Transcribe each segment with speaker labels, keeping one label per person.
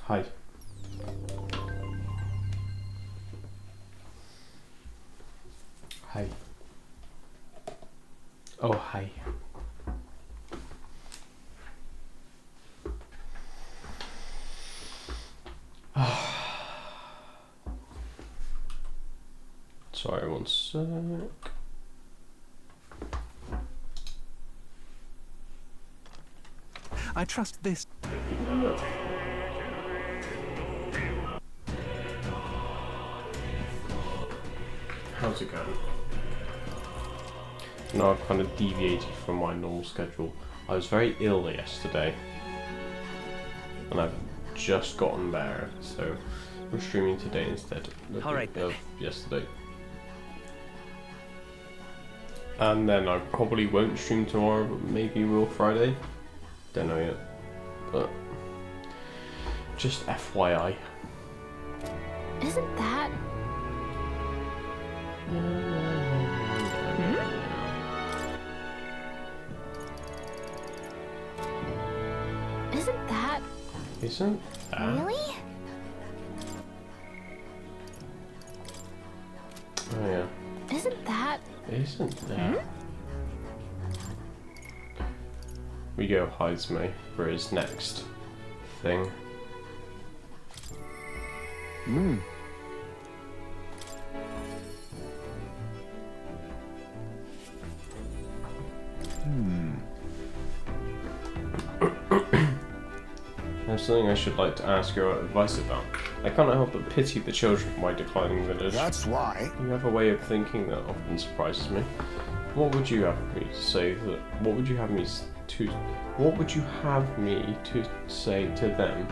Speaker 1: Hi. Hi. Oh, hi. Sorry, one sec.
Speaker 2: I trust this.
Speaker 1: How's it going? No, I've kind of deviated from my normal schedule. I was very ill yesterday, and I've just gotten better, so we're streaming today instead of yesterday. And then I probably won't stream tomorrow, but maybe will Friday. Don't know yet, but just FYI.
Speaker 3: Isn't that... Isn't that...
Speaker 1: Isn't that?
Speaker 3: Really?
Speaker 1: Oh yeah.
Speaker 3: Isn't that...
Speaker 1: Isn't that? We go Heisme for his next thing. There's something I should like to ask your advice about. I cannot help but pity the children of my declining village.
Speaker 4: That's why.
Speaker 1: You have a way of thinking that often surprises me. What would you have me to say that? What would you have me to? What would you have me to say to them?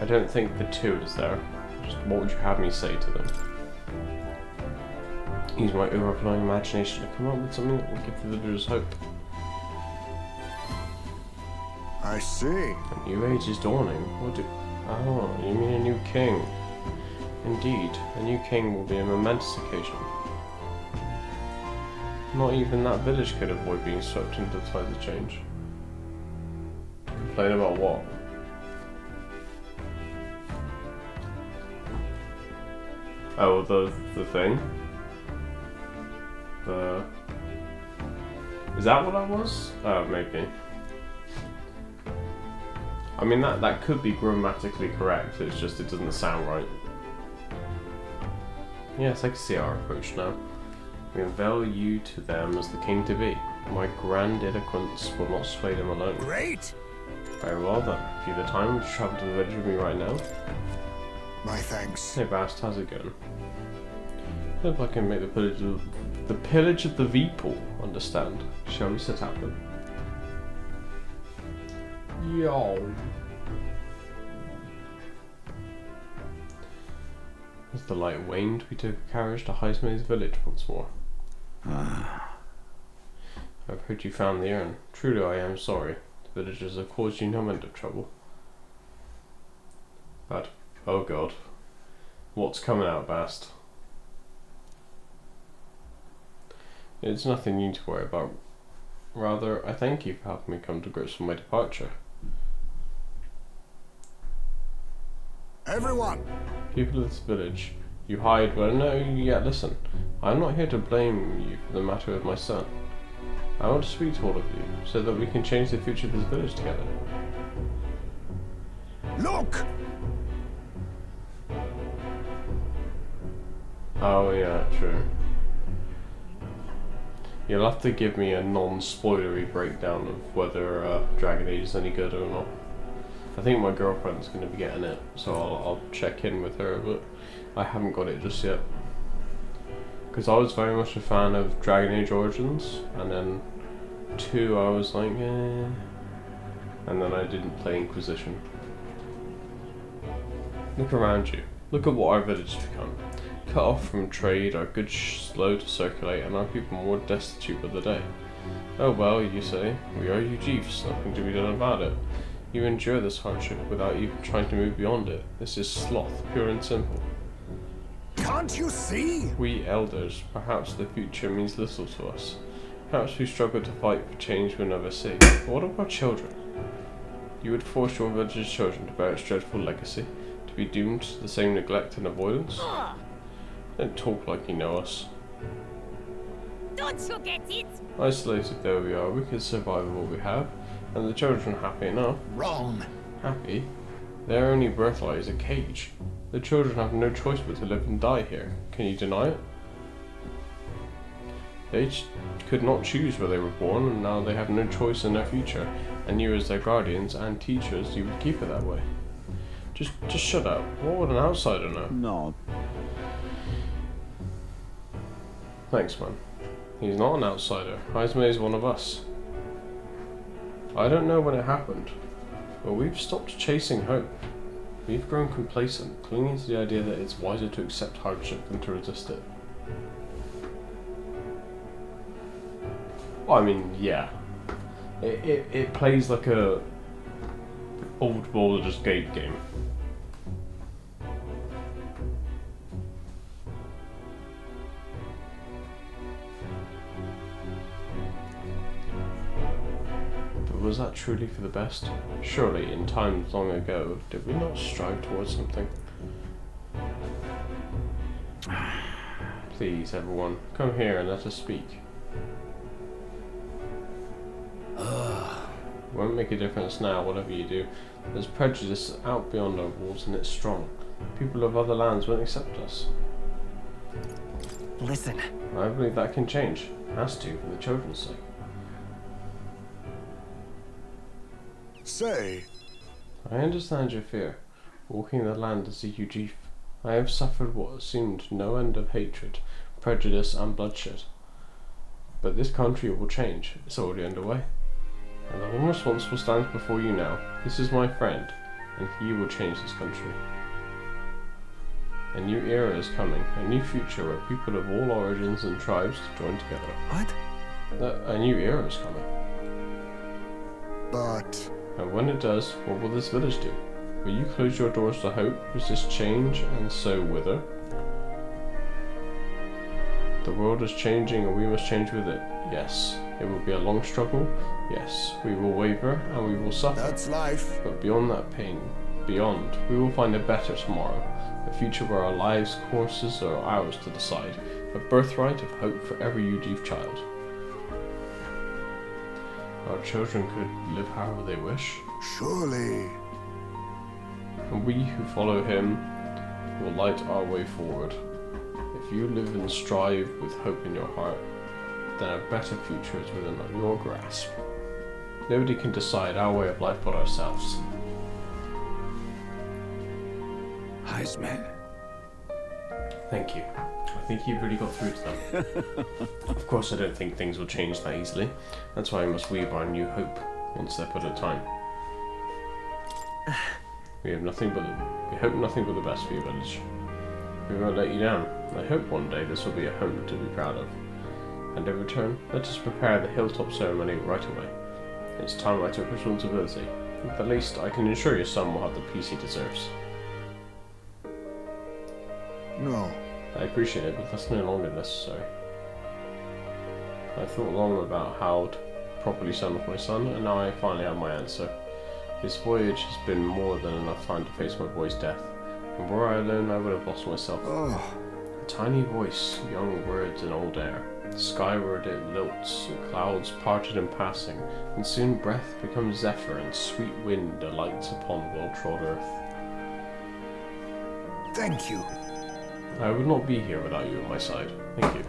Speaker 1: I don't think the two is there. Just what would you have me say to them? Use my overflowing imagination to come up with something that will give the villagers hope.
Speaker 4: I see.
Speaker 1: A new age is dawning. Oh, you mean a new king? Indeed, a new king will be a momentous occasion. Not even that village could avoid being swept into the tide of change. Complain about what? Oh, the thing? Is that what that was? Oh, maybe. I mean, that could be grammatically correct, it's just it doesn't sound right. Yes, I can see our approach now. We unveil you to them as the king to be. My grandiloquence will not sway them alone.
Speaker 4: Great.
Speaker 1: Very well then. If you have the time, would you travel to the village with me right now?
Speaker 4: My thanks.
Speaker 1: Hey Bast, how's it going? I hope I can make the pillage of the Veeple understand. Shall we set out then? Yo. As the light waned, we took a carriage to Heisme's village once more. I've heard you found the urn. Truly I am sorry. The villagers have caused you no end of trouble. But, oh god. What's coming out, Bast? It's nothing you need to worry about. Rather, I thank you for helping me come to grips with my departure.
Speaker 4: Everyone!
Speaker 1: People of this village, you hide, but no, yet listen. I'm not here to blame you for the matter with my son. I want to speak to all of you, so that we can change the future of this village together.
Speaker 4: Look!
Speaker 1: Oh yeah, true. You'll have to give me a non-spoilery breakdown of whether Dragon Age is any good or not. I think my girlfriend's going to be getting it, so I'll check in with her, but I haven't got it just yet. Because I was very much a fan of Dragon Age Origins, and then 2 I was like, eh. And then I didn't play Inquisition. Look around you. Look at what our village has become. Cut off from trade, our goods slow to circulate, and our people more destitute by the day. Oh well, you say, we are you chiefs, nothing to be done about it. You endure this hardship without even trying to move beyond it. This is sloth, pure and simple.
Speaker 4: Can't you see?
Speaker 1: We elders, perhaps the future means little to us. Perhaps we struggle to fight for change we'll never see. But what about children? You would force your village's children to bear its dreadful legacy, to be doomed to the same neglect and avoidance? Don't talk like you know us.
Speaker 2: Don't you get it?
Speaker 1: Isolated though we are, we can survive what we have, and the children happy enough.
Speaker 4: Wrong.
Speaker 1: Happy? Their only birthright is a cage. The children have no choice but to live and die here. Can you deny it? They could not choose where they were born, and now they have no choice in their future. And you, as their guardians and teachers, you would keep it that way. Just shut up. What would an outsider know?
Speaker 5: No.
Speaker 1: Thanks, man. He's not an outsider. Heisme is one of us. I don't know when it happened, but we've stopped chasing hope. We've grown complacent, clinging to the idea that it's wiser to accept hardship than to resist it. Well, I mean, yeah. It plays like a old Baldur's Gate game. But was that truly for the best? Surely, in times long ago, did we not strive towards something? Please, everyone, come here and let us speak. Won't make a difference now, whatever you do. There's prejudice out beyond our walls and it's strong. People of other lands won't accept us.
Speaker 6: Listen.
Speaker 1: I believe that can change. It has to, for the children's sake.
Speaker 4: Say,
Speaker 1: I understand your fear. Walking the land as a Ujif, I have suffered what seemed no end of hatred, prejudice and bloodshed. But this country will change. It's already underway. And the one responsible stands before you now. This is my friend, and he will change this country. A new era is coming, a new future where people of all origins and tribes join together.
Speaker 6: What?
Speaker 1: A new era is coming.
Speaker 4: but
Speaker 1: And when it does, what will this village do? Will you close your doors to hope, resist change, and so wither? The world is changing and we must change with it. Yes. It will be a long struggle. Yes. We will waver and we will suffer.
Speaker 4: that's life.
Speaker 1: But beyond that pain, beyond, we will find a better tomorrow. A future where our lives' courses are ours to decide. A birthright of hope for every Ujif child. Our children could live however they wish.
Speaker 4: Surely.
Speaker 1: And we who follow him will light our way forward. If you live and strive with hope in your heart, then a better future is within your grasp. Nobody can decide our way of life but ourselves.
Speaker 5: Heisman.
Speaker 1: Thank you. I think you've really got through to them. Of course, I don't think things will change that easily. That's why we must weave our new hope, one step at a time. We hope nothing but the best for your village. We won't let you down. I hope one day this will be a home to be proud of. And in return, let us prepare the hilltop ceremony right away. It's time I took responsibility. At the least, I can ensure your son will have the peace he deserves.
Speaker 4: No.
Speaker 1: I appreciate it, but that's no longer necessary. I thought long about how to properly send off my son, and now I finally have my answer. This voyage has been more than enough time to face my boy's death, and were I alone I would have lost myself.
Speaker 4: Oh,
Speaker 1: A tiny voice, young words in old air. Skyward it lilts, clouds parted in passing, and soon breath becomes zephyr and sweet wind alights upon well-trod earth.
Speaker 4: thank you.
Speaker 1: I would not be here without you at my side. Thank you.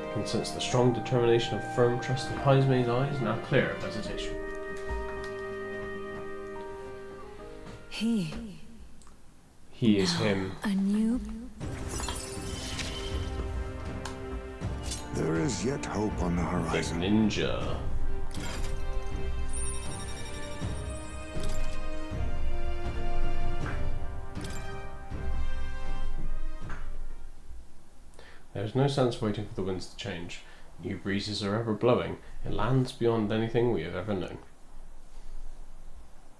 Speaker 1: I can sense the strong determination of firm trust in Heisme's eyes, now clear of hesitation.
Speaker 2: He.
Speaker 1: He is him.
Speaker 2: A new.
Speaker 4: There is yet hope on the
Speaker 1: The
Speaker 4: horizon.
Speaker 1: ninja. There's no sense waiting for the winds to change. New breezes are ever blowing in lands beyond anything we have ever known.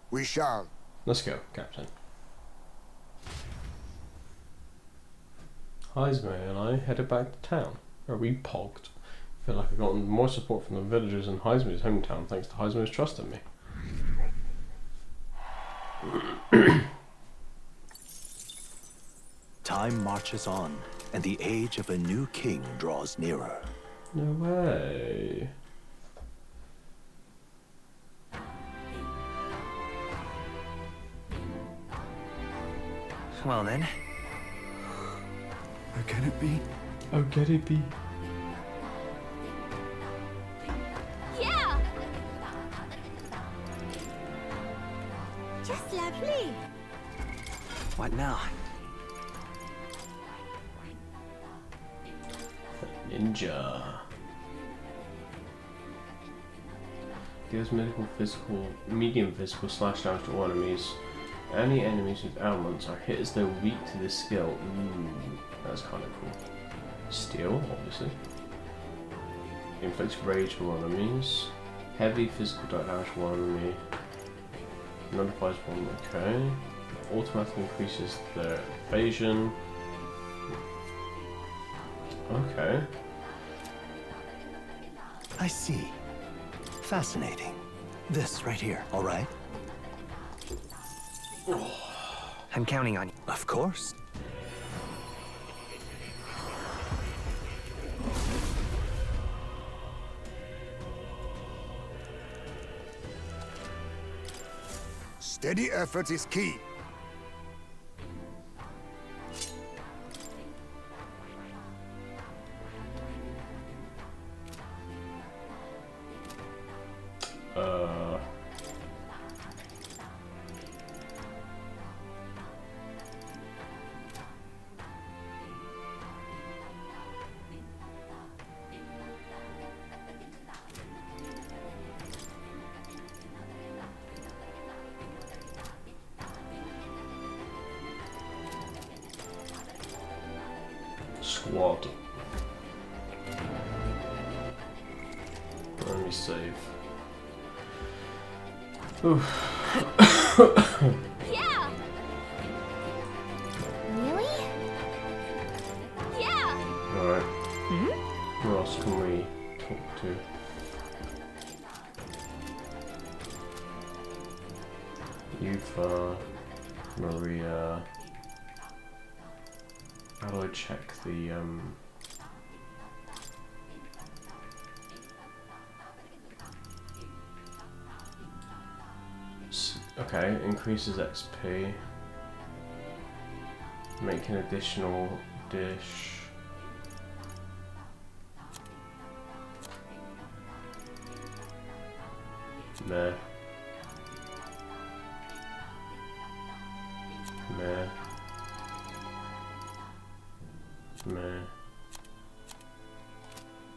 Speaker 4: We shall.
Speaker 1: Let's go, Captain. Heisme and I headed back to town. Are we pogged? I feel like I've gotten more support from the villagers in Heisme's hometown thanks to Heisme's trust in me.
Speaker 5: Time marches on, and the age of a new king draws nearer.
Speaker 1: No way.
Speaker 6: Well then,
Speaker 4: How can it be?
Speaker 1: Oh, get it be.
Speaker 2: Yeah! Just lovely.
Speaker 6: what now?
Speaker 1: Ninja. Deals medium physical slash damage to all enemies. Any enemies with ailments are hit as though weak to this skill. Ooh, that's kind of cool. Steel, obviously. Inflicts rage on enemies. Heavy physical damage to one enemy. Nullifies one, okay. Automatically increases their evasion. Okay.
Speaker 5: I see. Fascinating. This right here, all right?
Speaker 6: I'm counting on you.
Speaker 5: Of course.
Speaker 4: Steady effort is key.
Speaker 1: Squad. Let me save. Oof.
Speaker 2: Yeah!
Speaker 3: Really?
Speaker 2: Yeah!
Speaker 1: Alright. Who else can we talk to? You've, Maria. How do I check the, okay, increases XP. Make an additional dish. Meh. Meh. Meh.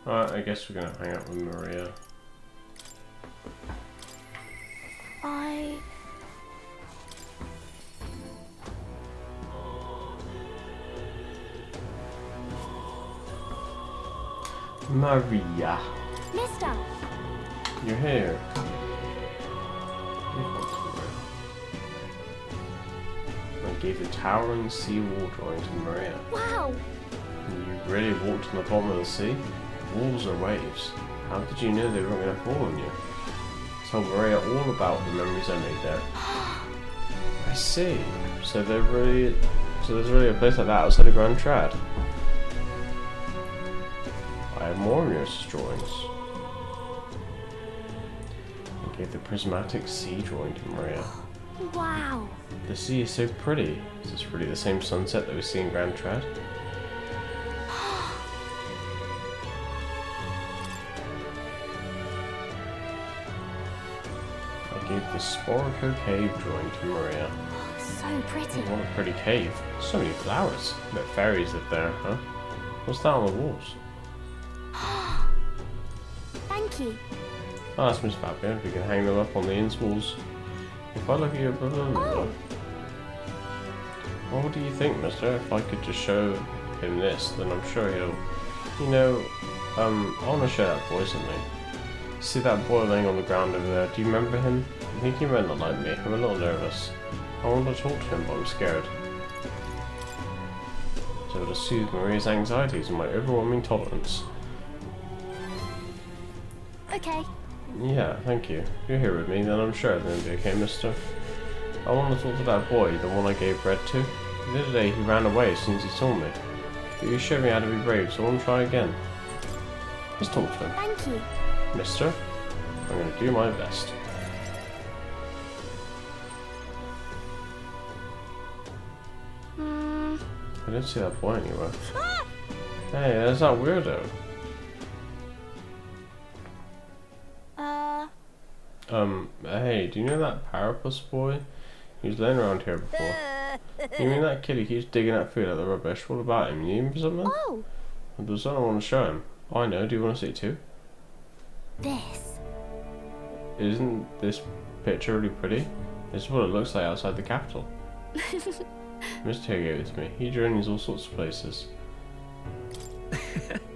Speaker 1: Alright, I guess we're gonna hang out with Maria. Maria,
Speaker 3: Mister!
Speaker 1: you're here. I gave the towering sea wall drawing to Maria.
Speaker 3: Wow!
Speaker 1: You really walked on the bottom of the sea? Walls are waves. How did you know they weren't going to fall on you? Tell Maria all about the memories I made there. I see. So there's really a place like that outside of Grand Trad. I have more of your drawings. I gave the prismatic sea drawing to Maria.
Speaker 3: Wow!
Speaker 1: The sea is so pretty. Is this really the same sunset that we see in Grand Trad? I gave the Sporico cave drawing to Maria.
Speaker 3: So pretty.
Speaker 1: What a pretty cave. So many flowers. Bet fairies live there, huh? What's that on the walls?
Speaker 3: Thank you.
Speaker 1: Oh, that's Miss Fabian. We can hang them up on the inn's walls. If I look at your what do you think, mister? If I could just show him this, then I'm sure he'll... You know, I want to share that voice with me. See that boy laying on the ground over there? Do you remember him? I think he might not like me. I'm a little nervous. I want to talk to him, but I'm scared. So to soothe Maria's anxieties and my overwhelming tolerance.
Speaker 3: Okay.
Speaker 1: Yeah, thank you. If you're here with me, then I'm sure everything will be okay, mister. I want to talk to that boy, the one I gave bread to. The other day he ran away as soon as he saw me. But you showed me how to be brave, so I want to try again. Let's talk to him.
Speaker 3: Thank you.
Speaker 1: Mister, I'm going to do my best. I didn't see that boy anywhere. Hey, there's that weirdo. Hey, do you know that Parapus boy? He was laying around here before. You mean that kid who keeps digging up food out of the rubbish? What about him? You need him for something?
Speaker 3: Oh,
Speaker 1: Well, there's something I want to show him. Oh, I know. Do you want to see it too?
Speaker 3: this.
Speaker 1: Isn't this picture really pretty? This is what it looks like outside the capital. Mr. Here gave it to me. He journeys all sorts of places.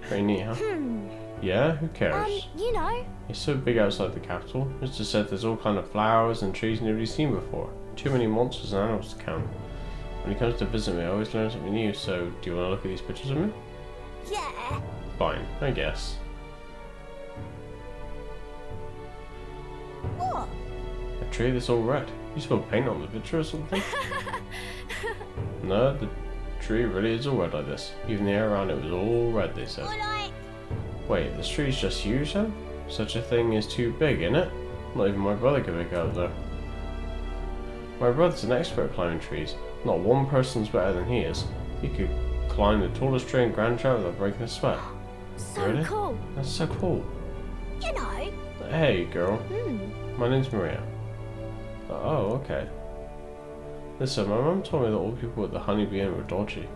Speaker 1: Very neat, huh? Yeah? Who cares?
Speaker 3: You know.
Speaker 1: It's so big outside the capital. Mr. said there's all kind of flowers and trees nobody's seen before. Too many monsters and animals to count. When he comes to visit me, I always learn something new, so do you want to look at these pictures of me?
Speaker 3: Yeah.
Speaker 1: Fine, I guess.
Speaker 3: What?
Speaker 1: A tree that's all red. You spilled paint on the picture or something? No, the tree really is all red like this. Even the air around it was all red, they said. Wait, this tree's just huge then? Such a thing is too big, innit? Not even my brother could make it up there. My brother's an expert at climbing trees. Not one person's better than he is. He could climb the tallest tree in Grand Trail without breaking a sweat.
Speaker 3: So
Speaker 1: Really?
Speaker 3: cool.
Speaker 1: That's so cool.
Speaker 3: You know.
Speaker 1: Hey, girl. My name's Maria. Oh, okay. Listen, my mum told me that all the people at the Honeybee Inn were dodgy.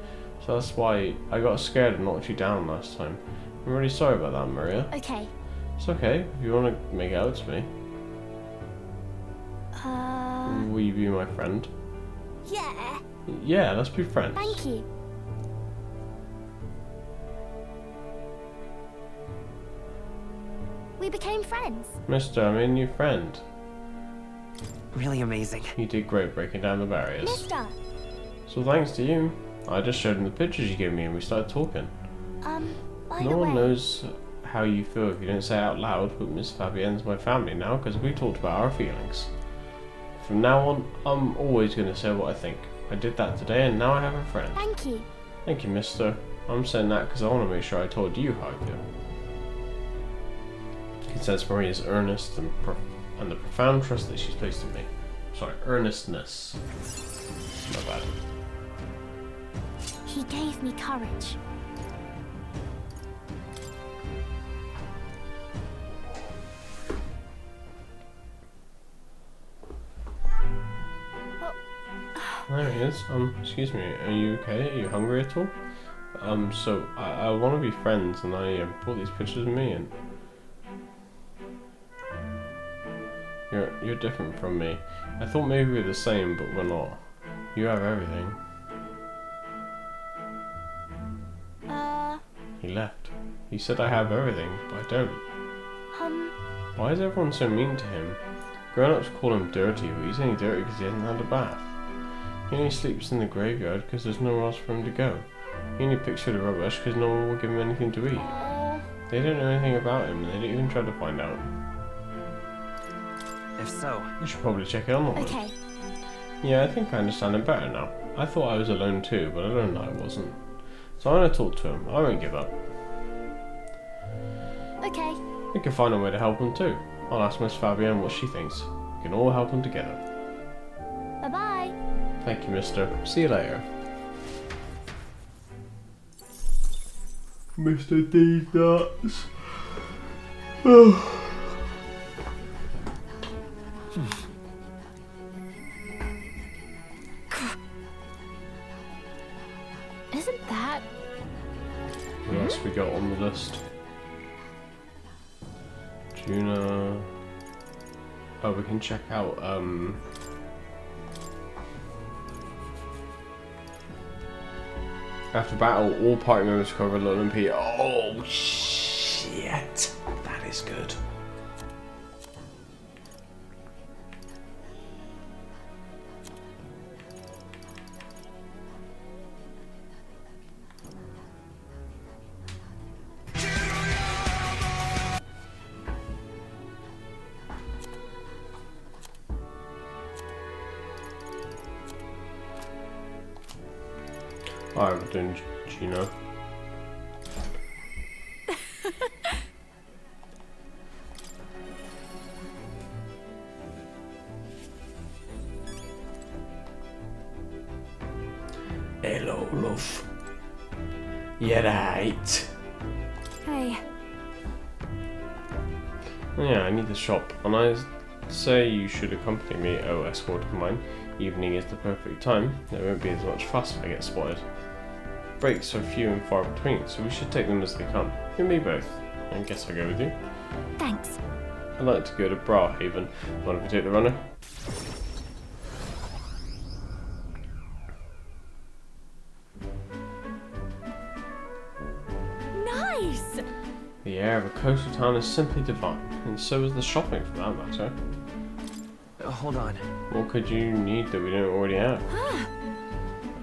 Speaker 1: So that's why I got scared and knocked you down last time. I'm really sorry about that, Maria.
Speaker 3: Okay.
Speaker 1: It's okay. If you want to make out to me, will you be my friend?
Speaker 3: Yeah.
Speaker 1: Yeah, let's be friends.
Speaker 3: Thank you. We became friends.
Speaker 1: Mister, I'm a new friend.
Speaker 6: Really amazing.
Speaker 1: You did great breaking down the barriers.
Speaker 3: Mister.
Speaker 1: So thanks to you, I just showed him the pictures you gave me and we started talking.
Speaker 3: By
Speaker 1: No
Speaker 3: the
Speaker 1: one
Speaker 3: way.
Speaker 1: knows how you feel if you don't say it out loud, but Miss Fabienne's my family now because we talked about our feelings. From now on, I'm always going to say what I think. I did that today and now I have a friend.
Speaker 3: Thank you.
Speaker 1: Thank you, mister. I'm saying that because I want to make sure I told you how I feel. You can sense Maria's earnest and the profound trust that she's placed in me. Sorry, earnestness. My bad.
Speaker 3: He gave me courage.
Speaker 1: There he is. Excuse me, are you okay? Are you hungry at all? So I want to be friends, and I brought these pictures of me, and you're different from me. I thought maybe we're the same, but we're not. You have everything. He left. He said I have everything, but I don't. Why is everyone so mean to him? Grown-ups call him dirty, but he's only dirty because he hasn't had a bath. He only sleeps in the graveyard because there's nowhere else for him to go. He only picks through the rubbish because no one will give him anything to eat. They don't know anything about him, and they don't even try to find out.
Speaker 6: If so,
Speaker 1: You should probably check it on him.
Speaker 3: Okay.
Speaker 1: Yeah, I think I understand him better now. I thought I was alone too, but I learned that I wasn't. So I'm going to talk to him. I won't give up.
Speaker 3: Okay.
Speaker 1: We can find a way to help him too. I'll ask Miss Fabienne what she thinks. We can all help him together.
Speaker 3: Bye-bye.
Speaker 1: Thank you, mister. See you later. Mr. D nuts.
Speaker 3: Isn't that...
Speaker 1: What else we got on the list? Juna. Oh, we can check out, after battle, all party members cover a little MP. Oh, shit. That is good. Alright, we're doing Gino. Hello, love. Yeah, right.
Speaker 3: Hey.
Speaker 1: Yeah, I need the shop, and I say you should accompany me, oh escort of mine. Evening is the perfect time. There won't be as much fuss if I get spotted. Breaks are few and far between, so we should take them as they come. You and me both. I guess I'll go with you.
Speaker 3: Thanks.
Speaker 1: I'd like to go to Brahaven. Want to take the runner?
Speaker 3: Nice!
Speaker 1: The air of a coastal town is simply divine, and so is the shopping for that matter.
Speaker 6: Hold on.
Speaker 1: What could you need that we don't already have?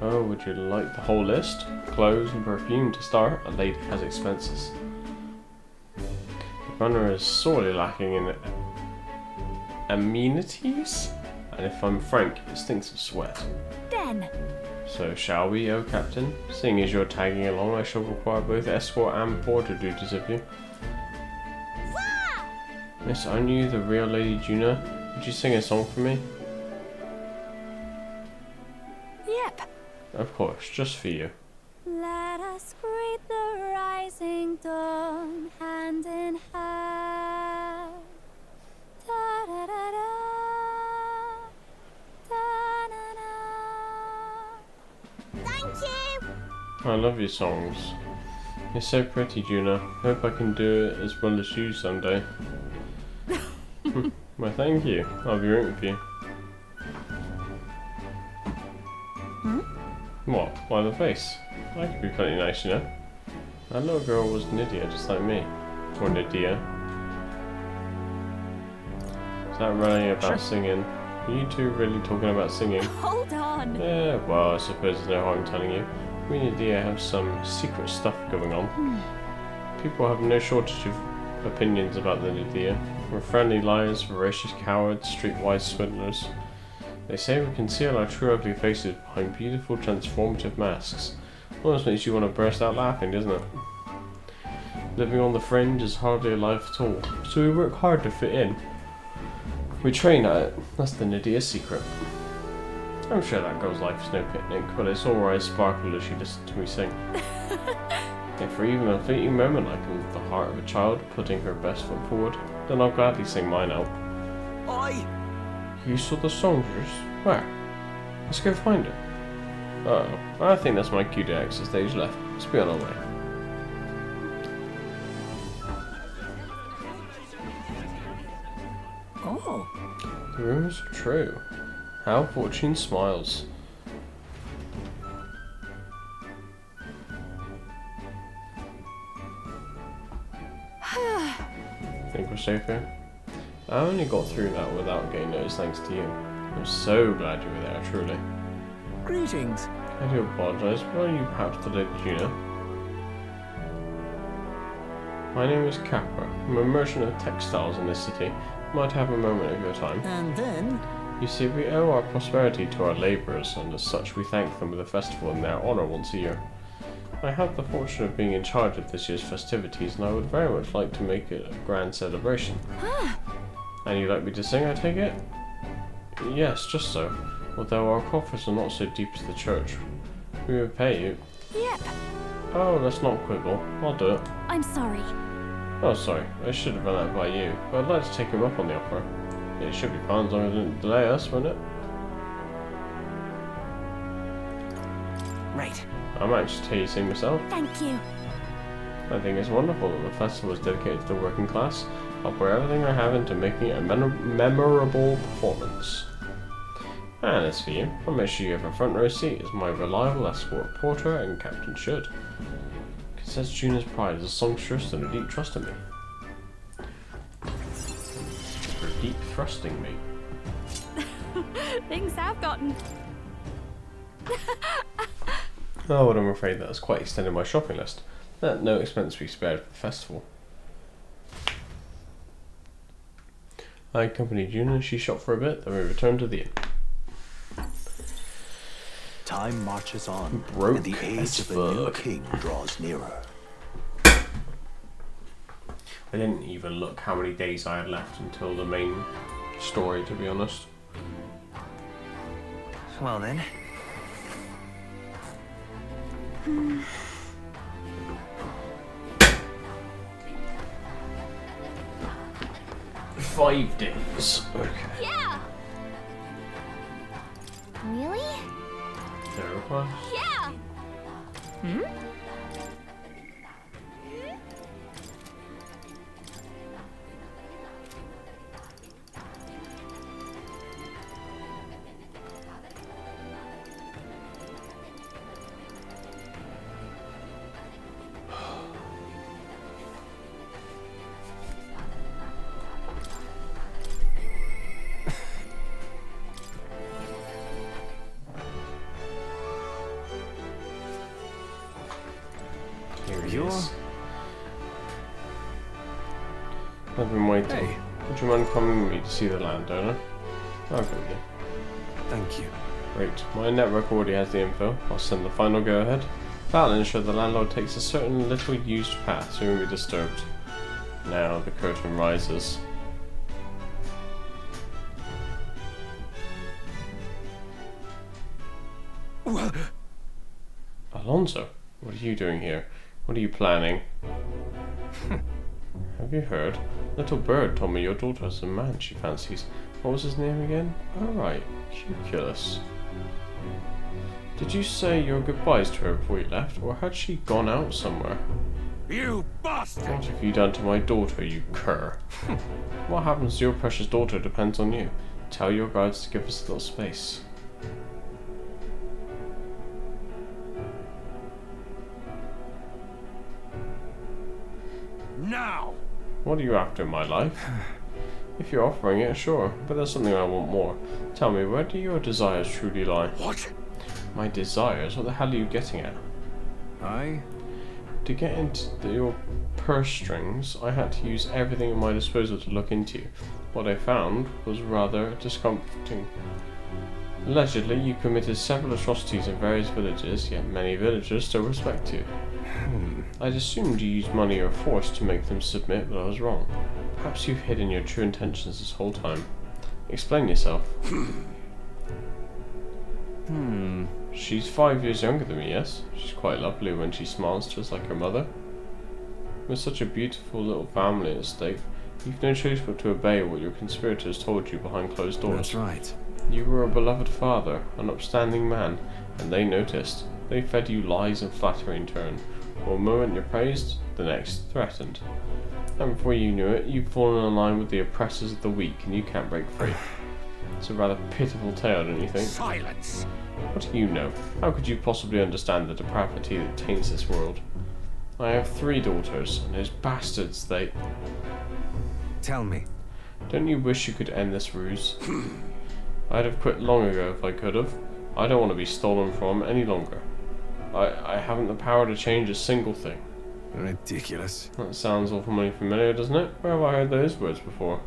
Speaker 1: Oh, would you like the whole list? Clothes and perfume to start. A lady has expenses. The runner is sorely lacking in amenities, and if I'm frank, it stinks of sweat.
Speaker 3: Den.
Speaker 1: So shall we, oh captain? Seeing as you're tagging along, I shall require both escort and porter duties of you. Miss, aren't you the real Lady Juna? Would you sing a song for me?
Speaker 3: Yep.
Speaker 1: Of course, just for you.
Speaker 2: Let us greet the rising dawn hand in hand. Da da da da. Da na na. Thank you.
Speaker 1: I love your songs. You're so pretty, Juna. Hope I can do it as well as you someday. Well, thank you. I'll be rooting for you. What? Why the face? I could be pretty nice, you know. That little girl was Nydia, just like me. Or Nydia. Is that really about singing? Are you two really talking about singing?
Speaker 2: Hold on.
Speaker 1: Yeah, well, I suppose there's no harm telling you. Me and Nydia have some secret stuff going on. People have no shortage of opinions about the Nydia. We're friendly liars, voracious cowards, streetwise swindlers. They say we conceal our true ugly faces behind beautiful transformative masks. Almost makes you want to burst out laughing, doesn't it? Living on the fringe is hardly a life at all, so we work hard to fit in. We train at it. That's the Nydia secret. I'm sure that girl's life is no picnic, but it's all her eyes sparkle as she listens to me sing. If for even a fleeting moment I can lift the heart of a child putting her best foot forward, then I'll gladly sing mine out.
Speaker 6: Oi!
Speaker 1: You saw the soldiers? Where? Let's go find her. Uh-oh. I think that's my cue to exit stage left. Let's be on our way.
Speaker 6: Oh.
Speaker 1: The rumors are true. How fortune smiles. Think we're safe here? I only got through that without getting noticed thanks to you. I'm so glad you were there, truly.
Speaker 6: Greetings.
Speaker 1: I do apologise, but are you perhaps the Lady Juna? My name is Capra. I'm a merchant of textiles in this city. Might have a moment of your time.
Speaker 6: And then?
Speaker 1: You see, we owe our prosperity to our labourers, and as such we thank them with a festival in their honour once a year. I have the fortune of being in charge of this year's festivities, and I would very much like to make it a grand celebration. And you'd like me to sing, I take it? Yes, just so. Although our coffers are not so deep as the church. We would pay you.
Speaker 3: Yep.
Speaker 1: Oh, let's not quibble. I'll do it.
Speaker 3: I'm sorry.
Speaker 1: Oh, sorry. I should have run that by you, but I'd like to take him up on the offer. It should be fun as long as it didn't delay us, won't it?
Speaker 6: Right.
Speaker 1: I might just hear you sing myself.
Speaker 3: Thank you.
Speaker 1: I think it's wonderful that the festival is dedicated to the working class. I'll pour everything I have into making it a memorable performance. And as for you, I'll make sure you have a front row seat as my reliable escort, porter, and captain should. Says Juna's pride is a songstress and a deep trust in me. For deep trusting me.
Speaker 2: Things have gotten.
Speaker 1: Oh, but I'm afraid that's quite extended my shopping list. Let no expense be spared for the festival. I accompanied Juna, she shopped for a bit, then we returned to the inn.
Speaker 5: Time marches on,
Speaker 1: Broke
Speaker 5: and the age
Speaker 1: as
Speaker 5: of a new
Speaker 1: fuck.
Speaker 5: king draws nearer.
Speaker 1: I didn't even look how many days I had left until the main story, to be honest.
Speaker 6: Well then.
Speaker 1: 5 days. Okay.
Speaker 2: Yeah. Really?
Speaker 1: Terrifying.
Speaker 2: Yeah.
Speaker 1: Here he
Speaker 6: You're-
Speaker 1: is. I've been waiting.
Speaker 6: Hey.
Speaker 1: Would you mind coming with me to see the landowner? I'll go with you.
Speaker 6: Thank you.
Speaker 1: Great. My network already has the info. I'll send the final go-ahead. That'll ensure the landlord takes a certain little used path so he won't be disturbed. Now the curtain rises. Alonso, what are you doing here? What are you planning? Have you heard? Little bird told me your daughter has a man she fancies. What was his name again? Oh right, Cuculus. Did you say your goodbyes to her before you left, or had she gone out somewhere?
Speaker 4: You bastard!
Speaker 1: What have you done to my daughter, you cur? What happens to your precious daughter depends on you. Tell your guards to give us a little space.
Speaker 4: Now!
Speaker 1: What are you after in my life? If you're offering it, sure, but there's something I want more. Tell me, where do your desires truly lie?
Speaker 4: What?
Speaker 1: My desires? What the hell are you getting at? To get into your purse strings, I had to use everything at my disposal to look into you. What I found was rather discomforting. Allegedly, you committed several atrocities in various villages, yet many villagers still respect you. I'd assumed you used money or force to make them submit, but I was wrong. Perhaps you've hidden your true intentions this whole time. Explain yourself. She's 5 years younger than me, yes? She's quite lovely when she smiles, just like her mother. With such a beautiful little family at stake, you've no choice but to obey what your conspirators told you behind closed doors.
Speaker 6: That's right.
Speaker 1: You were a beloved father, an upstanding man, and they noticed. They fed you lies and flattery in turn. One moment you're praised, the next threatened. And before you knew it, you've fallen in line with the oppressors of the weak, and you can't break free. It's a rather pitiful tale, don't you think?
Speaker 4: Silence!
Speaker 1: What do you know? How could you possibly understand the depravity that taints this world? I have 3 daughters, and those bastards, they...
Speaker 6: Tell me.
Speaker 1: Don't you wish you could end this ruse? I'd have quit long ago if I could have. I don't want to be stolen from any longer. I haven't the power to change a single thing.
Speaker 6: Ridiculous.
Speaker 1: That sounds awfully familiar, doesn't it? Where have I heard those words before?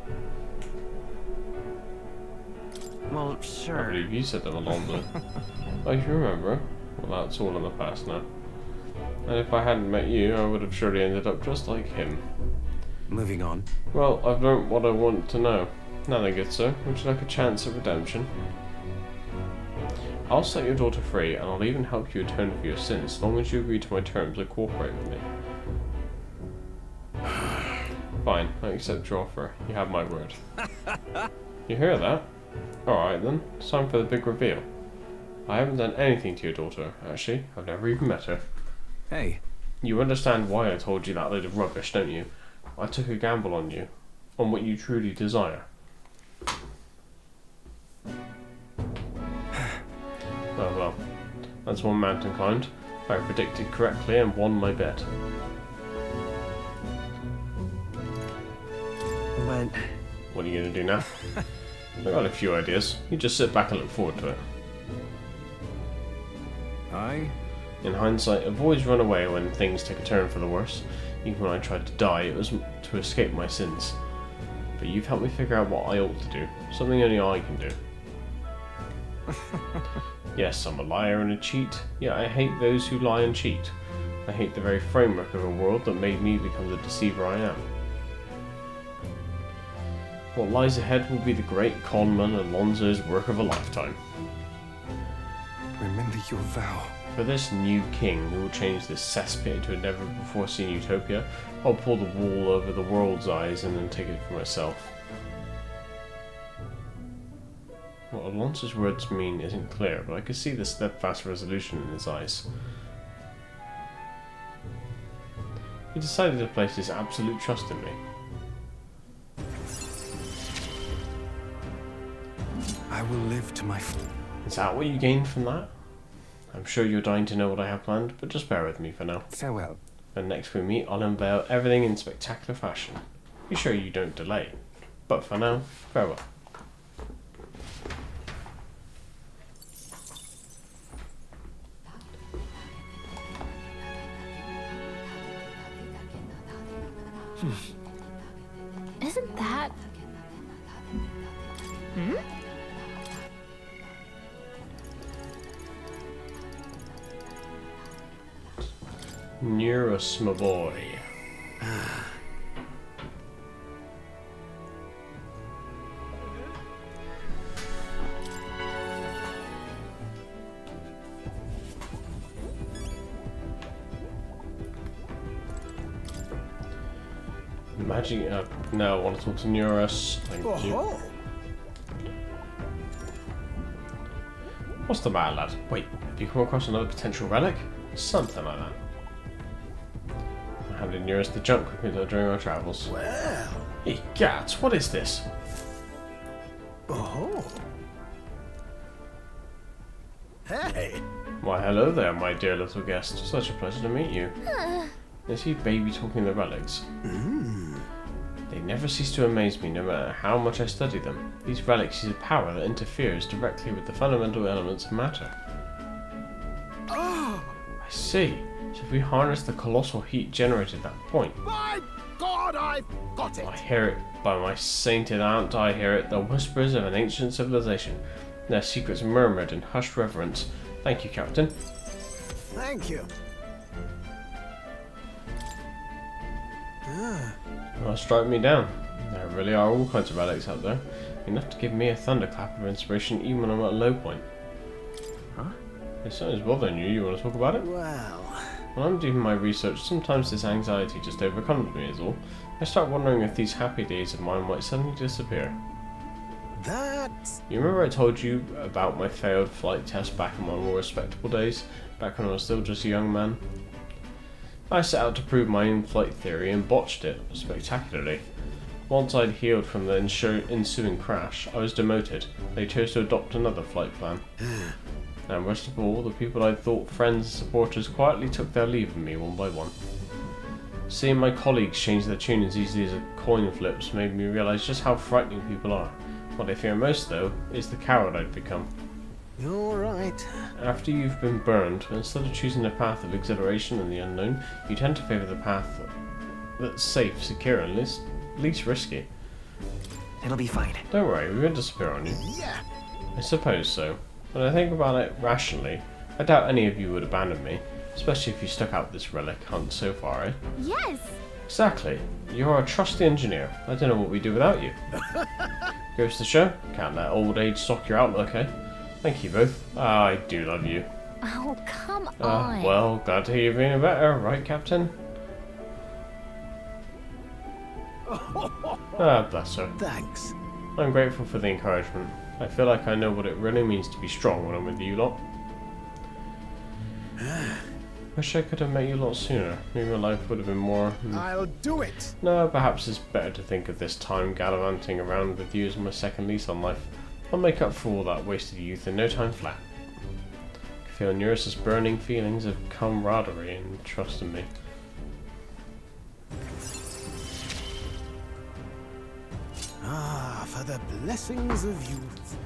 Speaker 6: Well,
Speaker 1: I
Speaker 6: sure.
Speaker 1: believe you said them, Alonso. Oh, you remember? Well, that's all in the past now. And if I hadn't met you, I would have surely ended up just like him.
Speaker 6: Moving on.
Speaker 1: Well, I've learnt what I want to know. Now then, good sir, would you like a chance at redemption? I'll set your daughter free, and I'll even help you atone for your sins, as long as you agree to my terms and cooperate with me. Fine, I accept your offer. You have my word. You hear that? Alright then, it's time for the big reveal. I haven't done anything to your daughter, actually. I've never even met her.
Speaker 6: Hey.
Speaker 1: You understand why I told you that load of rubbish, don't you? I took a gamble on you, on what you truly desire. Oh well, that's one mountain climbed. I predicted correctly and won my bet.
Speaker 6: But
Speaker 1: What are you going to do now? I got a few ideas. You just sit back and look forward to it. In hindsight, I've always run away when things take a turn for the worse. Even when I tried to die, it was to escape my sins. But you've helped me figure out what I ought to do. Something only I can do. Yes, I'm a liar and a cheat, yet I hate those who lie and cheat. I hate the very framework of a world that made me become the deceiver I am. What lies ahead will be the great conman Alonso's work of a lifetime.
Speaker 6: Remember your vow.
Speaker 1: For this new king who will change this cesspit into a never-before-seen utopia, I'll pull the wool over the world's eyes and then take it for myself. What Alonso's words mean isn't clear, but I can see the steadfast resolution in his eyes. He decided to place his absolute trust in me.
Speaker 6: I will live to my...
Speaker 1: Is that what you gained from that? I'm sure you're dying to know what I have planned, but just bear with me for now.
Speaker 6: Farewell.
Speaker 1: And next we meet, I'll unveil everything in spectacular fashion. Be sure you don't delay. But for now, farewell.
Speaker 3: Isn't that... Hmm?
Speaker 1: Nearus, my boy. Magic. No, I want to talk to Nearus. Thank you. What's the matter, lad? Wait, have you come across another potential relic? Something like that. I handed Nearus the junk with me during our travels.
Speaker 5: Well.
Speaker 1: Hey, gats, what is this?
Speaker 5: Oh. Hey.
Speaker 1: Why, hello there, my dear little guest. Such a pleasure to meet you. Is he baby talking the relics? They never cease to amaze me, no matter how much I study them. These relics use a power that interferes directly with the fundamental elements of matter.
Speaker 5: Oh.
Speaker 1: I see. So if we harness the colossal heat generated at that point.
Speaker 5: My God, I've got it.
Speaker 1: I hear it. By my sainted aunt, I hear it. The whispers of an ancient civilization. Their secrets murmured in hushed reverence. Thank you, Captain.
Speaker 5: Thank you.
Speaker 1: Well, strike me down. There really are all kinds of relics out there. Enough to give me a thunderclap of inspiration even when I'm at a low point.
Speaker 6: Huh?
Speaker 1: If something's bothering you, you want to talk about it?
Speaker 5: Well.
Speaker 1: When I'm doing my research, sometimes this anxiety just overcomes me is all. I start wondering if these happy days of mine might suddenly disappear.
Speaker 5: That's...
Speaker 1: You remember I told you about my failed flight test back in my more respectable days? Back when I was still just a young man? I set out to prove my in-flight theory and botched it spectacularly. Once I'd healed from the ensuing crash, I was demoted. They chose to adopt another flight plan. And worst of all, the people I'd thought friends and supporters quietly took their leave of me one by one. Seeing my colleagues change their tune as easily as a coin flips made me realise just how frightening people are. What I fear most, though, is the coward I'd become.
Speaker 5: You're right.
Speaker 1: After you've been burned, instead of choosing the path of exhilaration and the unknown, you tend to favour the path that's safe, secure, and least risky.
Speaker 6: It'll be fine.
Speaker 1: Don't worry, we won't disappear on you.
Speaker 5: Yeah.
Speaker 1: I suppose so. When I think about it rationally, I doubt any of you would abandon me, especially if you stuck out this relic hunt so far, eh?
Speaker 2: Yes!
Speaker 1: Exactly. You're a trusty engineer. I don't know what we'd do without you. Goes to show, can't let old age stock your outlook, eh? Thank you both. I do love you.
Speaker 2: Oh, come on.
Speaker 1: Well, glad to hear you're feeling better, right, Captain? Bless her.
Speaker 5: Thanks.
Speaker 1: I'm grateful for the encouragement. I feel like I know what it really means to be strong when I'm with you lot. Wish I could have met you a lot sooner. Maybe my life would have been more...
Speaker 5: I'll do it.
Speaker 1: No, perhaps it's better to think of this time gallivanting around with you as my second lease on life. I'll make up for all that wasted youth in no time flat. I feel Nearus's burning feelings of camaraderie and trust in me.
Speaker 5: Ah, for the blessings of youth.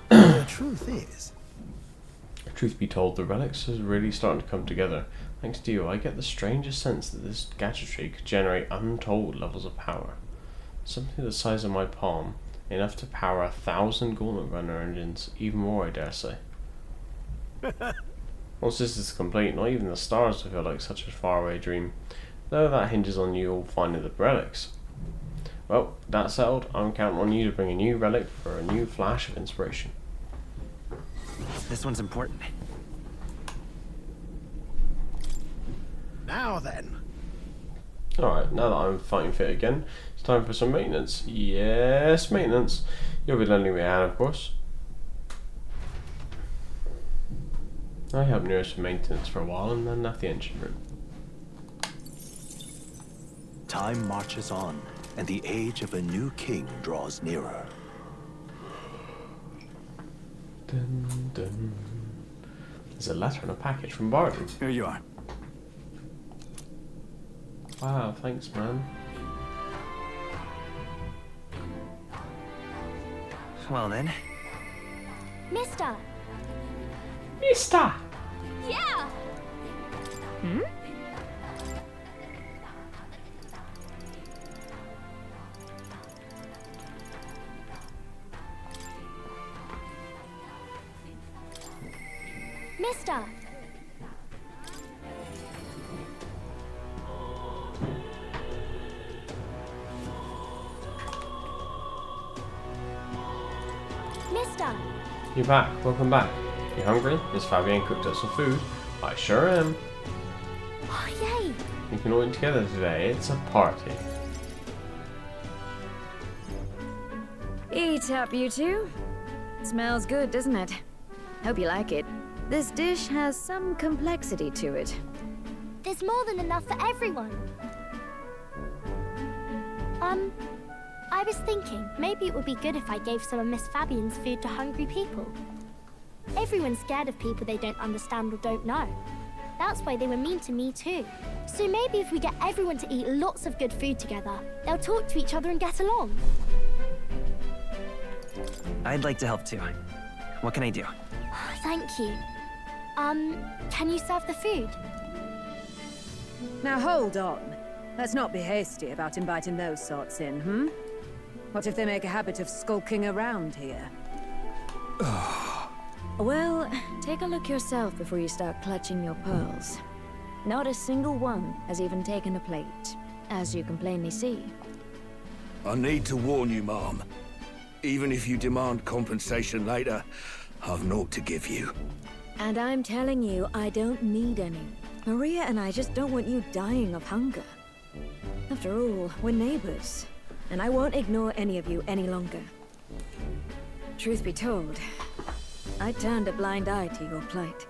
Speaker 5: The truth is...
Speaker 1: Truth be told, the relics is really starting to come together. Thanks to you, I get the strangest sense that this gadgetry could generate untold levels of power. Something the size of my palm, Enough to power 1,000 Gauntlet Runner engines. Even more, I dare say. Once this is complete, not even the stars will feel like such a faraway dream. Though that hinges on you all finding the relics. Well, that settled, I'm counting on you to bring a new relic for a new flash of inspiration.
Speaker 6: This one's important.
Speaker 4: Now then.
Speaker 1: Alright, now that I'm fighting fit again, it's time for some maintenance. Yes, maintenance. You'll be lending me a hand, of course. I helped Nearest for maintenance for a while and then left the engine room.
Speaker 5: Time marches on, and the age of a new king draws nearer.
Speaker 1: Dun, dun. There's a letter and a package from Barton.
Speaker 6: Here you are.
Speaker 1: Wow, thanks, man.
Speaker 6: Well then.
Speaker 3: Mister!
Speaker 1: Mister!
Speaker 3: Yeah! Hmm? Mister! Mister!
Speaker 1: You're back. Welcome back. You hungry? Miss Fabienne cooked us some food. I sure am.
Speaker 3: Oh, yay!
Speaker 1: We can all eat together today. It's a party.
Speaker 7: Eat up, you two. Smells good, doesn't it? Hope you like it. This dish has some complexity to it.
Speaker 3: There's more than enough for everyone. I was thinking maybe it would be good if I gave some of Miss Fabian's food to hungry people. Everyone's scared of people they don't understand or don't know. That's why they were mean to me too. So maybe if we get everyone to eat lots of good food together, they'll talk to each other and get along.
Speaker 6: I'd like to help too. What can I do?
Speaker 3: Thank you. Can you serve the food?
Speaker 7: Now hold on. Let's not be hasty about inviting those sorts in, hmm? What if they make a habit of skulking around here? Well, take a look yourself before you start clutching your pearls. Not a single one has even taken a plate, as you can plainly see.
Speaker 4: I need to warn you, Mom. Even if you demand compensation later, I've naught to give you.
Speaker 7: And I'm telling you, I don't need any. Maria and I just don't want you dying of hunger. After all, we're neighbors, and I won't ignore any of you any longer. Truth be told, I turned a blind eye to your plight.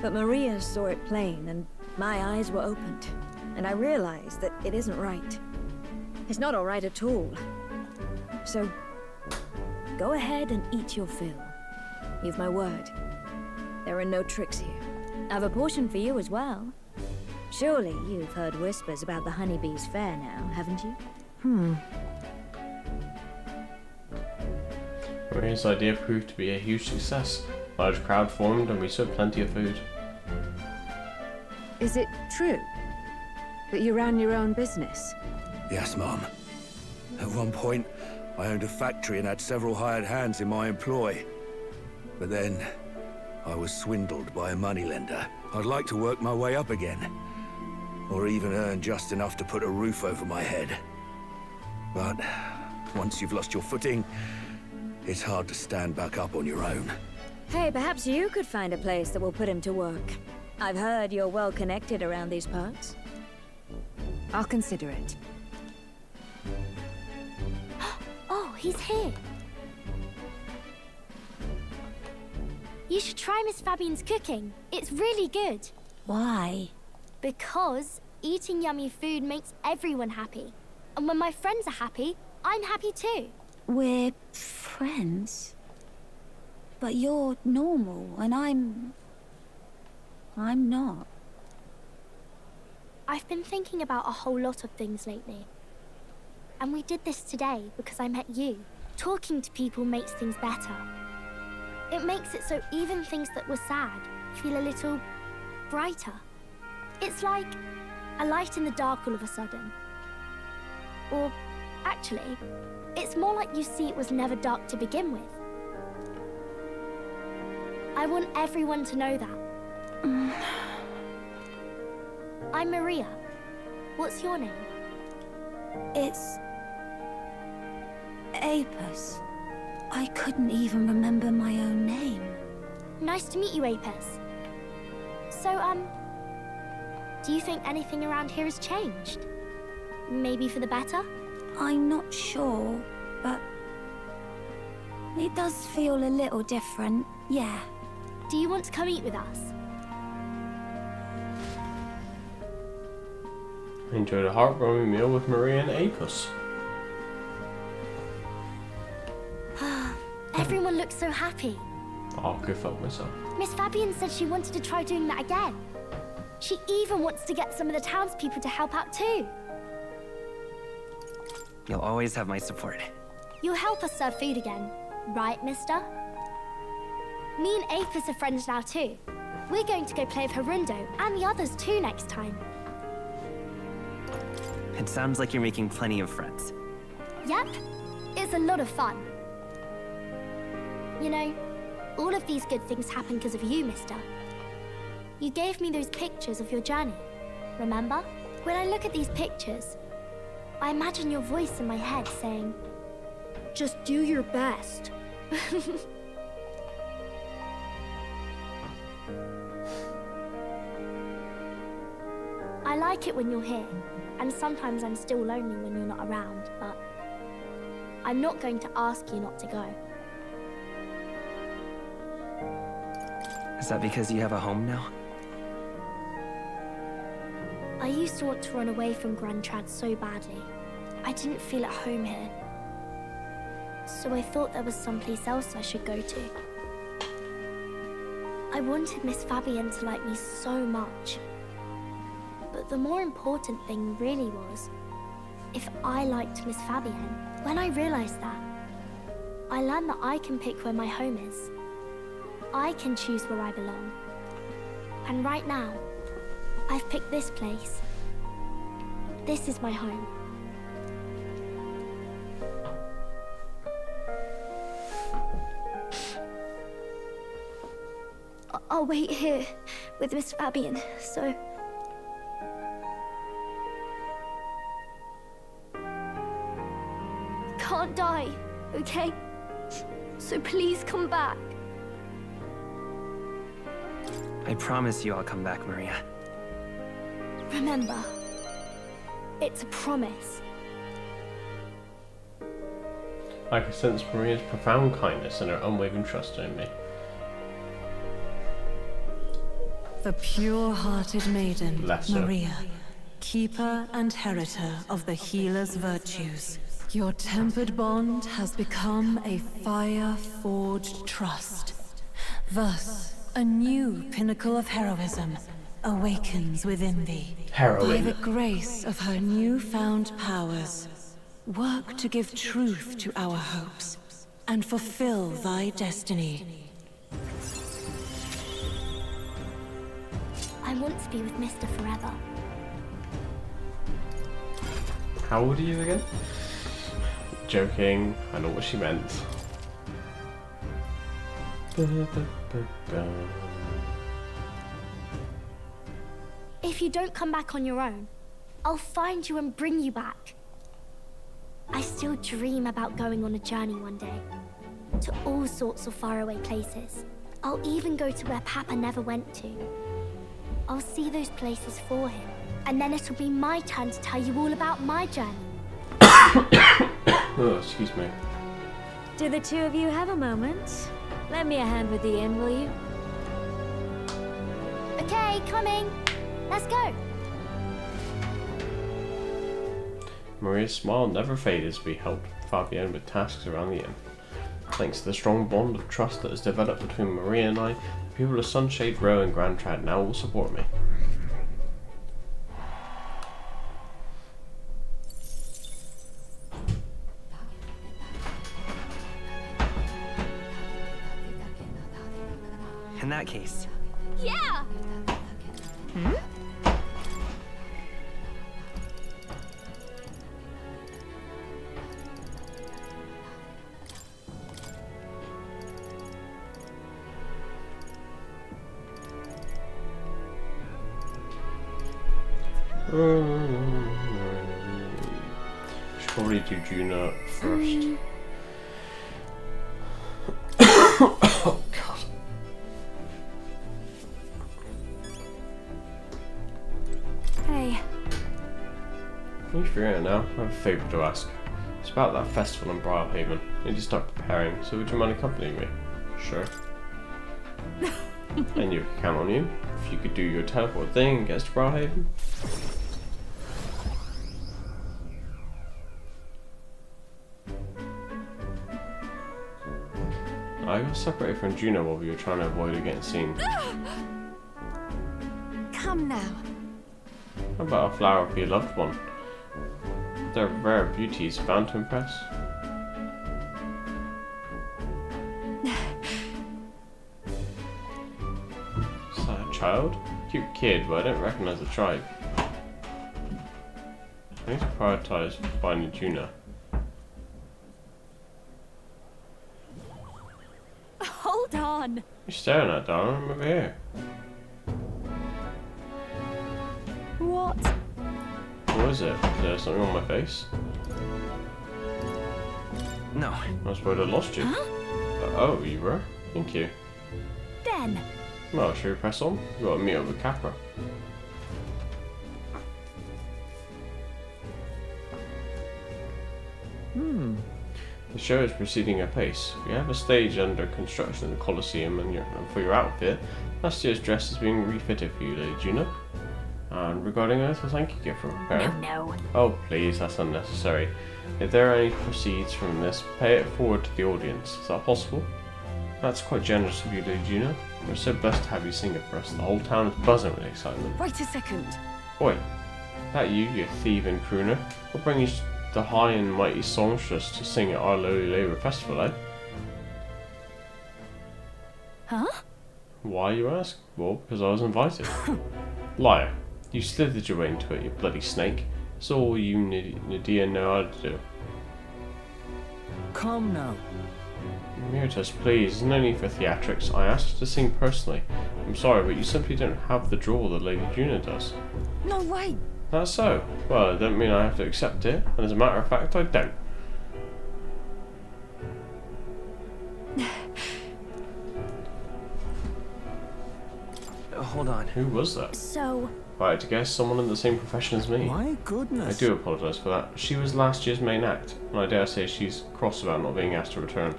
Speaker 7: But Maria saw it plain, and my eyes were opened, and I realized that it isn't right. It's not all right at all. So, go ahead and eat your fill. You've my word. There are no tricks here. I've a portion for you as well. Surely you've heard whispers about the honeybees fair now, haven't you?
Speaker 1: Maria's idea proved to be a huge success. A large crowd formed and we served plenty of food.
Speaker 7: Is it true that you ran your own business?
Speaker 4: Yes, Mom. At one point, I owned a factory and had several hired hands in my employ. But then, I was swindled by a moneylender. I'd like to work my way up again. Or even earn just enough to put a roof over my head. But once you've lost your footing, it's hard to stand back up on your own.
Speaker 7: Hey, perhaps you could find a place that will put him to work. I've heard you're well connected around these parts. I'll consider it.
Speaker 3: Oh, he's here. You should try Miss Fabian's cooking. It's really good.
Speaker 2: Why?
Speaker 3: Because eating yummy food makes everyone happy. And when my friends are happy, I'm happy too.
Speaker 2: We're friends. But you're normal, and I'm not.
Speaker 3: I've been thinking about a whole lot of things lately. And we did this today because I met you. Talking to people makes things better. It makes it so even things that were sad feel a little brighter. It's like a light in the dark all of a sudden. Or Actually, it's more like you see it was never dark to begin with. I want everyone to know that. I'm Maria. What's your name?
Speaker 2: It's... Apis. I couldn't even remember my own name.
Speaker 3: Nice to meet you, Apis. So, do you think anything around here has changed? Maybe for the better?
Speaker 2: I'm not sure, but... it does feel a little different, yeah.
Speaker 3: Do you want to come eat with us?
Speaker 1: Enjoyed a heartwarming meal with Maria and Apis.
Speaker 3: Everyone looks so happy.
Speaker 1: Oh, go fuck myself.
Speaker 3: Miss Fabian said she wanted to try doing that again. She even wants to get some of the townspeople to help out too.
Speaker 6: You'll always have my support.
Speaker 3: You'll help us serve food again, right, mister? Me and Apis are friends now too. We're going to go play with Harundo and the others too next time.
Speaker 6: It sounds like you're making plenty of friends.
Speaker 3: Yep, it's a lot of fun. You know, all of these good things happen because of you, mister. You gave me those pictures of your journey, remember? When I look at these pictures, I imagine your voice in my head saying, just do your best. I like it when you're here, and sometimes I'm still lonely when you're not around, but I'm not going to ask you not to go.
Speaker 6: Is that because you have a home now?
Speaker 3: I used to want to run away from Grand Trad so badly. I didn't feel at home here. So I thought there was someplace else I should go to. I wanted Miss Fabienne to like me so much. But the more important thing really was if I liked Miss Fabienne. When I realized that, I learned that I can pick where my home is. I can choose where I belong. And right now, I've picked this place. This is my home. I'll wait here with Miss Fabienne, so... Can't die, okay? So please come back.
Speaker 6: I promise you I'll come back, Maria.
Speaker 3: Remember, it's a promise.
Speaker 1: I can sense Maria's profound kindness and her unwavering trust in me.
Speaker 8: The pure-hearted maiden,
Speaker 1: Bless her.
Speaker 8: Maria, keeper and heritor of the healer's virtues. Your tempered bond has become a fire-forged trust. Thus, a new pinnacle of heroism awakens within thee.
Speaker 1: Heroine.
Speaker 8: By the grace of her newfound powers, work to give truth to our hopes and fulfill thy destiny.
Speaker 3: I want to be with Mister forever.
Speaker 1: How old are you again? Joking, I know what she meant.
Speaker 3: If you don't come back on your own, I'll find you and bring you back. I still dream about going on a journey one day, to all sorts of faraway places. I'll even go to where Papa never went to. I'll see those places for him, and then it'll be my turn to tell you all about my journey.
Speaker 1: Oh, excuse me.
Speaker 7: Do the two of you have a moment? Lend me a hand with the inn, will you?
Speaker 3: Okay, coming. Let's go.
Speaker 1: Maria's smile never faded as we helped Fabienne with tasks around the inn. Thanks to the strong bond of trust that has developed between Maria and I, the people of Sunshade Row and Grand Trad now will support me.
Speaker 6: In that case,
Speaker 3: Yeah!
Speaker 1: Should probably do Juna first. Oh god.
Speaker 2: Hey.
Speaker 1: You figure it now. I have a favour to ask. It's about that festival in Briarhaven. I need to start preparing, so would you mind accompanying me? Sure. And you can count on you. If you could do your teleport thing and get us to Briarhaven. I got separated from Juno while we were trying to avoid her getting seen.
Speaker 2: Come now.
Speaker 1: How about a flower for your loved one? They're rare beauties, bound to impress. Is that a child? Cute kid, but I don't recognize the tribe. I need to prioritize finding Juno.
Speaker 2: Hold on.
Speaker 1: You're staring at, darling. I'm over here.
Speaker 2: What?
Speaker 1: What is it? Is there something on my face?
Speaker 6: No.
Speaker 1: I suppose I lost you.
Speaker 2: Huh?
Speaker 1: Oh, you were? Thank you.
Speaker 2: Den.
Speaker 1: Well, should we press on? We've got to meet up with Capra. The show is proceeding apace. We have a stage under construction in the Colosseum, and for your outfit, last year's dress is being refitted for you, Lady Juno. And regarding Earth, a thank you gift from preparer.
Speaker 2: No.
Speaker 1: Oh, please, that's unnecessary. If there are any proceeds from this, pay it forward to the audience. Is that possible? That's quite generous of you, Lady Juno. We're so blessed to have you sing it for us. The whole town is buzzing with excitement.
Speaker 7: Wait a second.
Speaker 1: Oi, that you thieving crooner? We'll bring you the high and mighty songstress to sing at our lowly labour festival, eh?
Speaker 2: Huh?
Speaker 1: Why, you ask? Well, because I was invited. Liar. You slithered your way into it, you bloody snake. That's all you Nadia know how to do.
Speaker 6: Come now.
Speaker 1: Meritus, please, no need for theatrics. I asked you to sing personally. I'm sorry, but you simply don't have the drawl that Lady Juno does.
Speaker 7: No way.
Speaker 1: That's so. Well, it doesn't mean I have to accept it, and as a matter of fact, I don't.
Speaker 6: Hold on.
Speaker 1: Who was that?
Speaker 2: So,
Speaker 1: If I had to guess, someone in the same profession as me.
Speaker 6: My
Speaker 1: I
Speaker 6: goodness.
Speaker 1: do apologise for that. She was last year's main act, and I dare say she's cross about not being asked to return.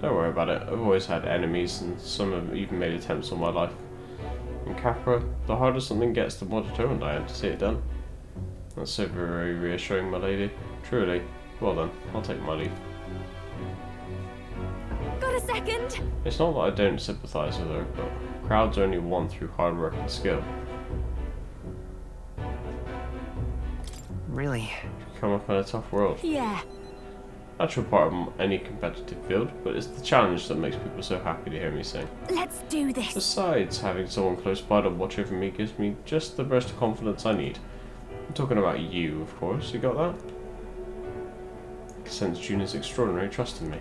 Speaker 1: Don't worry about it. I've always had enemies, and some have even made attempts on my life. In Capra, the harder something gets, the more determined I am to see it done. That's so very reassuring, my lady. Truly. Well then, I'll take my leave.
Speaker 2: got a second?
Speaker 1: It's not that I don't sympathise with her, but crowds only won through hard work and skill.
Speaker 6: Really?
Speaker 1: Come up in a tough world.
Speaker 2: Yeah.
Speaker 1: Natural part of any competitive field, but it's the challenge that makes people so happy to hear me sing.
Speaker 2: Let's do this.
Speaker 1: Besides, having someone close by to watch over me gives me just the burst of confidence I need. I'm talking about you, of course. You got that? I can sense Juno's extraordinary trust in me.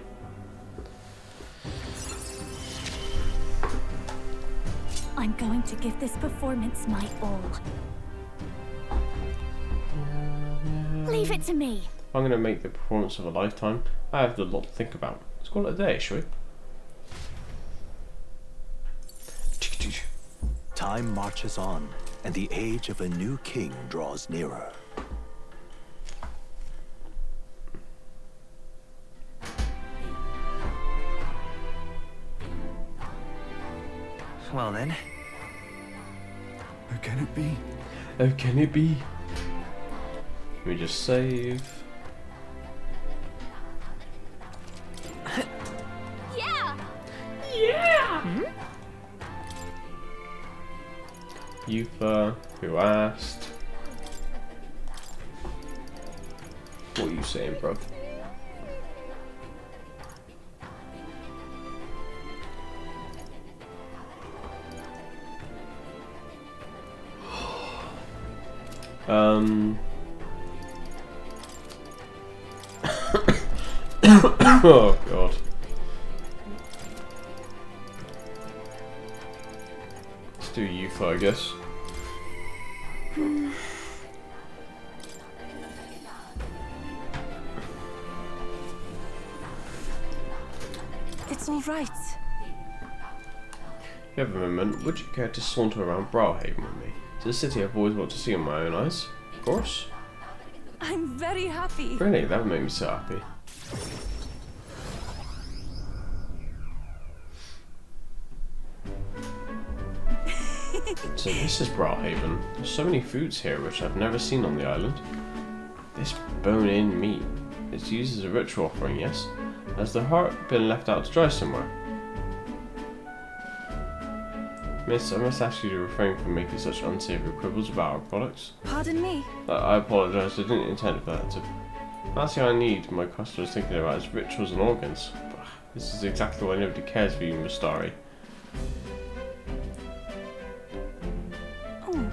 Speaker 2: I'm going to give this performance my all. Leave it to me.
Speaker 1: If I'm going to make the performance of a lifetime, I have a lot to think about. Let's call it a day, shall we?
Speaker 5: Time marches on, and the age of a new king draws nearer.
Speaker 6: Well then.
Speaker 4: How can it be?
Speaker 1: Oh, can it be? Let me just save.
Speaker 3: Yeah!
Speaker 1: Yufa, who asked? What are you saying, bro? Oh god. Let's do Yufa, I guess.
Speaker 8: It's all right.
Speaker 1: If you have a moment, would you care to saunter around Browhaven with me? It's a city I've always wanted to see with my own eyes. Of course.
Speaker 8: I'm very happy.
Speaker 1: Really, that would make me so happy. So this is Browhaven. There's so many foods here which I've never seen on the island. This bone-in meat. It's used as a ritual offering, yes? Has the heart been left out to dry somewhere? Miss, I must ask you to refrain from making such unsavory quibbles about our products.
Speaker 8: Pardon me?
Speaker 1: I apologise, I didn't intend for that to... Last thing I need my customers thinking about is rituals and organs. This is exactly why nobody cares for you, Mustari.
Speaker 8: Oh.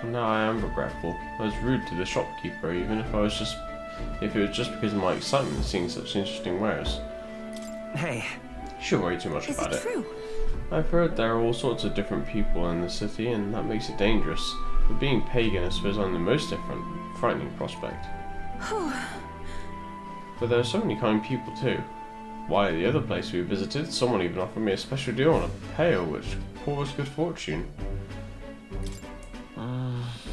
Speaker 1: Now I am regretful. I was rude to the shopkeeper, even if it was just because of my excitement in seeing such interesting wares.
Speaker 6: Hey.
Speaker 1: You shouldn't worry too much about it.
Speaker 8: Is it true?
Speaker 1: I've heard there are all sorts of different people in the city, and that makes it dangerous. But being pagan, I suppose I'm the most different, frightening prospect. But there are so many kind people too. Why, the other place we visited, someone even offered me a special deal on a pail, which pours good fortune.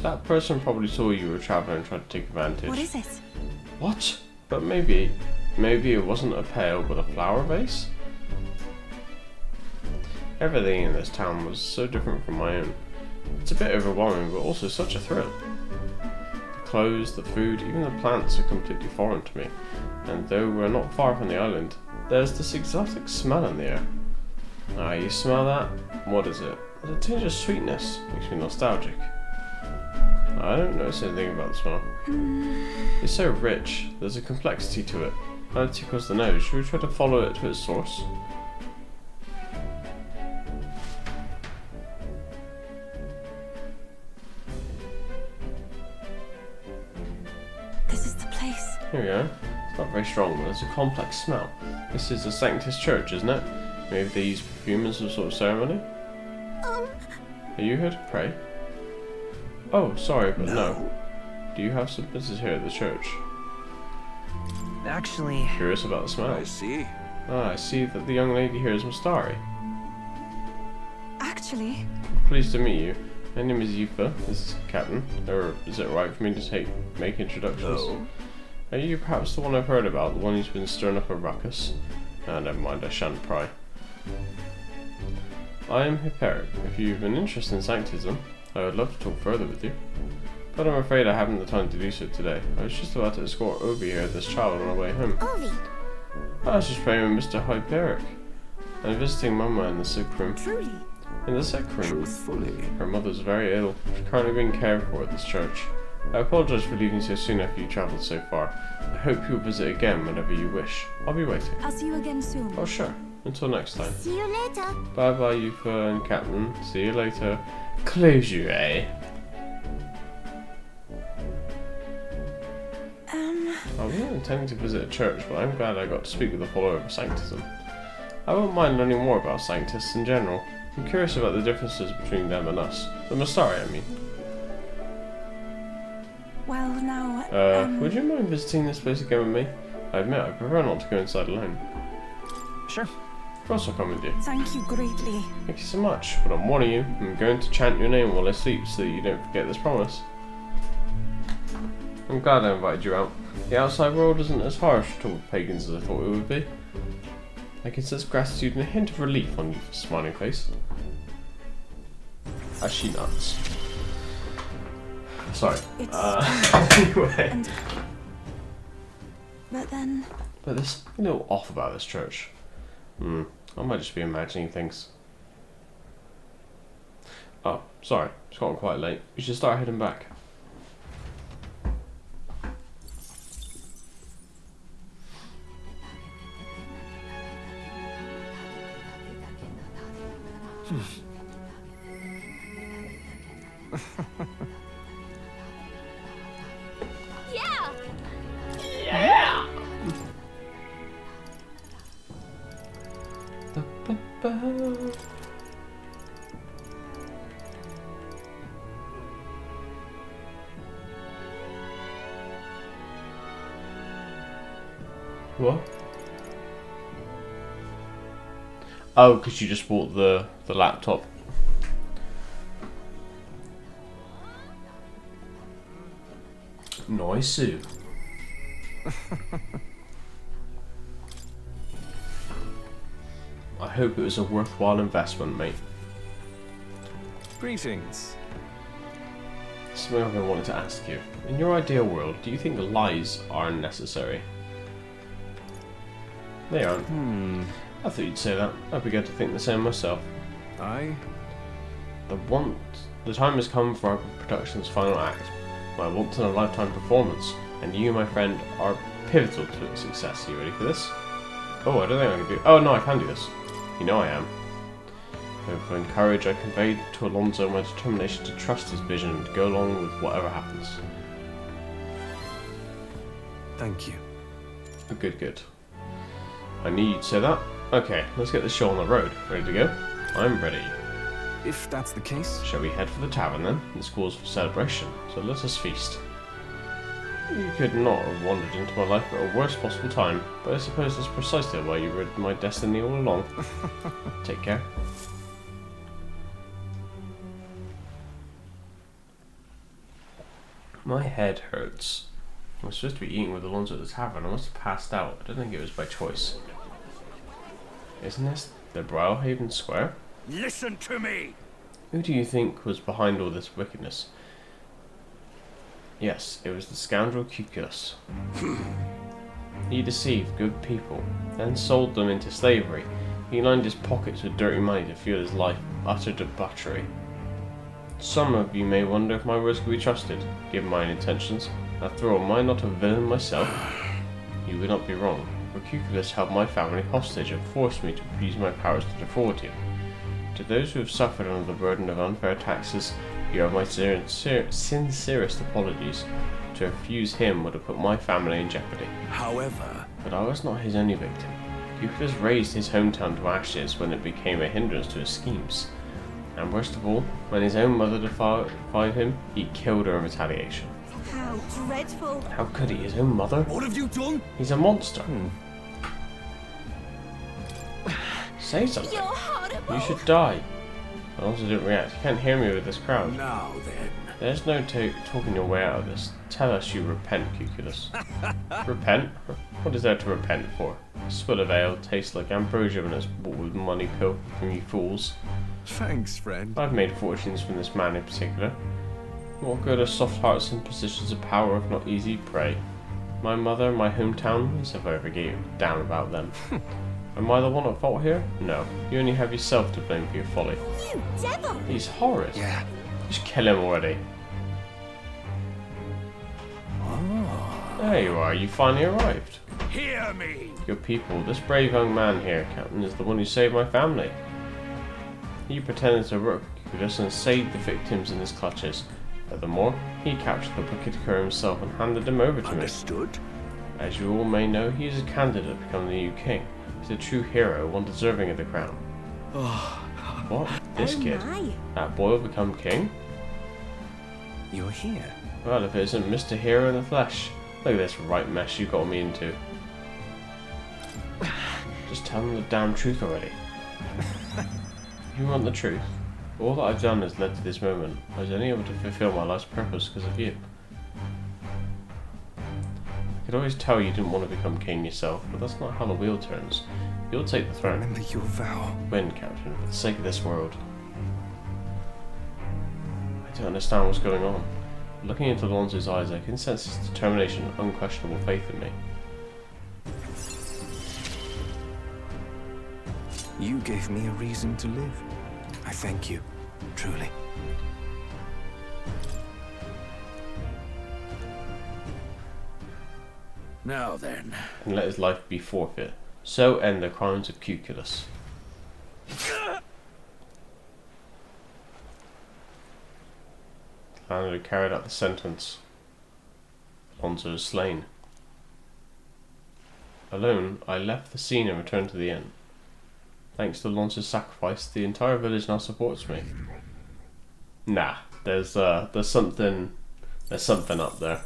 Speaker 1: That person probably saw you were traveling and tried to take advantage.
Speaker 8: What is it?
Speaker 1: What? But maybe it wasn't a pail, but a flower vase? Everything in this town was so different from my own. It's a bit overwhelming, but also such a thrill. The clothes, the food, even the plants are completely foreign to me. And though we're not far from the island, there's this exotic smell in the air. Ah, you smell that? What is it? There's a tinge of sweetness. Makes me nostalgic. I don't notice anything about the smell. It's so rich. There's a complexity to it. And it tickles the nose. Should we try to follow it to its source?
Speaker 8: This is the place.
Speaker 1: Here we go. It's not very strong, but there's a complex smell. This is a Sanctus church, isn't it? Maybe they use perfume as some sort of ceremony? Are you here to pray? Oh, sorry, but no. Do you have some business here at the church?
Speaker 6: Actually...
Speaker 1: Curious about the smell.
Speaker 4: I see.
Speaker 1: Ah, I see that the young lady here is Mustari.
Speaker 8: Actually...
Speaker 1: Pleased to meet you. My name is Yufa. This is Captain. Or is it right for me to make introductions?
Speaker 4: No.
Speaker 1: Are you perhaps the one I've heard about? The one who's been stirring up a ruckus? Ah, never mind, I shan't pry. I am Hipperic. If you've an interest in Sanctism, I would love to talk further with you. But I'm afraid I haven't the time to do so today. I was just about to escort Ovi here, this child, on our way home.
Speaker 3: Ovi!
Speaker 1: I was just praying with Mr. Hyperic. I'm visiting Mama in the sick room.
Speaker 8: Truly?
Speaker 1: In the sick room?
Speaker 4: Truthfully.
Speaker 1: Her mother's very ill. She's currently being cared for at this church. I apologise for leaving so soon after you travelled so far. I hope you'll visit again whenever you wish. I'll be waiting.
Speaker 8: I'll see you again soon.
Speaker 1: Oh sure. Until next time.
Speaker 3: See you later.
Speaker 1: Bye bye, Yufa and Captain. See you later. Closure, eh? I wasn't intending to visit a church, but I'm glad I got to speak with a follower of Sanctism. I won't mind learning more about Sanctists in general. I'm curious about the differences between them and us. The Mustari, I mean.
Speaker 8: Well, now,
Speaker 1: would you mind visiting this place again with me? I admit, I prefer not to go inside alone.
Speaker 6: Sure.
Speaker 1: Of course I'll come with you.
Speaker 8: thank you greatly.
Speaker 1: Thank you so much, but I'm warning you, I'm going to chant your name while I sleep so that you don't forget this promise. I'm glad I invited you out. The outside world isn't as harsh toward pagans as I thought it would be. I can sense gratitude and a hint of relief on your smiling face. As she nods. Sorry. Anyway.
Speaker 8: But then...
Speaker 1: But there's something a little off about this church. I might just be imagining things. Oh, sorry. It's gotten quite late. We should start heading back.
Speaker 3: Yeah!
Speaker 1: Yeah! What? Oh, because you just bought the laptop. Nice. I hope it was a worthwhile investment, mate.
Speaker 5: Greetings.
Speaker 1: Something I've been wanting to ask you. In your ideal world, do you think lies are necessary? They aren't. I thought you'd say that. I began to think the same myself. The time has come for our production's final act. My once-in-a-lifetime performance. And you, my friend, are pivotal to its success. Are you ready for this? Oh, I don't think I can do... Oh, no, I can do this. You know I am. With courage, I conveyed to Alonso my determination to trust his vision and to go along with whatever happens.
Speaker 5: Thank you.
Speaker 1: Good, good. I knew you'd say that. Okay, let's get this show on the road. Ready to go? I'm ready.
Speaker 5: If that's the case...
Speaker 1: Shall we head for the tavern then? This calls for celebration, so let us feast. You could not have wandered into my life at a worst possible time, but I suppose that's precisely why you read my destiny all along. Take care. My head hurts. I was supposed to be eating with Alonso at the tavern. I must have passed out. I don't think it was by choice. Isn't this the Browhaven Square?
Speaker 4: Listen to me!
Speaker 1: Who do you think was behind all this wickedness? Yes, it was the scoundrel Cuculus. He deceived good people, then sold them into slavery. He lined his pockets with dirty money to fuel his life of utter debauchery. Some of you may wonder if my words could be trusted, given my intentions. After all, am I not a villain myself? You would not be wrong, for Cuculus held my family hostage and forced me to use my powers to defraud you. To those who have suffered under the burden of unfair taxes, you have my sincerest apologies. To refuse him would have put my family in jeopardy.
Speaker 4: However...
Speaker 1: But I was not his only victim. Cuculus razed his hometown to ashes when it became a hindrance to his schemes. And worst of all, when his own mother defied him, he killed her in retaliation.
Speaker 7: How dreadful.
Speaker 1: How could he? His own mother?
Speaker 4: What have you done?
Speaker 1: He's a monster. Say something.
Speaker 7: You're horrible.
Speaker 1: You should die. Alonso didn't react. He can't hear me with this crowd.
Speaker 4: Now then.
Speaker 1: There's no talking your way out of this. Tell us you repent, Cuculus. Repent? What is there to repent for? A swill of ale tastes like ambrosia when it's bought with money pilfered from you fools.
Speaker 5: Thanks, friend.
Speaker 1: I've made fortunes from this man in particular. What good are soft hearts in positions of power if not easy prey? My mother, my hometown, as if I ever gave a damn about them. Am I the one at fault here? No. You only have yourself to blame for your folly.
Speaker 7: You devil!
Speaker 1: He's horrid.
Speaker 4: Yeah.
Speaker 1: Just kill him already. There you are, you finally arrived.
Speaker 4: Hear me!
Speaker 1: Your people, this brave young man here, Captain, is the one who saved my family. He pretended to work Cuculus and saved the victims in his clutches. Furthermore, he captured the Placidico himself and handed him over to me.
Speaker 4: Understood?
Speaker 1: As you all may know, he is a candidate to become the new king. He's a true hero, one deserving of the crown. What? This kid?
Speaker 7: My.
Speaker 1: That boy will become king?
Speaker 5: You're here.
Speaker 1: Well, if it isn't Mr. Hero in the flesh. Look at this right mess you got me into. Just tell them the damn truth already. You want the truth? All that I've done has led to this moment. I was only able to fulfill my life's purpose because of you. I could always tell you didn't want to become king yourself, but that's not how the wheel turns. You'll take the throne.
Speaker 5: Remember your vow.
Speaker 1: Win, Captain, for the sake of this world. I don't understand what's going on. Looking into Alonso's eyes, I can sense his determination and unquestionable faith in me.
Speaker 5: You gave me a reason to live. I thank you, truly.
Speaker 4: Now then.
Speaker 1: And let his life be forfeit. So end the crimes of Cuculus. Landed carried out the sentence. Alonso is slain. Alone, I left the scene and returned to the inn. Thanks to Alonso's sacrifice, the entire village now supports me. Nah, there's something up there.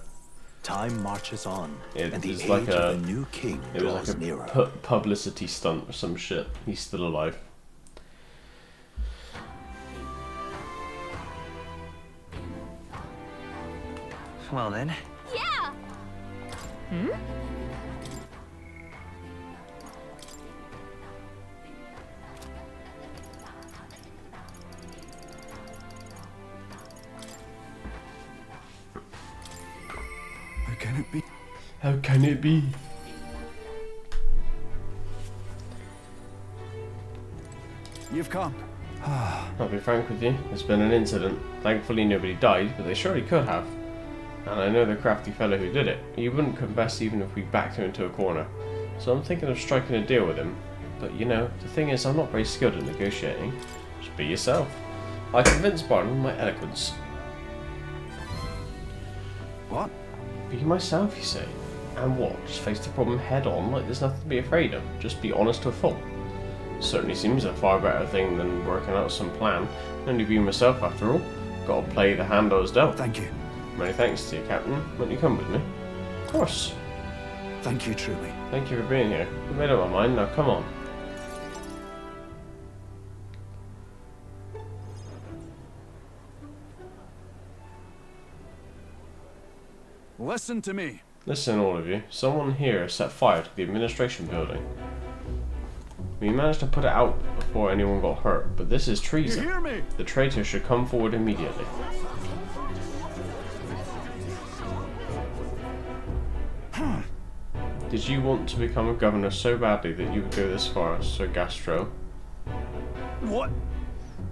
Speaker 5: Time marches on,
Speaker 1: It
Speaker 5: and the
Speaker 1: was
Speaker 5: age
Speaker 1: like
Speaker 5: of a new king
Speaker 1: It was
Speaker 5: draws
Speaker 1: like
Speaker 5: nearer.
Speaker 1: a publicity stunt or some shit. He's still alive.
Speaker 6: Well then.
Speaker 3: Yeah!
Speaker 4: How can it be?
Speaker 1: How can it be?
Speaker 4: You've come.
Speaker 1: I'll be frank with you, there's been an incident. Thankfully nobody died, but they surely could have. And I know the crafty fellow who did it. He wouldn't confess even if we backed him into a corner. So I'm thinking of striking a deal with him. But you know, the thing is I'm not very skilled at negotiating. Just be yourself. I convinced Barton with my eloquence.
Speaker 4: What?
Speaker 1: Be myself, you say? And what? Just face the problem head on like there's nothing to be afraid of. Just be honest to a fault. Certainly seems a far better thing than working out some plan. Only be myself after all. Gotta play the hand I was dealt.
Speaker 4: Thank you.
Speaker 1: Many thanks to you, Captain. Won't you come with me? Of course.
Speaker 4: Thank you, truly.
Speaker 1: Thank you for being here. I've made up my mind, now come on.
Speaker 4: Listen to me.
Speaker 1: Listen, all of you. Someone here set fire to the administration building. We managed to put it out before anyone got hurt, but this is treason.
Speaker 4: You hear me?
Speaker 1: The traitor should come forward immediately. Did you want to become a governor so badly that you would go this far, Sir Gastro?
Speaker 4: What?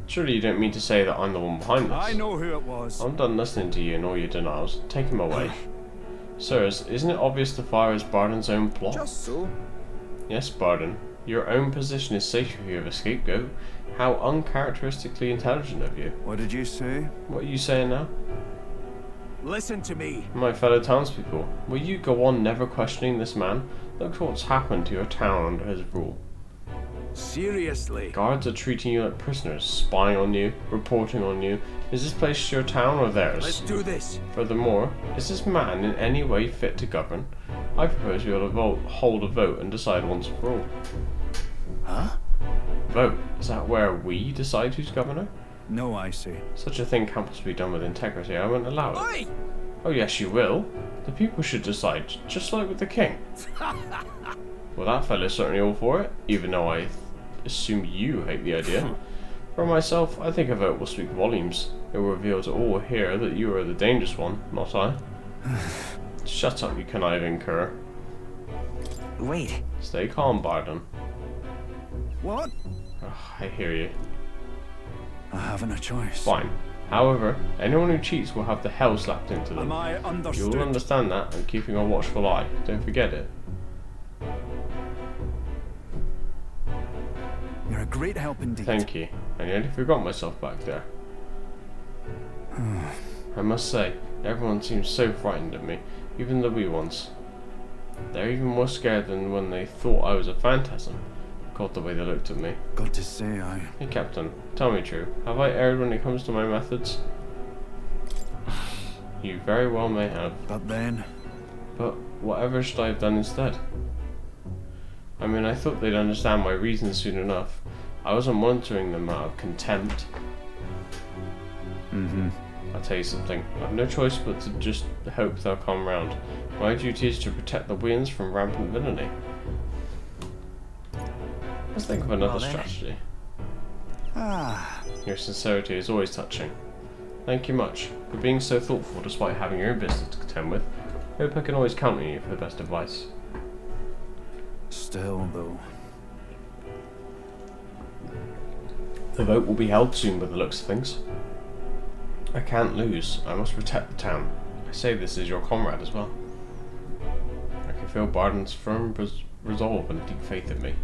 Speaker 1: Surely you don't mean to say that I'm the one behind this?
Speaker 4: I know who it was.
Speaker 1: I'm done listening to you and all your denials. Take him away. Sirs, isn't it obvious the fire is Barden's own plot?
Speaker 4: Just so.
Speaker 1: Yes, Barden. Your own position is safe if you have a scapegoat. How uncharacteristically intelligent of you.
Speaker 4: What did you say?
Speaker 1: What are you saying now?
Speaker 4: Listen to me.
Speaker 1: My fellow townspeople, will you go on never questioning this man? Look what's happened to your town under his rule.
Speaker 4: Seriously.
Speaker 1: Guards are treating you like prisoners, spying on you, reporting on you. Is this place your town or theirs?
Speaker 4: Let's do this.
Speaker 1: Furthermore, is this man in any way fit to govern? I propose we ought to hold a vote and decide once and for all.
Speaker 4: Huh?
Speaker 1: Vote? Is that where we decide who's governor?
Speaker 4: No, I see.
Speaker 1: Such a thing can't possibly be done with integrity. I won't allow it.
Speaker 4: Oi!
Speaker 1: Oh yes, you will. The people should decide, just like with the king. Well, that fellow's certainly all for it, even though I assume you hate the idea. For myself, I think a vote will speak volumes. It will reveal to all here that you are the dangerous one, not I. Shut up, you conniving cur.
Speaker 6: Wait.
Speaker 1: Stay calm, Barden.
Speaker 4: What?
Speaker 1: Oh, I hear you.
Speaker 4: I haven't a choice.
Speaker 1: Fine. However, anyone who cheats will have the hell slapped into them.
Speaker 4: Am I understood?
Speaker 1: You'll understand that and keeping a watchful eye. Don't forget it.
Speaker 4: You're a great help indeed.
Speaker 1: Thank you. I nearly forgot myself back there. I must say, everyone seems so frightened of me, even the wee ones. They're even more scared than when they thought I was a phantasm. God, the way they looked at me.
Speaker 4: Got to say,
Speaker 1: Hey, Captain, tell me true. Have I erred when it comes to my methods? You very well may have.
Speaker 4: But then...
Speaker 1: But whatever should I have done instead? I mean, I thought they'd understand my reasons soon enough. I wasn't monitoring them out of contempt. I'll tell you something. I've no choice but to just hope they'll come round. My duty is to protect the winds from rampant villainy. Let's think of another strategy. Your sincerity is always touching. Thank you much for being so thoughtful despite having your own business to contend with. Hope I can always count on you for the best advice.
Speaker 4: Still, though.
Speaker 1: The vote will be held soon by the looks of things. I can't lose. I must protect the town. I say this as your comrade as well. I can feel Barden's firm resolve and deep faith in me.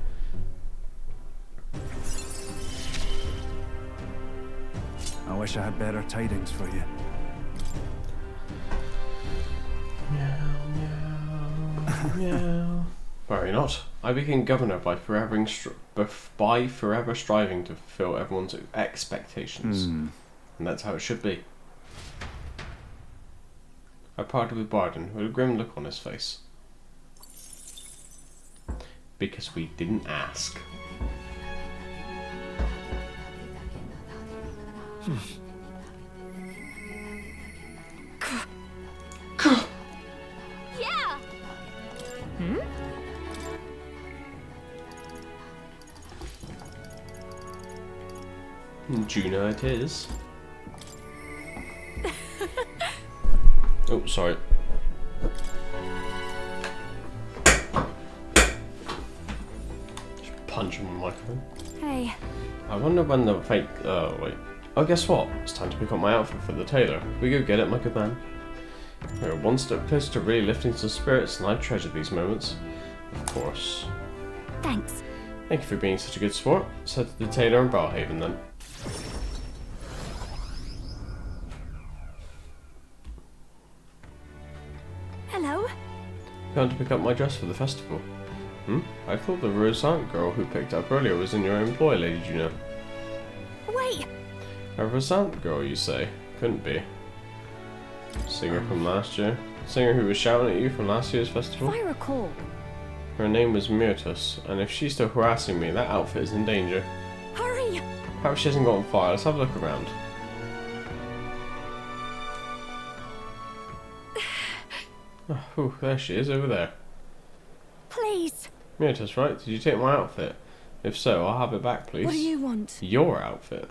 Speaker 4: I wish I had better tidings for you.
Speaker 1: Meow, meow, meow. Worry not. I became governor by forever striving to fulfill everyone's expectations. And that's how it should be. I parted with Barden with a grim look on his face. Because we didn't ask. Juno it is. Oh, sorry. Just punch on my microphone.
Speaker 2: Hey.
Speaker 1: I wonder when the fake. Wait. Oh, guess what? It's time to pick up my outfit for the tailor. We go get it, my good man. We're one step closer to really lifting some spirits, and I treasure these moments. Of course.
Speaker 2: Thanks.
Speaker 1: Thank you for being such a good sport. Said to the tailor in Bellhaven then.
Speaker 2: Hello.
Speaker 1: Going to pick up my dress for the festival. I thought the Rosant girl who picked up earlier was in your employ, Lady Juno.
Speaker 2: Wait.
Speaker 1: A Rosant girl, you say? Couldn't be. Singer from last year? Singer who was shouting at you from last year's festival?
Speaker 2: If I recall.
Speaker 1: Her name was Myrtus, and if she's still harassing me, that outfit is in danger.
Speaker 2: Hurry.
Speaker 1: Perhaps she hasn't gotten far. Let's have a look around. Oh, there she is, over there.
Speaker 2: Please.
Speaker 1: Myrtus, right? Did you take my outfit? If so, I'll have it back, please.
Speaker 7: What do you want?
Speaker 1: Your outfit?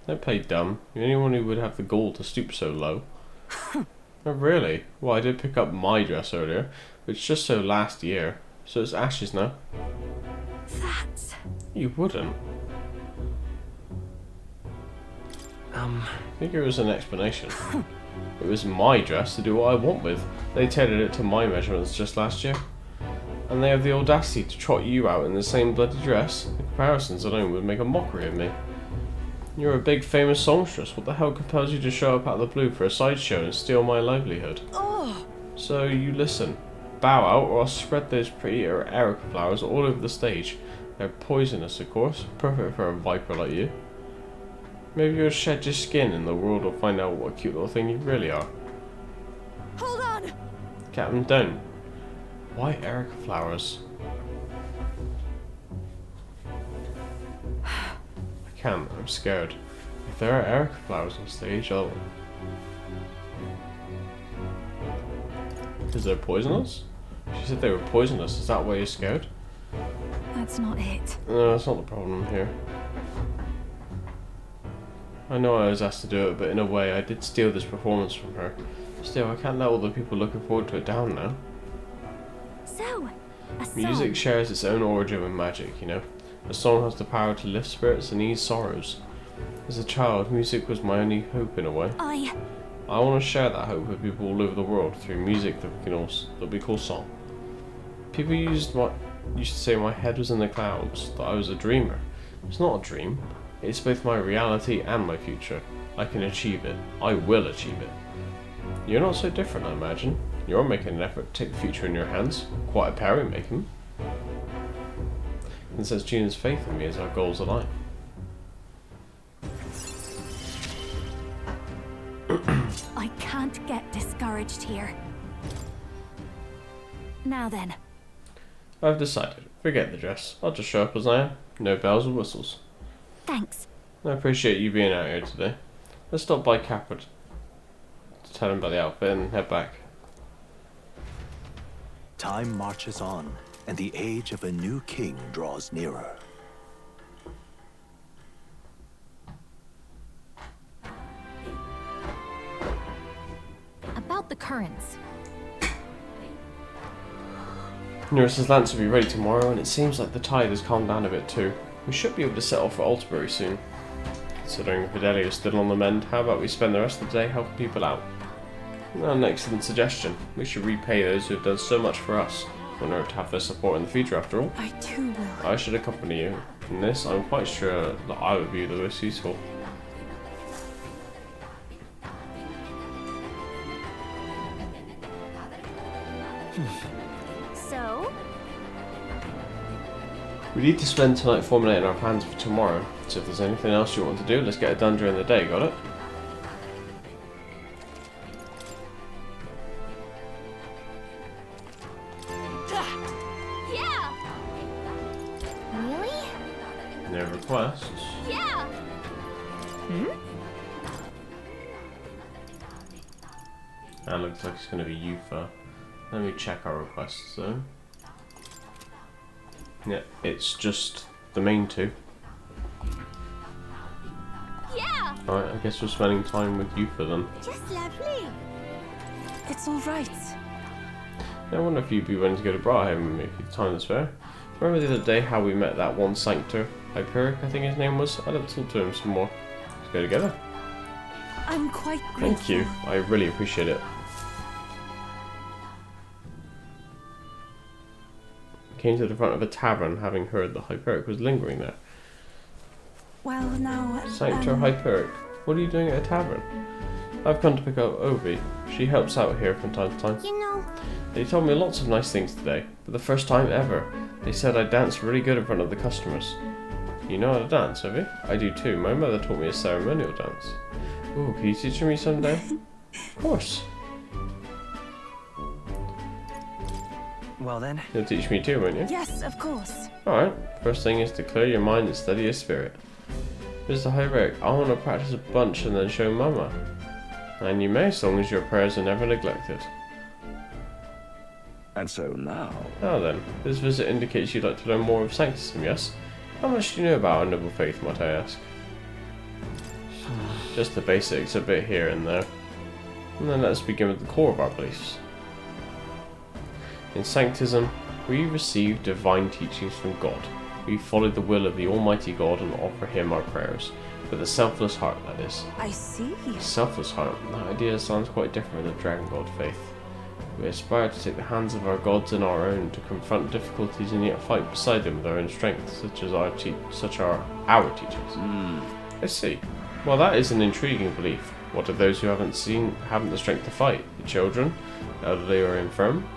Speaker 1: Don't play dumb. You're the only one who would have the gall to stoop so low. Oh, really? Well, I did pick up my dress earlier, but it's just so last year. So it's ashes now.
Speaker 2: That's...
Speaker 1: You wouldn't. I think it was an explanation. It was my dress to do what I want with. They tailored it to my measurements just last year. And they have the audacity to trot you out in the same bloody dress. The comparisons alone would make a mockery of me. You're a big famous songstress. What the hell compels you to show up out of the blue for a sideshow and steal my livelihood?
Speaker 7: Oh!
Speaker 1: So you listen. Bow out or I'll spread those pretty Erica flowers all over the stage. They're poisonous, of course. Perfect for a viper like you. Maybe you'll shed your skin and the world will find out what a cute little thing you really are.
Speaker 7: Hold on!
Speaker 1: Captain, don't. Why Erica flowers? I can't. I'm scared. If there are Erica flowers on stage, I'll... Is there poisonous? She said they were poisonous. Is that why you're scared?
Speaker 2: That's not it.
Speaker 1: No, that's not the problem here. I know I was asked to do it, but in a way I did steal this performance from her. Still, I can't let all the people looking forward to it down now.
Speaker 2: So, a song.
Speaker 1: Music shares its own origin with magic, you know. A song has the power to lift spirits and ease sorrows. As a child, music was my only hope in a way. I want to share that hope with people all over the world through music that we call song. People used to say my head was in the clouds, that I was a dreamer. It's not a dream. It's both my reality and my future. I can achieve it. I will achieve it. You're not so different, I imagine. You're making an effort to take the future in your hands. Quite a pair we making. And says June's faith in me as our goals align.
Speaker 2: I can't get discouraged here. Now then.
Speaker 1: I've decided. Forget the dress. I'll just show up as I am. No bells or whistles.
Speaker 2: Thanks.
Speaker 1: I appreciate you being out here today. Let's stop by Capra to tell him about the outfit and head back.
Speaker 5: Time marches on, and the age of a new king draws nearer.
Speaker 9: About the currents.
Speaker 1: Nearest Lance will be ready tomorrow, and it seems like the tide has calmed down a bit too. We should be able to set off for Alterbury soon. Considering Fidelia is still on the mend, how about we spend the rest of the day helping people out? An excellent suggestion. We should repay those who have done so much for us, in order to have their support in the future after all.
Speaker 7: I too will.
Speaker 1: I should accompany you. In this, I'm quite sure that I would be the most useful.
Speaker 3: So?
Speaker 1: We need to spend tonight formulating our plans for tomorrow, so if there's anything else you want to do, let's get it done during the day, got it?
Speaker 3: Yeah! Really?
Speaker 1: No requests.
Speaker 3: Yeah!
Speaker 1: That looks like it's going to be Yufa. Let me check our requests though. Yeah, it's just the main two.
Speaker 3: Yeah!
Speaker 1: Alright, I guess we're spending time with Yufa then.
Speaker 2: Just lovely.
Speaker 8: It's all right.
Speaker 1: I wonder if you'd be willing to go to Braheim with me if the time is fair. Remember the other day how we met that one Sanctor, Hyperic, I think his name was? I'd love to talk to him some more. Let's go together.
Speaker 8: I'm quite grateful.
Speaker 1: Thank you, I really appreciate it. Came to the front of a tavern having heard that Hyperic was lingering there.
Speaker 8: Well, now...
Speaker 1: Sanctor Hyperic, what are you doing at a tavern? I've come to pick up Ovi. She helps out here from time to time.
Speaker 2: You know,
Speaker 1: They told me lots of nice things today, for the first time ever. They said I dance really good in front of the customers. You know how to dance, have you? I do too. My mother taught me a ceremonial dance. Ooh, can you teach me someday? Of course.
Speaker 6: Well then,
Speaker 1: You'll teach me too, won't you?
Speaker 8: Yes, of course.
Speaker 1: Alright, first thing is to clear your mind and steady your spirit. Mr. Hyperic, I want to practice a bunch and then show Mama. And you may, as long as your prayers are never neglected.
Speaker 4: And so now...
Speaker 1: Now then, this visit indicates you'd like to learn more of Sanctism, yes? How much do you know about our noble faith, might I ask? Just the basics, a bit here and there. And then let's begin with the core of our beliefs. In Sanctism, we receive divine teachings from God. We follow the will of the Almighty God and offer Him our prayers. With a selfless heart, that is.
Speaker 8: I see.
Speaker 1: Selfless heart, that idea sounds quite different than the Dragon God faith. We aspire to take the hands of our gods in our own, to confront difficulties and yet fight beside them with our own strength, such are our teachings. I see. Well, that is an intriguing belief. What of those who haven't the strength to fight? The children, the elderly or infirm?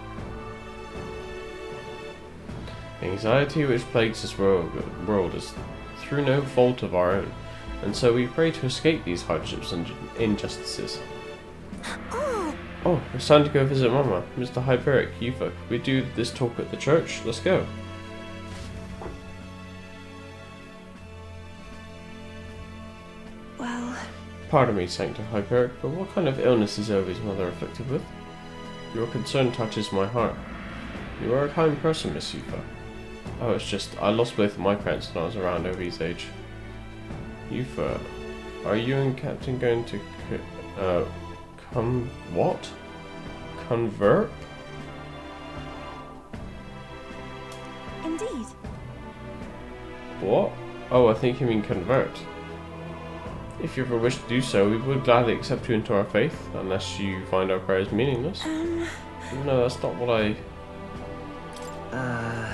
Speaker 1: Anxiety which plagues this world is through no fault of our own, and so we pray to escape these hardships and injustices. Oh, it's time to go visit Mama. Mr. Hyperic, Yufa, we do this talk at the church? Let's go.
Speaker 8: Well...
Speaker 1: Pardon me, Sanctor Hyperic, but what kind of illness is Ovi's mother afflicted with? Your concern touches my heart. You are a kind person, Miss Yufa. Oh, it's just, I lost both of my parents when I was around Ovi's age. Yufa, are you and Captain going to, what? Convert?
Speaker 2: indeed.
Speaker 1: What? Oh, I think you mean convert. If you ever wish to do so, we would gladly accept you into our faith, unless you find our prayers meaningless. No, that's not what I...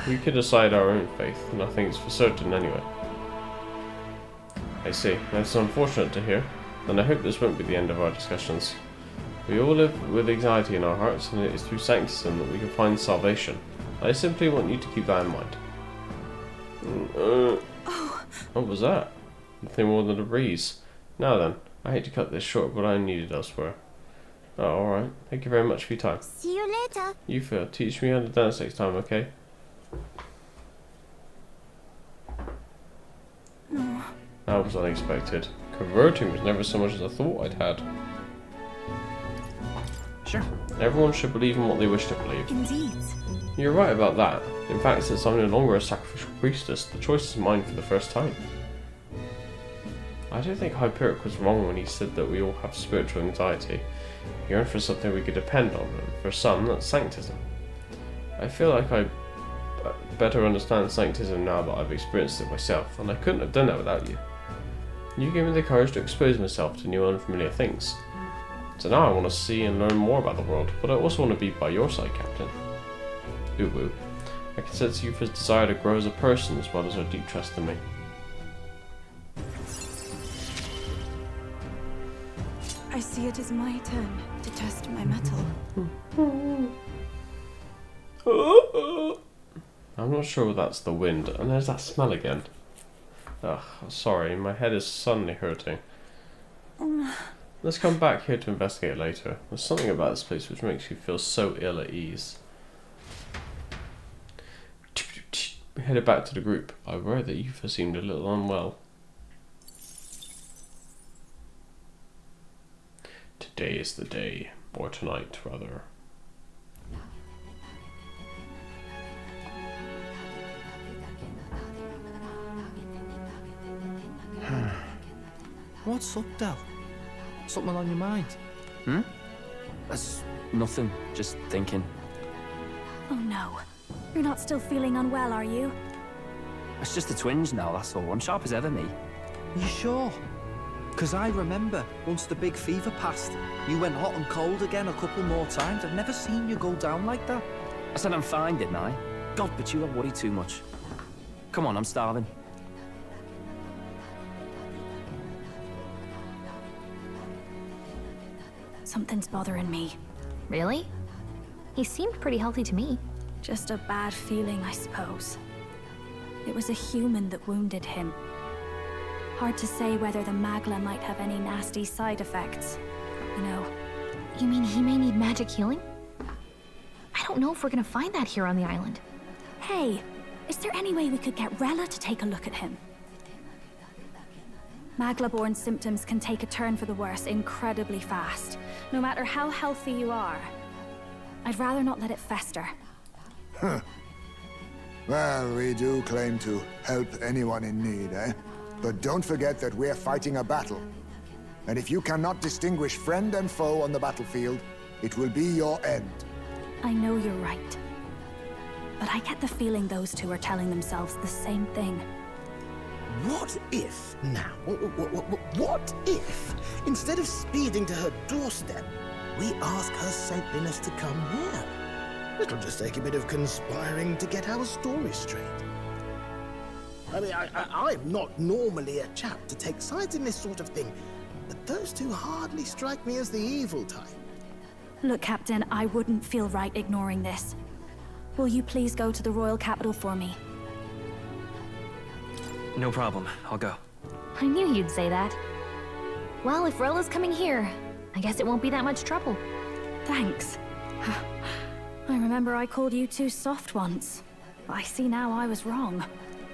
Speaker 1: We could decide our own faith. Nothing's for certain anyway. I see. That's unfortunate to hear. And I hope this won't be the end of our discussions. We all live with anxiety in our hearts, and it is through Sanctism that we can find salvation. I simply want you to keep that in mind. What was that? Nothing more than a breeze. Now then, I hate to cut this short, but I am needed elsewhere. Oh, alright. Thank you very much for your time.
Speaker 2: See you later.
Speaker 1: Yufa, teach me how to dance next time, okay?
Speaker 8: No.
Speaker 1: That was unexpected. Converting was never so much as I thought I'd had.
Speaker 6: sure.
Speaker 1: Everyone should believe in what they wish to believe.
Speaker 8: Indeed.
Speaker 1: You're right about that. In fact, since I'm no longer a sacrificial priestess, the choice is mine for the first time. I don't think Hyperic was wrong when he said that we all have spiritual anxiety. He yearned for something we could depend on, and for some, that's Sanctism. I feel like I better understand Sanctism now that I've experienced it myself, and I couldn't have done that without you. You gave me the courage to expose myself to new unfamiliar things. So now I want to see and learn more about the world, but I also want to be by your side, Captain. Uwu. I can sense Yufa's desire to grow as a person as well as her deep trust in me.
Speaker 8: I see it is my turn to test my mettle.
Speaker 1: I'm not sure if that's the wind, and there's that smell again. Ugh, sorry, my head is suddenly hurting. Let's come back here to investigate later. There's something about this place which makes you feel so ill at ease. We headed back to the group. I worry that Yufa seemed a little unwell. Today is the day, or tonight, rather.
Speaker 9: What's up, Del? Something on your mind?
Speaker 6: That's nothing. Just thinking.
Speaker 2: Oh no. You're not still feeling unwell, are you?
Speaker 6: It's just the twinge now, that's all. I'm sharp as ever, me.
Speaker 9: You sure? Because I remember, once the big fever passed, you went hot and cold again a couple more times. I've never seen you go down like that.
Speaker 6: I said I'm fine, didn't I? God, but you don't worry too much. Come on, I'm starving.
Speaker 2: Something's bothering me.
Speaker 3: Really? He seemed pretty healthy to me.
Speaker 2: Just a bad feeling, I suppose. It was a human that wounded him. Hard to say whether the Magla might have any nasty side effects. You know.
Speaker 3: You mean he may need magic healing? I don't know if we're gonna find that here on the island.
Speaker 2: Hey, is there any way we could get Rella to take a look at him? Magla-born symptoms can take a turn for the worse incredibly fast, no matter how healthy you are. I'd rather not let it fester.
Speaker 10: Huh. Well, we do claim to help anyone in need, eh? But don't forget that we're fighting a battle. And if you cannot distinguish friend and foe on the battlefield, it will be your end.
Speaker 2: I know you're right. But I get the feeling those two are telling themselves the same thing.
Speaker 11: What if, now, what if, instead of speeding to her doorstep, we ask her saintliness to come here? It'll just take a bit of conspiring to get our story straight. I mean, I'm not normally a chap to take sides in this sort of thing, but those two hardly strike me as the evil type.
Speaker 2: Look, Captain, I wouldn't feel right ignoring this. Will you please go to the royal capital for me?
Speaker 6: No problem. I'll go.
Speaker 3: I knew you'd say that. Well, if Rella's coming here, I guess it won't be that much trouble.
Speaker 2: Thanks. I remember I called you too soft once. But I see now I was wrong.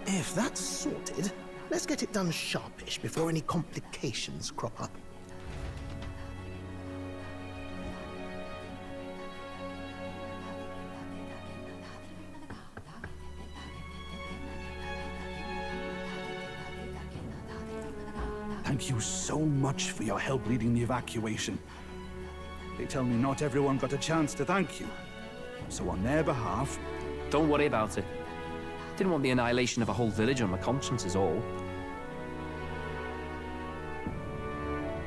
Speaker 11: If that's sorted, let's get it done sharpish before any complications crop up.
Speaker 4: Thank you so much for your help leading the evacuation. They tell me not everyone got a chance to thank you. So on their behalf...
Speaker 6: Don't worry about it. Didn't want the annihilation of a whole village on my conscience is all.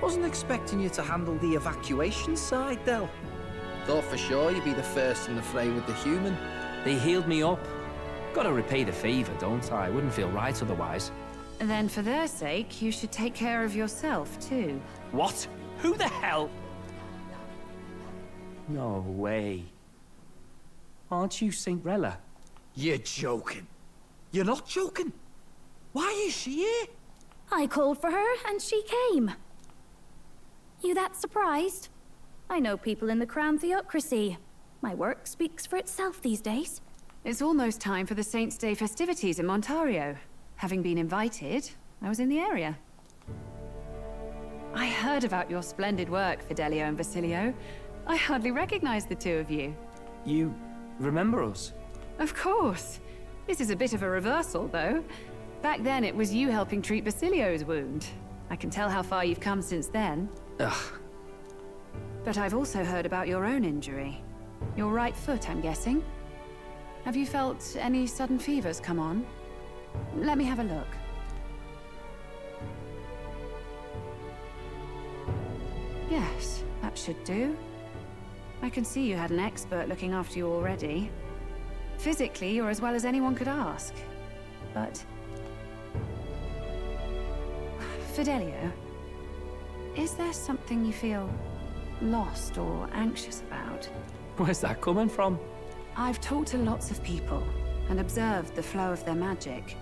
Speaker 9: Wasn't expecting you to handle the evacuation side, Del. Thought for sure you'd be the first in the fray with the human.
Speaker 6: They healed me up. Gotta repay the favor, don't I? Wouldn't feel right otherwise.
Speaker 8: Then for their sake, you should take care of yourself, too.
Speaker 6: What? Who the hell? No way. Aren't you Saint Rella?
Speaker 9: You're joking. You're not joking. Why is she here?
Speaker 2: I called for her, and she came. You that surprised? I know people in the Crown Theocracy. My work speaks for itself these days.
Speaker 8: It's almost time for the Saints' Day festivities in Montario. Having been invited, I was in the area. I heard about your splendid work, Fidelio and Basilio. I hardly recognize the two of you.
Speaker 6: You remember us?
Speaker 8: Of course. This is a bit of a reversal, though. Back then, it was you helping treat Basilio's wound. I can tell how far you've come since then.
Speaker 6: Ugh.
Speaker 8: But I've also heard about your own injury. Your right foot, I'm guessing. Have you felt any sudden fevers come on? Let me have a look. Yes, that should do. I can see you had an expert looking after you already. Physically, you're as well as anyone could ask. But... Fidelio, is there something you feel lost or anxious about?
Speaker 6: Where's that coming from?
Speaker 8: I've talked to lots of people and observed the flow of their magic.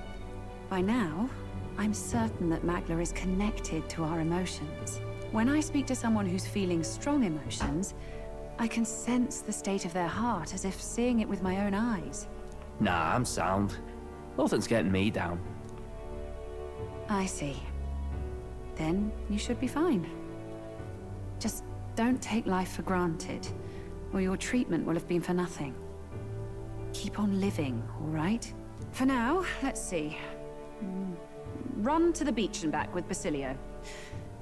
Speaker 8: By now, I'm certain that Magla is connected to our emotions. When I speak to someone who's feeling strong emotions, I can sense the state of their heart as if seeing it with my own eyes.
Speaker 6: Nah, I'm sound. Nothing's getting me down.
Speaker 8: I see. Then you should be fine. Just don't take life for granted, or your treatment will have been for nothing. Keep on living, all right? For now, let's see. Run to the beach and back with Basilio.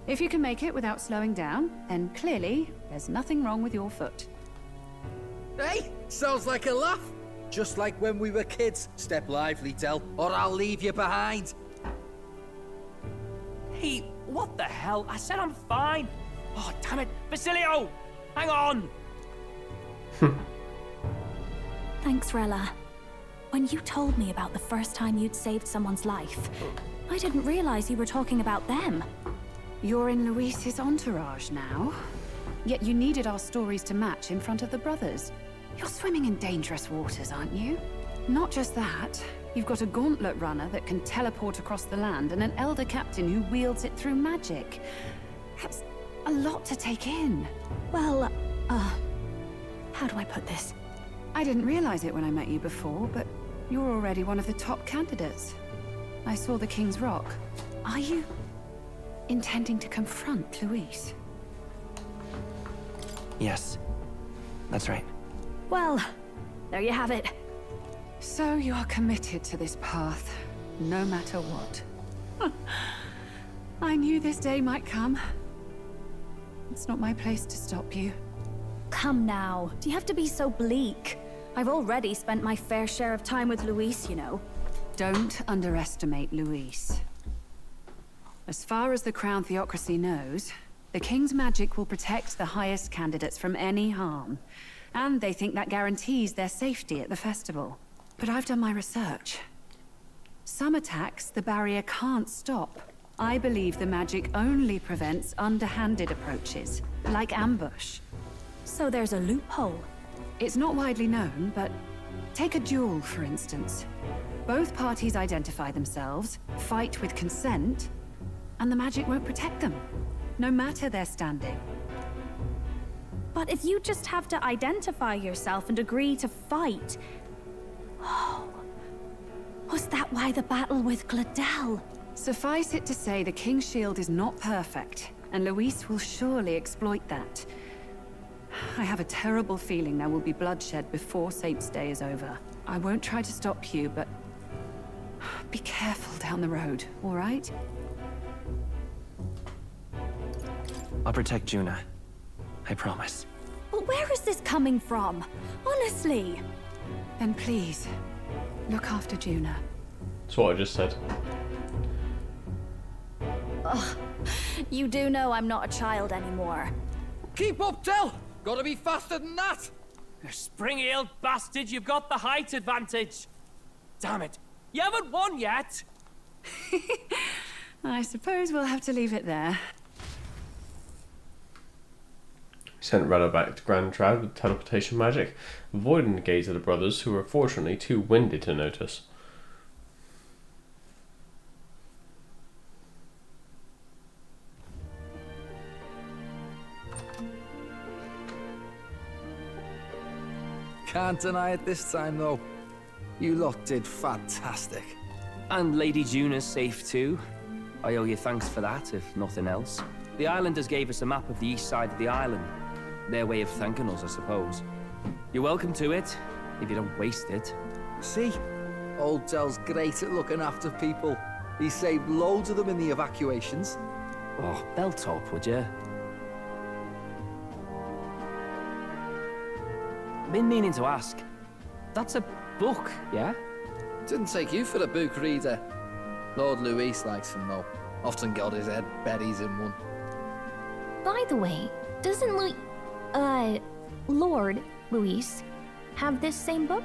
Speaker 12: If you can make it without slowing down, then clearly there's nothing wrong with your foot.
Speaker 9: Hey, sounds like a laugh. Just like when we were kids. Step lively, Del, or I'll leave you behind.
Speaker 6: Hey, what the hell? I said I'm fine. Oh, damn it. Basilio! Hang on!
Speaker 2: Thanks, Rella. When you told me about the first time you'd saved someone's life, I didn't realize you were talking about them.
Speaker 12: You're in Luis's entourage now. Yet you needed our stories to match in front of the brothers. You're swimming in dangerous waters, aren't you? Not just that, you've got a gauntlet runner that can teleport across the land and an elder captain who wields it through magic. That's a lot to take in.
Speaker 2: Well, how do I put this?
Speaker 12: I didn't realize it when I met you before, but you're already one of the top candidates. I saw the King's Rock. Are you intending to confront Luis?
Speaker 6: Yes, that's right.
Speaker 2: Well, there you have it.
Speaker 12: So you are committed to this path, no matter what. I knew this day might come. It's not my place to stop you.
Speaker 2: Come now, do you have to be so bleak? I've already spent my fair share of time with Luis, you know.
Speaker 12: Don't underestimate Luis. As far as the Crown Theocracy knows, the King's magic will protect the highest candidates from any harm. And they think that guarantees their safety at the festival. But I've done my research. Some attacks the barrier can't stop. I believe the magic only prevents underhanded approaches, like ambush.
Speaker 2: So there's a loophole.
Speaker 12: It's not widely known, but take a duel, for instance. Both parties identify themselves, fight with consent, and the magic won't protect them, no matter their standing.
Speaker 2: But if you just have to identify yourself and agree to fight... Oh, was that why the battle with Gladel?
Speaker 12: Suffice it to say, the King's Shield is not perfect, and Luis will surely exploit that. I have a terrible feeling there will be bloodshed before Saint's Day is over. I won't try to stop you, but be careful down the road, all right?
Speaker 6: I'll protect Juna. I promise.
Speaker 2: But where is this coming from? Honestly.
Speaker 12: Then please, look after Juna.
Speaker 1: That's what I just said.
Speaker 2: Ugh. You do know I'm not a child anymore.
Speaker 9: Keep up, Del! Gotta be faster than that!
Speaker 6: You spring-heeled bastard, you've got the height advantage. Damn it, you haven't won yet!
Speaker 12: I suppose we'll have to leave it there.
Speaker 1: Sent Rella back to Grand Trad with teleportation magic, avoiding the gaze of the brothers, who were fortunately too winded to notice.
Speaker 9: Can't deny it this time, though. You lot did fantastic.
Speaker 6: And Lady Juna's safe too. I owe you thanks for that, if nothing else. The islanders gave us a map of the east side of the island. Their way of thanking us, I suppose. You're welcome to it, if you don't waste it.
Speaker 9: See? Old Del's great at looking after people. He saved loads of them in the evacuations.
Speaker 6: Oh, belt top, would you? Been meaning to ask. That's a book, yeah?
Speaker 9: Didn't take you for a book reader. Lord Luis likes them, though. Often got his head buried in one.
Speaker 3: By the way, doesn't Lord Luis have this same book?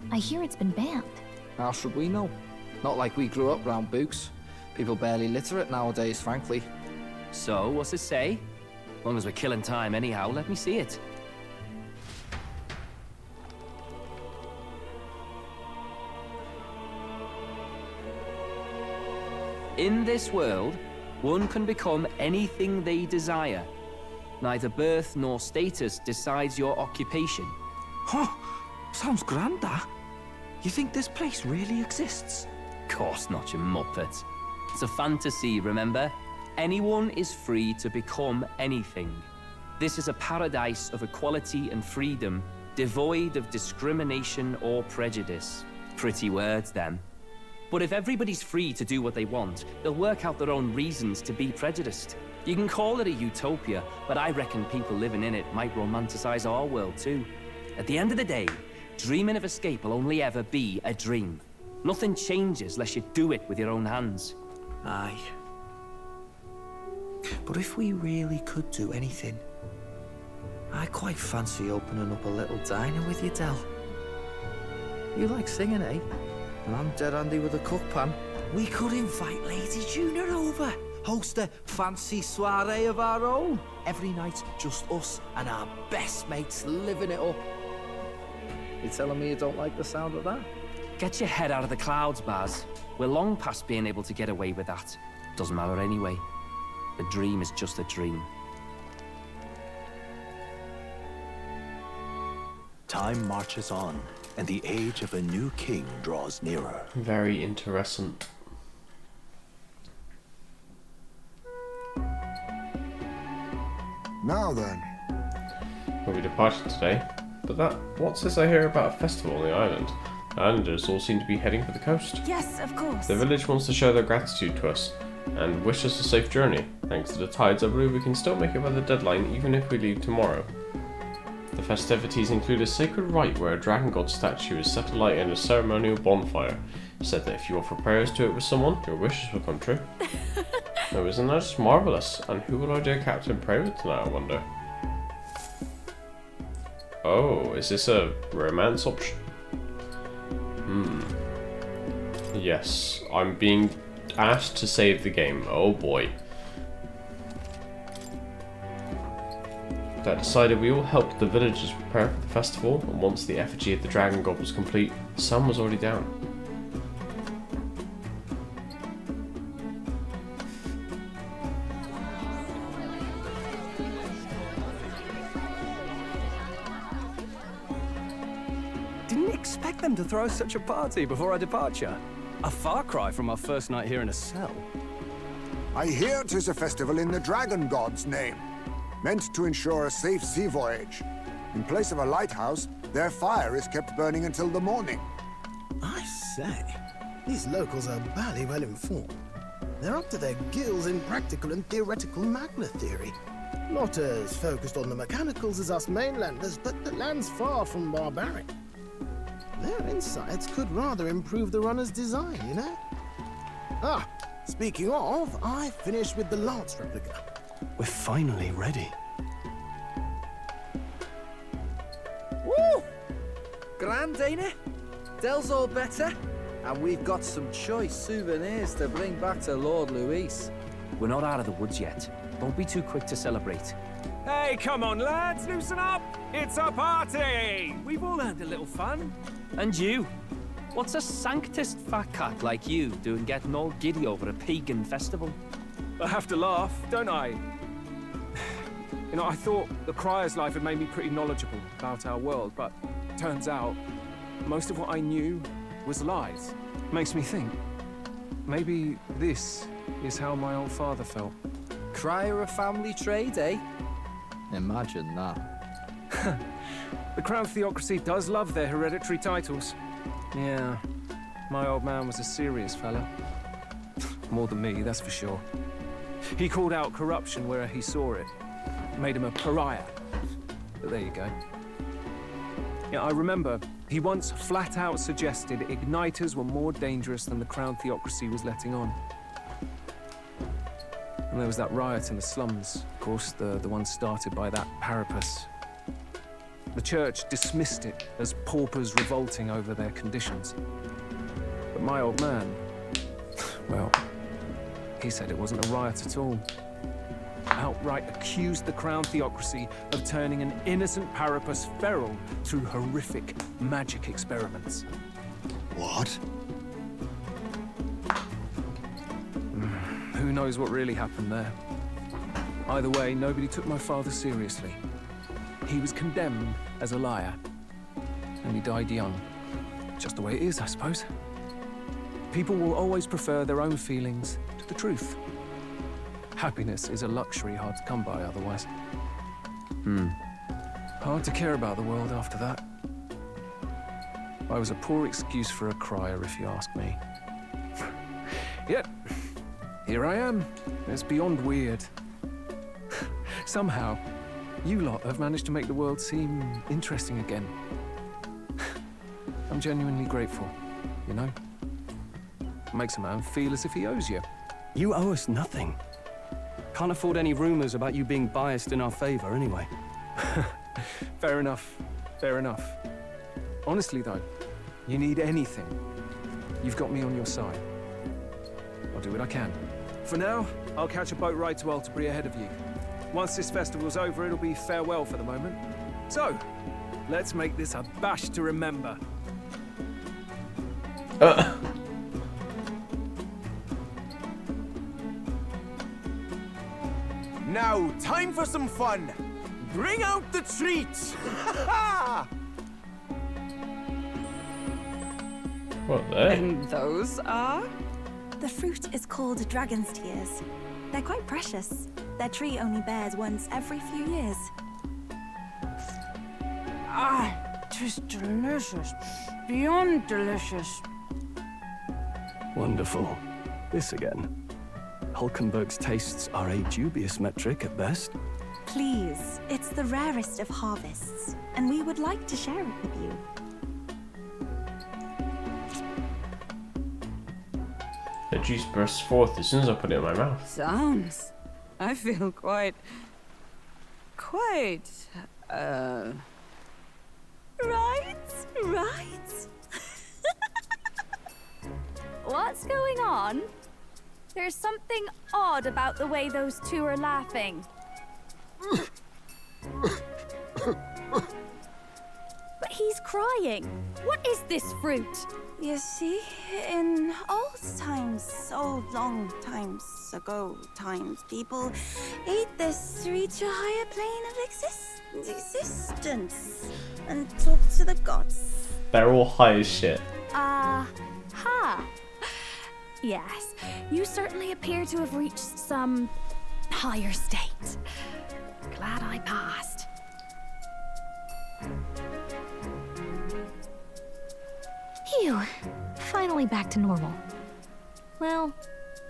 Speaker 3: I hear it's been banned.
Speaker 9: How should we know? Not like we grew up round books. People barely literate nowadays, frankly.
Speaker 6: So, what's it say? As long as we're killing time anyhow, let me see it. In this world, one can become anything they desire. Neither birth nor status decides your occupation.
Speaker 9: Huh? Sounds grand, that. You think this place really exists?
Speaker 6: Of course not, you muppet. It's a fantasy, remember? Anyone is free to become anything. This is a paradise of equality and freedom, devoid of discrimination or prejudice. Pretty words, then. But if everybody's free to do what they want, they'll work out their own reasons to be prejudiced. You can call it a utopia, but I reckon people living in it might romanticize our world too. At the end of the day, dreaming of escape will only ever be a dream. Nothing changes unless you do it with your own hands.
Speaker 9: Aye. But if we really could do anything, I quite fancy opening up a little diner with you, Del. You like singing, eh? And I'm dead handy with a cook pan. We could invite Lady Juna over. Host a fancy soiree of our own. Every night, just us and our best mates living it up. You telling me you don't like the sound of that?
Speaker 6: Get your head out of the clouds, Baz. We're long past being able to get away with that. Doesn't matter anyway. A dream is just a dream.
Speaker 5: Time marches on, and the age of a new king draws nearer.
Speaker 1: Very interesting.
Speaker 10: Now then.
Speaker 1: Well, we departed today, but what's this I hear about a festival on the island? The islanders all seem to be heading for the coast.
Speaker 2: Yes, of course.
Speaker 1: The village wants to show their gratitude to us, and wish us a safe journey. Thanks to the tides, I believe we can still make it by the deadline even if we leave tomorrow. The festivities include a sacred rite where a dragon god statue is set alight in a ceremonial bonfire. It said that if you offer prayers to it with someone, your wishes will come true. No, isn't that just marvellous? And who will our dear captain pray with tonight, I wonder? Oh, is this a romance option? Yes, I'm being asked to save the game. Oh boy. That decided we all helped the villagers prepare for the festival, and once the effigy of the dragon god was complete, the sun was already down.
Speaker 13: Didn't expect them to throw such a party before our departure. A far cry from our first night here in a cell.
Speaker 10: I hear 'tis a festival in the dragon god's name, meant to ensure a safe sea voyage. In place of a lighthouse, their fire is kept burning until the morning.
Speaker 11: I say, these locals are barely well informed. They're up to their gills in practical and theoretical magna theory. Not as focused on the mechanicals as us mainlanders, but the land's far from barbaric. Their insights could rather improve the runner's design, you know? Ah, speaking of, I finished with the lance replica.
Speaker 13: We're finally ready.
Speaker 9: Woo! Grand, ain't it? Del's all better. And we've got some choice souvenirs to bring back to Lord Luis.
Speaker 6: We're not out of the woods yet. Don't be too quick to celebrate.
Speaker 14: Hey, come on, lads, loosen up! It's a party! We've all had a little fun.
Speaker 6: And you? What's a sanctist fat cat like you doing getting all giddy over a pagan festival?
Speaker 14: I have to laugh, don't I? You know, I thought the Crier's life had made me pretty knowledgeable about our world, but turns out most of what I knew was lies. Makes me think, maybe this is how my old father felt.
Speaker 9: Crier a family trade, eh? Imagine that.
Speaker 14: The Crown Theocracy does love their hereditary titles. Yeah, my old man was a serious fella. More than me, that's for sure. He called out corruption where he saw it. Made him a pariah. But there you go. Yeah, I remember he once flat out suggested igniters were more dangerous than the Crown Theocracy was letting on. And there was that riot in the slums, of course, the one started by that Parapus. The church dismissed it as paupers revolting over their conditions. But my old man, well, he said it wasn't a riot at all. Outright accused the Crown Theocracy of turning an innocent Parapus feral through horrific magic experiments.
Speaker 10: What?
Speaker 14: Who knows what really happened there? Either way, nobody took my father seriously. He was condemned as a liar, and he died young. Just the way it is, I suppose. People will always prefer their own feelings to the truth. Happiness is a luxury hard to come by otherwise. Hard to care about the world after that. I was a poor excuse for a crier, if you ask me. Yet, here I am. It's beyond weird. Somehow, you lot have managed to make the world seem interesting again. I'm genuinely grateful, you know? Makes a man feel as if he owes you.
Speaker 13: You owe us nothing. Can't afford any rumors about you being biased in our favor, anyway.
Speaker 14: Fair enough. Fair enough. Honestly, though, you need anything, you've got me on your side. I'll do what I can. For now, I'll catch a boat ride to Altabury ahead of you. Once this festival's over, it'll be farewell for the moment. So, let's make this a bash to remember.
Speaker 15: Now, time for some fun. Bring out the treats!
Speaker 1: What the?
Speaker 16: And those are? The fruit is called dragon's tears. They're quite precious. Their tree only bears once every few years.
Speaker 12: Ah, 'tis delicious. Beyond delicious.
Speaker 13: Wonderful. This again. Hulkenberg's tastes are a dubious metric at best.
Speaker 16: Please, it's the rarest of harvests, and we would like to share it with you.
Speaker 1: The juice bursts forth as soon as I put it in my mouth.
Speaker 12: Sounds. I feel quite.
Speaker 2: Right? What's going on? There's something odd about the way those two are laughing. But he's crying. What is this fruit?
Speaker 16: You see, in old times, old long times ago people ate this to reach a higher plane of existence and talk to the gods.
Speaker 1: They're all high as shit.
Speaker 2: Ha. Yes, you certainly appear to have reached some higher state. Glad I passed.
Speaker 17: Phew. Finally back to normal. Well,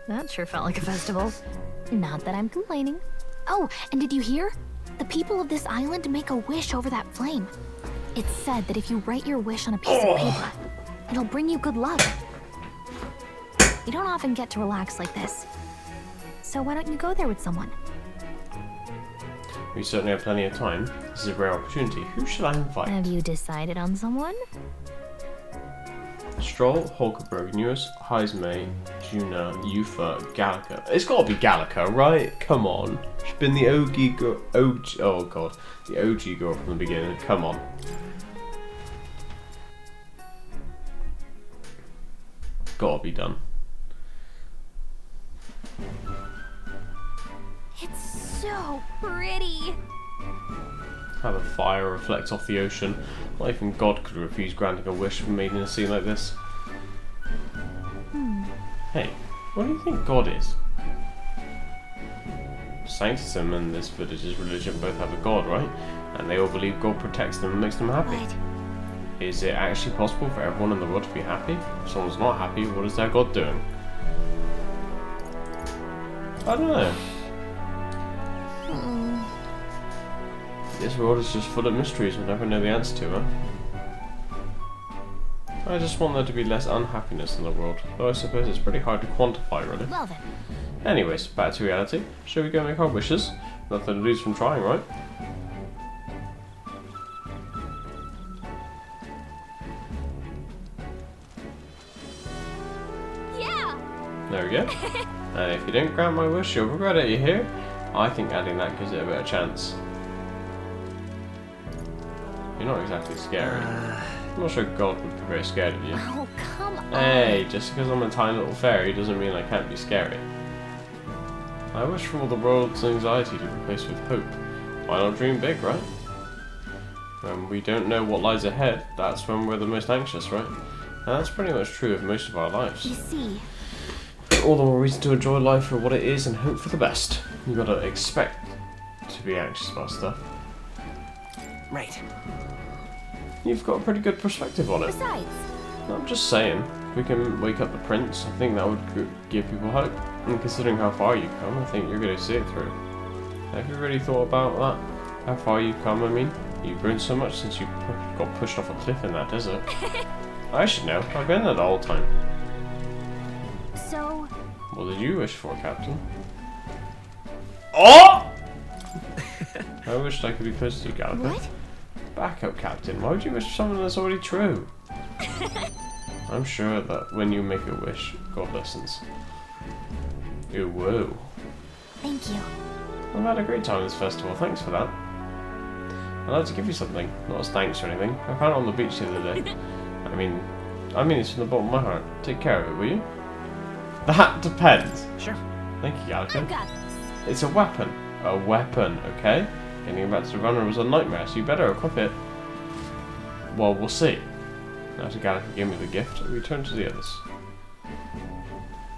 Speaker 17: that sure felt like a festival. Not that I'm complaining. Oh, and did you hear? The people of this island make a wish over that flame. It's said that if you write your wish on a piece of paper, it'll bring you good luck. You don't often get to relax like this. So why don't you go there with someone?
Speaker 1: We certainly have plenty of time. This is a rare opportunity. Who should I invite?
Speaker 17: Have you decided on someone?
Speaker 1: Stroll, Hulkenberg, Newis, Heismay, Juna, Yufa, Gallica. It's got to be Gallica, right? Come on. She's been the OG girl. Oh god, the OG girl from the beginning. Come on. Gotta be done.
Speaker 2: It's so pretty.
Speaker 1: How the fire reflects off the ocean. Not even God could refuse granting a wish from made in a scene like this. Hey, what do you think God is? Sanctism and this village's religion both have a God, right? And they all believe God protects them and makes them happy.
Speaker 17: Right.
Speaker 1: Is it actually possible for everyone in the world to be happy? If someone's not happy, what is their God doing? I don't know. This world is just full of mysteries we'll never know the answer to, huh? I just want there to be less unhappiness in the world, though I suppose it's pretty hard to quantify, really.
Speaker 17: Well then.
Speaker 1: Anyways, back to reality. Shall we go make our wishes? Nothing to lose from trying, right?
Speaker 2: Yeah!
Speaker 1: There we go. And if you don't grant my wish, you'll regret it, you hear? I think adding that gives it a better chance. You're not exactly scary. I'm not sure God would be very scared of you.
Speaker 2: Oh, come on.
Speaker 1: Hey, just because I'm a tiny little fairy doesn't mean I can't be scary. I wish for all the world's anxiety to be replaced with hope. Why not dream big, right? When we don't know what lies ahead, that's when we're the most anxious, right? And that's pretty much true of most of our lives.
Speaker 17: You see.
Speaker 1: All the more reason to enjoy life for what it is and hope for the best. You gotta expect to be anxious about stuff.
Speaker 11: Right.
Speaker 1: You've got a pretty good perspective on it.
Speaker 2: Besides,
Speaker 1: I'm just saying, if we can wake up the prince, I think that would give people hope. And considering how far you've come, I think you're going to see it through. Have you really thought about that? How far you've come, I mean? You've grown so much since you got pushed off a cliff in that desert. I should know. I've been there the whole time.
Speaker 3: So...
Speaker 1: What did you wish for, Captain? Oh! I wished I could be close to you, Gallagher.
Speaker 3: What?
Speaker 1: Back up, Captain. Why would you wish for something that's already true? I'm sure that when you make a wish, God listens. Ooh, whoa.
Speaker 3: Thank you.
Speaker 1: I've had a great time at this festival. Thanks for that. I'd like to give you something. Not as thanks or anything. I found it on the beach the other day. I mean this from the bottom of my heart. Take care of it, will you? That depends.
Speaker 6: Sure.
Speaker 1: Thank you, Gallagher.
Speaker 3: I've got this.
Speaker 1: It's a weapon. A weapon, okay? Getting back to the runner was a nightmare, so you better equip it. Well, we'll see. Now to Gallagher gave me the gift, we turn to the others.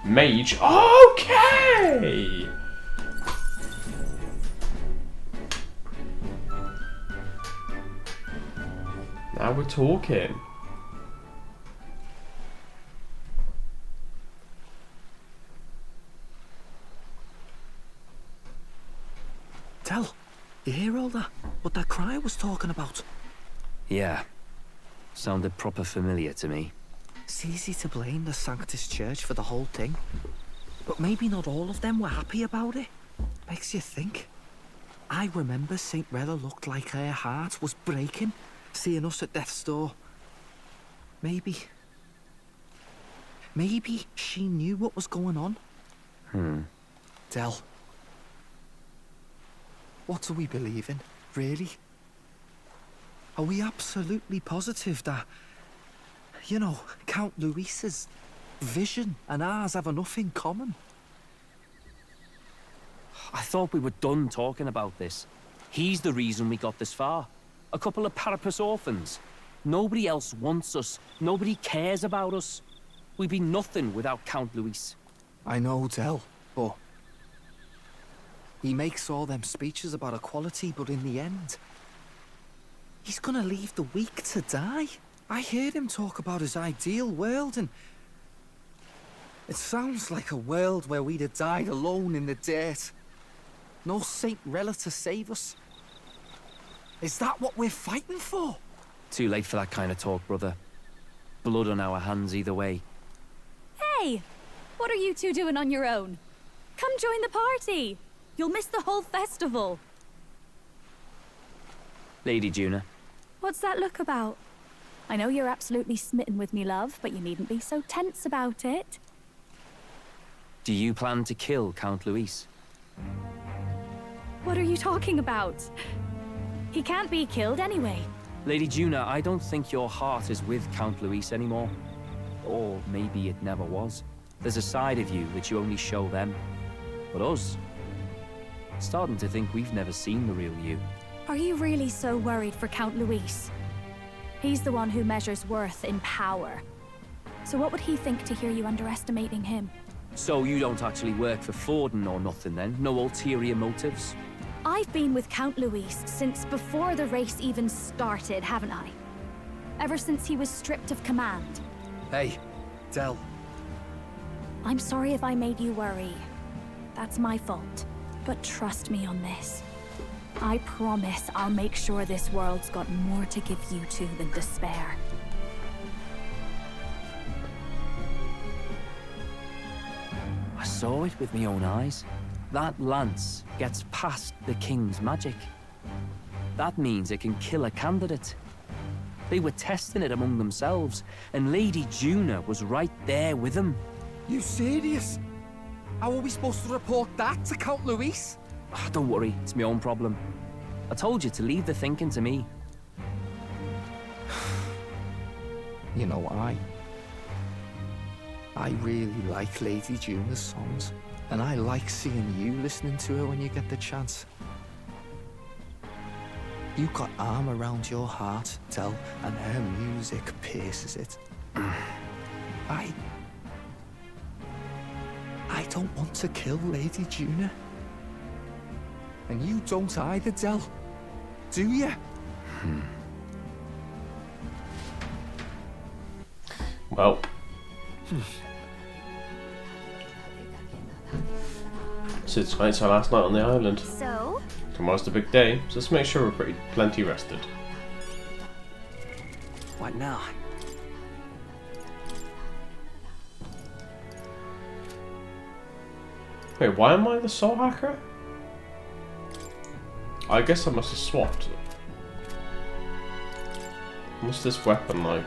Speaker 1: Mage. Okay! Now we're talking.
Speaker 9: Tell, you hear all that? What that cry was talking about?
Speaker 6: Yeah. Sounded proper familiar to me.
Speaker 9: It's easy to blame the Sanctus Church for the whole thing. But maybe not all of them were happy about it. Makes you think. I remember St. Rella looked like her heart was breaking, seeing us at death's door. Maybe she knew what was going on. Del. What do we believe in, really? Are we absolutely positive that, you know, Count Luis's vision and ours have enough in common?
Speaker 6: I thought we were done talking about this. He's the reason we got this far. A couple of Parapus orphans. Nobody else wants us. Nobody cares about us. We'd be nothing without Count Luis.
Speaker 9: I know, Del, but... he makes all them speeches about equality, but in the end... he's gonna leave the weak to die. I heard him talk about his ideal world, and... it sounds like a world where we'd have died alone in the dirt. No Saint Rella to save us. Is that what we're fighting for?
Speaker 6: Too late for that kind of talk, brother. Blood on our hands either way.
Speaker 2: Hey! What are you two doing on your own? Come join the party! You'll miss the whole festival.
Speaker 6: Lady Juna.
Speaker 2: What's that look about? I know you're absolutely smitten with me, love, but you needn't be so tense about it.
Speaker 6: Do you plan to kill Count Luis?
Speaker 2: What are you talking about? He can't be killed anyway.
Speaker 6: Lady Juna, I don't think your heart is with Count Luis anymore. Or maybe it never was. There's a side of you that you only show them. But us? Starting to think we've never seen the real you.
Speaker 2: Are you really so worried for Count Luis? He's the one who measures worth in power. So what would he think to hear you underestimating him?
Speaker 6: So you don't actually work for Forden or nothing then? No ulterior motives?
Speaker 2: I've been with Count Luis since before the race even started, haven't I? Ever since he was stripped of command.
Speaker 9: Hey, Del.
Speaker 2: I'm sorry if I made you worry. That's my fault. But trust me on this. I promise I'll make sure this world's got more to give you two than despair.
Speaker 6: I saw it with my own eyes. That lance gets past the king's magic. That means it can kill a candidate. They were testing it among themselves, and Lady Juna was right there with them.
Speaker 9: You serious? How are we supposed to report that to Count Luis?
Speaker 6: Oh, don't worry, it's my own problem. I told you to leave the thinking to me.
Speaker 9: You know, I really like Lady Juna's songs, and I like seeing you listening to her when you get the chance. You've got arm around your heart, Del, and her music pierces it. I don't want to kill Lady Juna. And you don't either, Del. Do you?
Speaker 1: Well. So tonight's our last night on the island.
Speaker 3: So?
Speaker 1: Tomorrow's the big day, so let's make sure we're plenty rested.
Speaker 13: What now?
Speaker 1: Wait, why am I the soul hacker? I guess I must have swapped. What's this weapon like?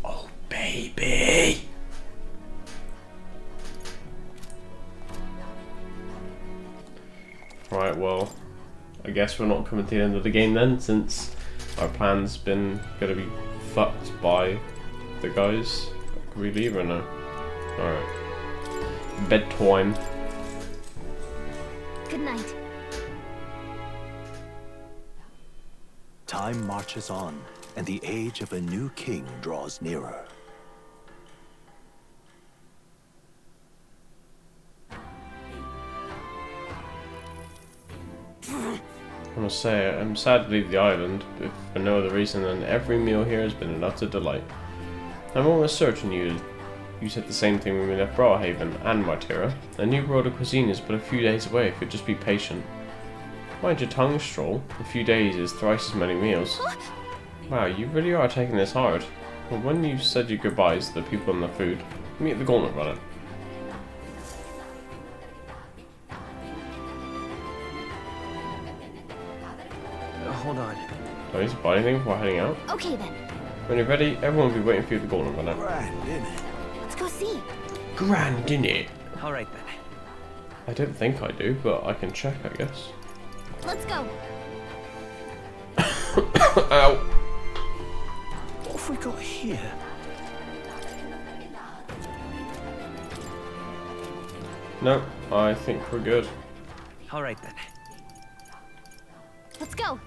Speaker 1: Oh, baby! Right, well, I guess we're not coming to the end of the game then, since our plan's been gonna be fucked by the guys. Can we leave or no? Alright. Bedtime.
Speaker 3: Good night.
Speaker 5: Time marches on, and the age of a new king draws nearer.
Speaker 1: I must say, I'm sad to leave the island, if for no other reason than every meal here has been an utter delight. I'm almost certain you said the same thing when we left Brawhaven and Martira. A new world of cuisine is but a few days away if you'd just be patient. Mind your tongue, Stroll. A few days is thrice as many meals. Wow, you really are taking this hard. Well, when you said your goodbyes to the people and the food, meet the Gauntlet Runner.
Speaker 13: Hold on.
Speaker 1: Do I need to buy anything before heading out?
Speaker 3: Okay then.
Speaker 1: When you're ready, everyone will be waiting for you at the Gauntlet Runner.
Speaker 3: Let's go see.
Speaker 1: Grand, innit?
Speaker 13: Alright then.
Speaker 1: I don't think I do, but I can check, I guess.
Speaker 3: Let's go.
Speaker 1: Ow.
Speaker 9: What have we got here?
Speaker 1: No, I think we're good.
Speaker 13: Alright then.
Speaker 3: Let's go.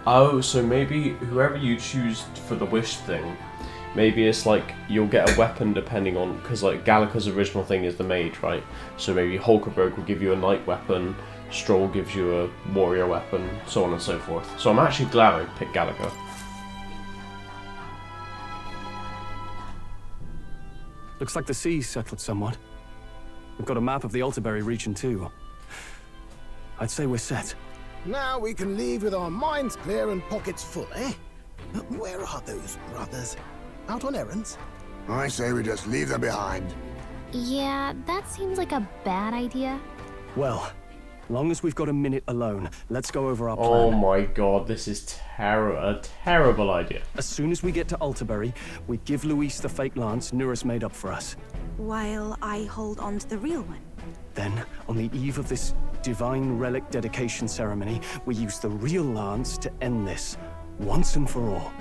Speaker 1: Oh, so maybe whoever you choose for the wish thing, maybe it's like you'll get a weapon depending on, because like Gallica's original thing is the mage, right? So maybe Hulkenberg will give you a knight weapon, Stroll gives you a warrior weapon, so on and so forth. So I'm actually glad I picked Gallica.
Speaker 13: Looks like the sea's settled somewhat. We've got a map of the Altaberry region too. I'd say we're set.
Speaker 11: Now we can leave with our minds clear and pockets full, eh? Where are those brothers? Out on errands?
Speaker 10: I say we just leave them behind.
Speaker 3: Yeah, that seems like a bad idea.
Speaker 13: Well, long as we've got a minute alone, let's go over our plan.
Speaker 1: Oh my god, this is a terrible idea.
Speaker 13: As soon as we get to Altaberry, we give Luis the fake lance Nuris made up for us.
Speaker 16: While I hold on to the real one.
Speaker 13: Then, on the eve of this divine relic dedication ceremony, we use the real lance to end this, once and for all.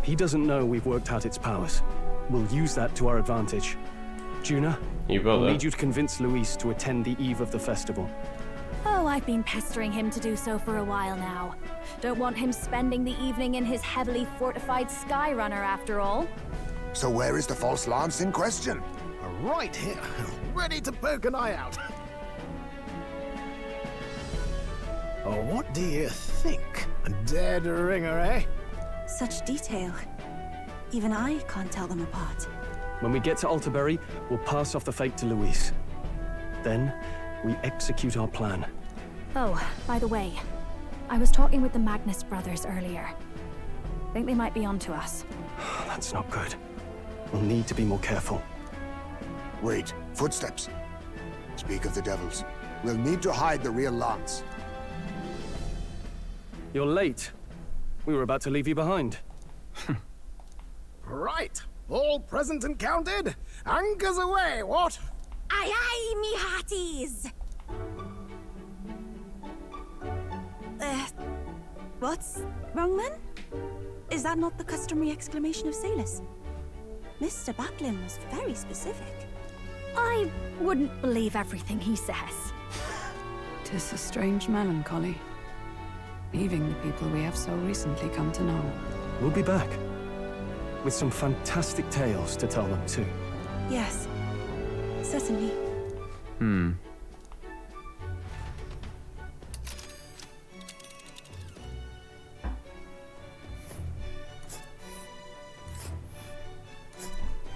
Speaker 13: He doesn't know we've worked out its powers. We'll use that to our advantage. Juna, I'll need you to convince Luis to attend the eve of the festival.
Speaker 2: Oh, I've been pestering him to do so for a while now. Don't want him spending the evening in his heavily fortified Skyrunner after all.
Speaker 10: So where is the false lance in question?
Speaker 11: Right here, ready to poke an eye out. Oh, what do you think? A dead ringer, eh?
Speaker 16: Such detail. Even I can't tell them apart.
Speaker 13: When we get to Altaberry, we'll pass off the fake to Luis. Then, we execute our plan.
Speaker 2: Oh, by the way, I was talking with the Magnus brothers earlier. Think they might be onto us.
Speaker 13: That's not good. We'll need to be more careful.
Speaker 10: Wait, footsteps. Speak of the devils. We'll need to hide the real lance.
Speaker 13: You're late. We were about to leave you behind.
Speaker 11: Right, all present and counted. Anchors away, what?
Speaker 16: Aye aye, me hearties! What's wrong then? Is that not the customary exclamation of sailors? Mr. Buckland was very specific.
Speaker 2: I wouldn't believe everything he says.
Speaker 12: 'Tis a strange melancholy, leaving the people we have so recently come to know.
Speaker 13: We'll be back, with some fantastic tales to tell them too.
Speaker 16: Yes, certainly.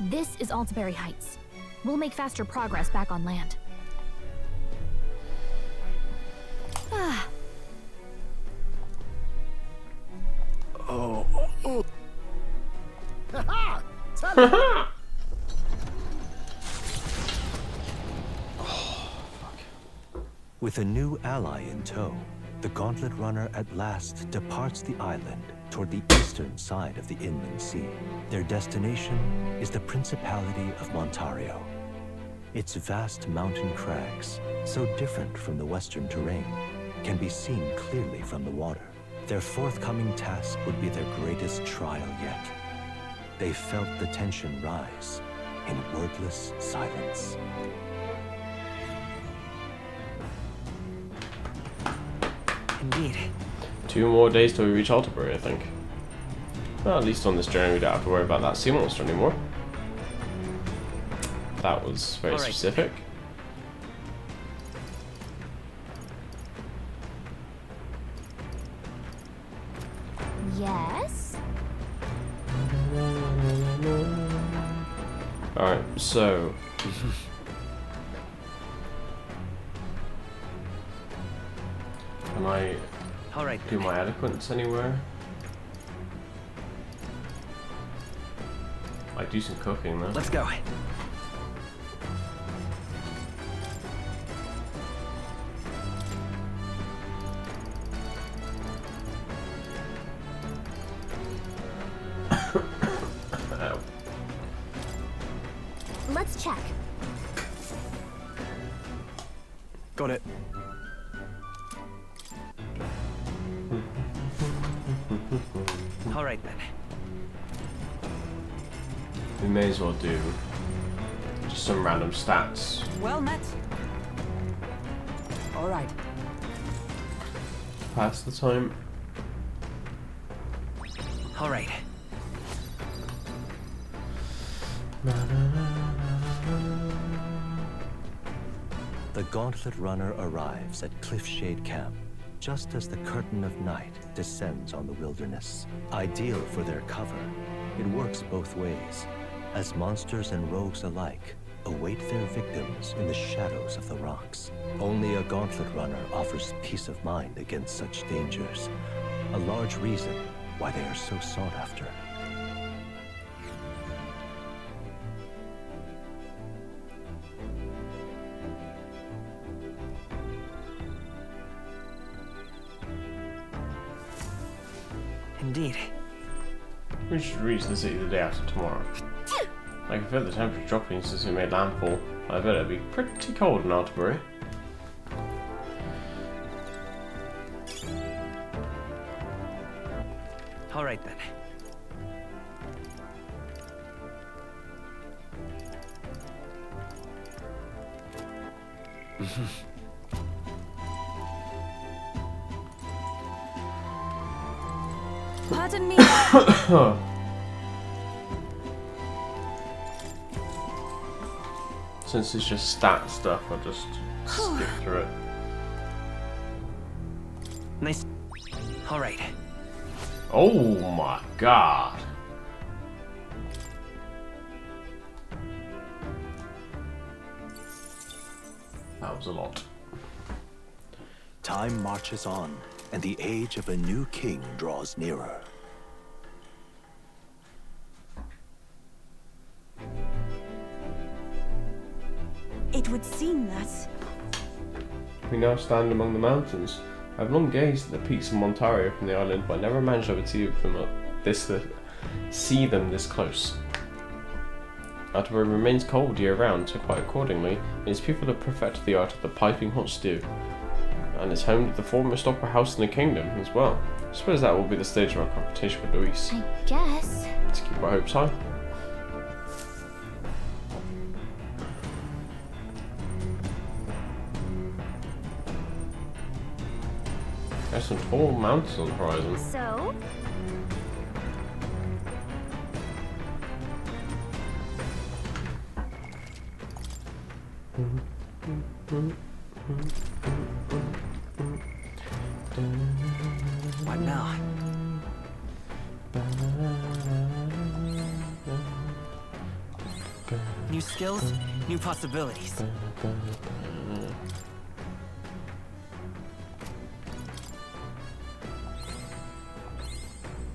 Speaker 17: This is Altaberry Heights. We'll make faster progress back on land. Ah.
Speaker 13: Oh.
Speaker 11: Ha-ha!
Speaker 5: With a new ally in tow, the Gauntlet Runner at last departs the island toward the eastern side of the inland sea. Their destination is the Principality of Montario. Its vast mountain crags, so different from the western terrain, can be seen clearly from the water. Their forthcoming task would be their greatest trial yet. They felt the tension rise in wordless silence.
Speaker 6: Indeed.
Speaker 1: 2 more days till we reach Altaberry, I think. Well, at least on this journey we don't have to worry about that sea monster anymore. That was very specific.
Speaker 17: Yes?
Speaker 1: Alright, so... Can I do my eloquence anywhere? I do some cooking though.
Speaker 6: Let's go.
Speaker 17: Let's check.
Speaker 13: Got it.
Speaker 6: All right then.
Speaker 1: We may as well do just some random stats.
Speaker 12: Well met. All right.
Speaker 1: Pass the time.
Speaker 6: All right.
Speaker 5: The Gauntlet Runner arrives at Cliffshade Camp just as the curtain of night descends on the wilderness. Ideal for their cover, it works both ways, as monsters and rogues alike await their victims in the shadows of the rocks. Only a Gauntlet Runner offers peace of mind against such dangers, a large reason why they are so sought after.
Speaker 6: Indeed.
Speaker 1: We should reach the city the day after tomorrow. I can feel the temperature dropping since we made landfall. I bet it'll be pretty cold in Altaberry.
Speaker 6: All right then.
Speaker 16: Pardon me.
Speaker 1: Since it's just stat stuff, I'll just skip through it.
Speaker 6: Nice. All right.
Speaker 1: Oh my god. That was a lot.
Speaker 5: Time marches on, and the age of a new king draws nearer.
Speaker 16: It would seem that...
Speaker 1: We now stand among the mountains. I've long gazed at the peaks of Montario from the island, but I never managed to see them this close. Altaberry remains cold year-round, so quite accordingly, its people have perfected the art of the piping hot stew. And it's home to the foremost opera house in the kingdom as well. I suppose that will be the stage of our confrontation with Luis.
Speaker 17: I guess.
Speaker 1: Let's keep our hopes high. There's some tall mountains on the horizon.
Speaker 17: So?
Speaker 9: What now? New skills, new possibilities.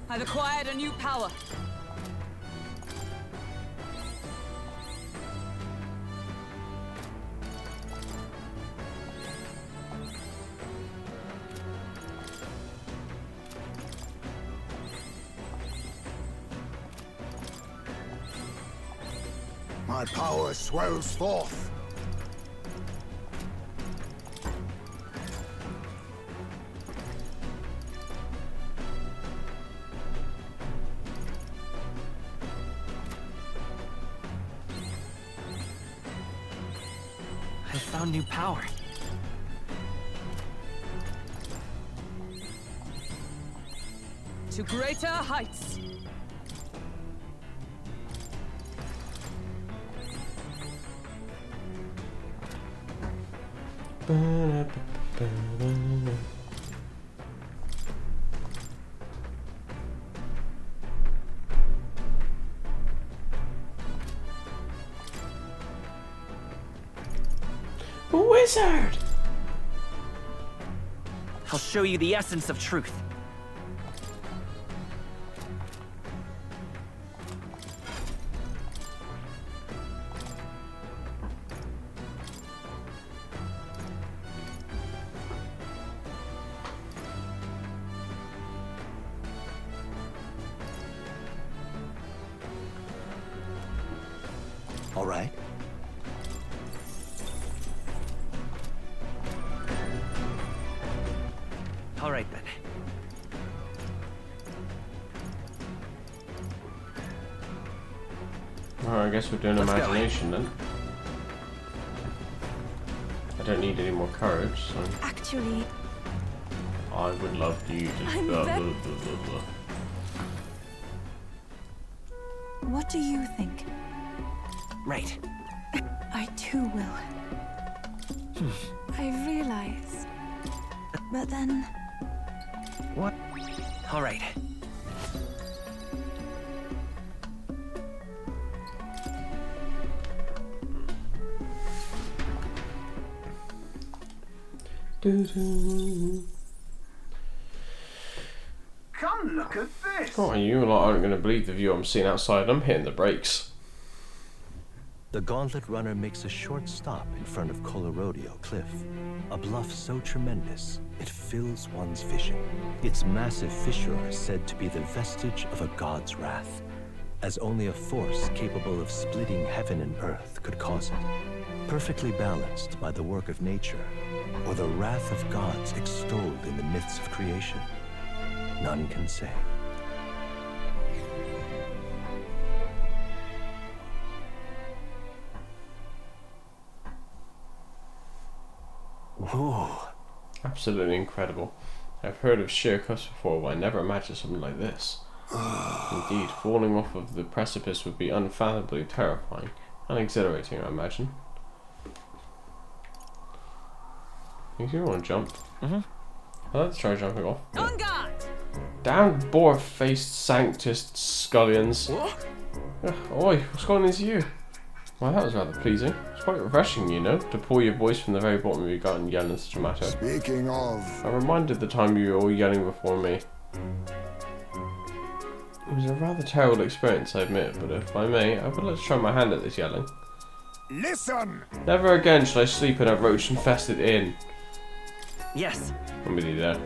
Speaker 18: I've acquired a new power.
Speaker 10: My power swells forth.
Speaker 9: I found new power.
Speaker 18: To greater heights.
Speaker 1: Wizard!
Speaker 9: I'll show you the essence of truth.
Speaker 5: All right.
Speaker 9: All right, then.
Speaker 1: Alright, I guess we're doing
Speaker 9: Let's
Speaker 1: imagination then. I don't need any more courage, so
Speaker 16: Actually,
Speaker 1: I would love you to
Speaker 16: I'm
Speaker 1: blah, blah,
Speaker 16: very-
Speaker 1: blah, blah, blah.
Speaker 16: what do you think?
Speaker 9: Right.
Speaker 16: I too will. I realize. But then,
Speaker 9: What? All right.
Speaker 15: Come look at this.
Speaker 1: Oh, you lot aren't going to believe the view I'm seeing outside. I'm hitting the brakes.
Speaker 5: The Gauntlet Runner makes a short stop in front of Colorodeo Cliff, a bluff so tremendous it fills one's vision. Its massive fissure is said to be the vestige of a god's wrath, as only a force capable of splitting heaven and earth could cause it. Perfectly balanced by the work of nature, or the wrath of gods extolled in the myths of creation, none can say.
Speaker 1: Whoa. Absolutely incredible. I've heard of sheer cliffs before, but I never imagined something like this. Indeed, falling off of the precipice would be unfathomably terrifying and exhilarating, I imagine. You want to jump? Let's try jumping off.
Speaker 18: On guard!
Speaker 1: Down, boar-faced sanctus scullions. Oi, what's going into you? Well, that was rather pleasing. It's quite refreshing, you know, to pour your voice from the very bottom of your gut and yell in such a matter.
Speaker 10: Speaking of...
Speaker 1: I'm reminded the time you were all yelling before me. It was a rather terrible experience, I admit, but if I may, I would like to try my hand at this yelling.
Speaker 10: Listen!
Speaker 1: Never again shall I sleep in a roach-infested inn.
Speaker 9: Yes.
Speaker 1: I'm with you there.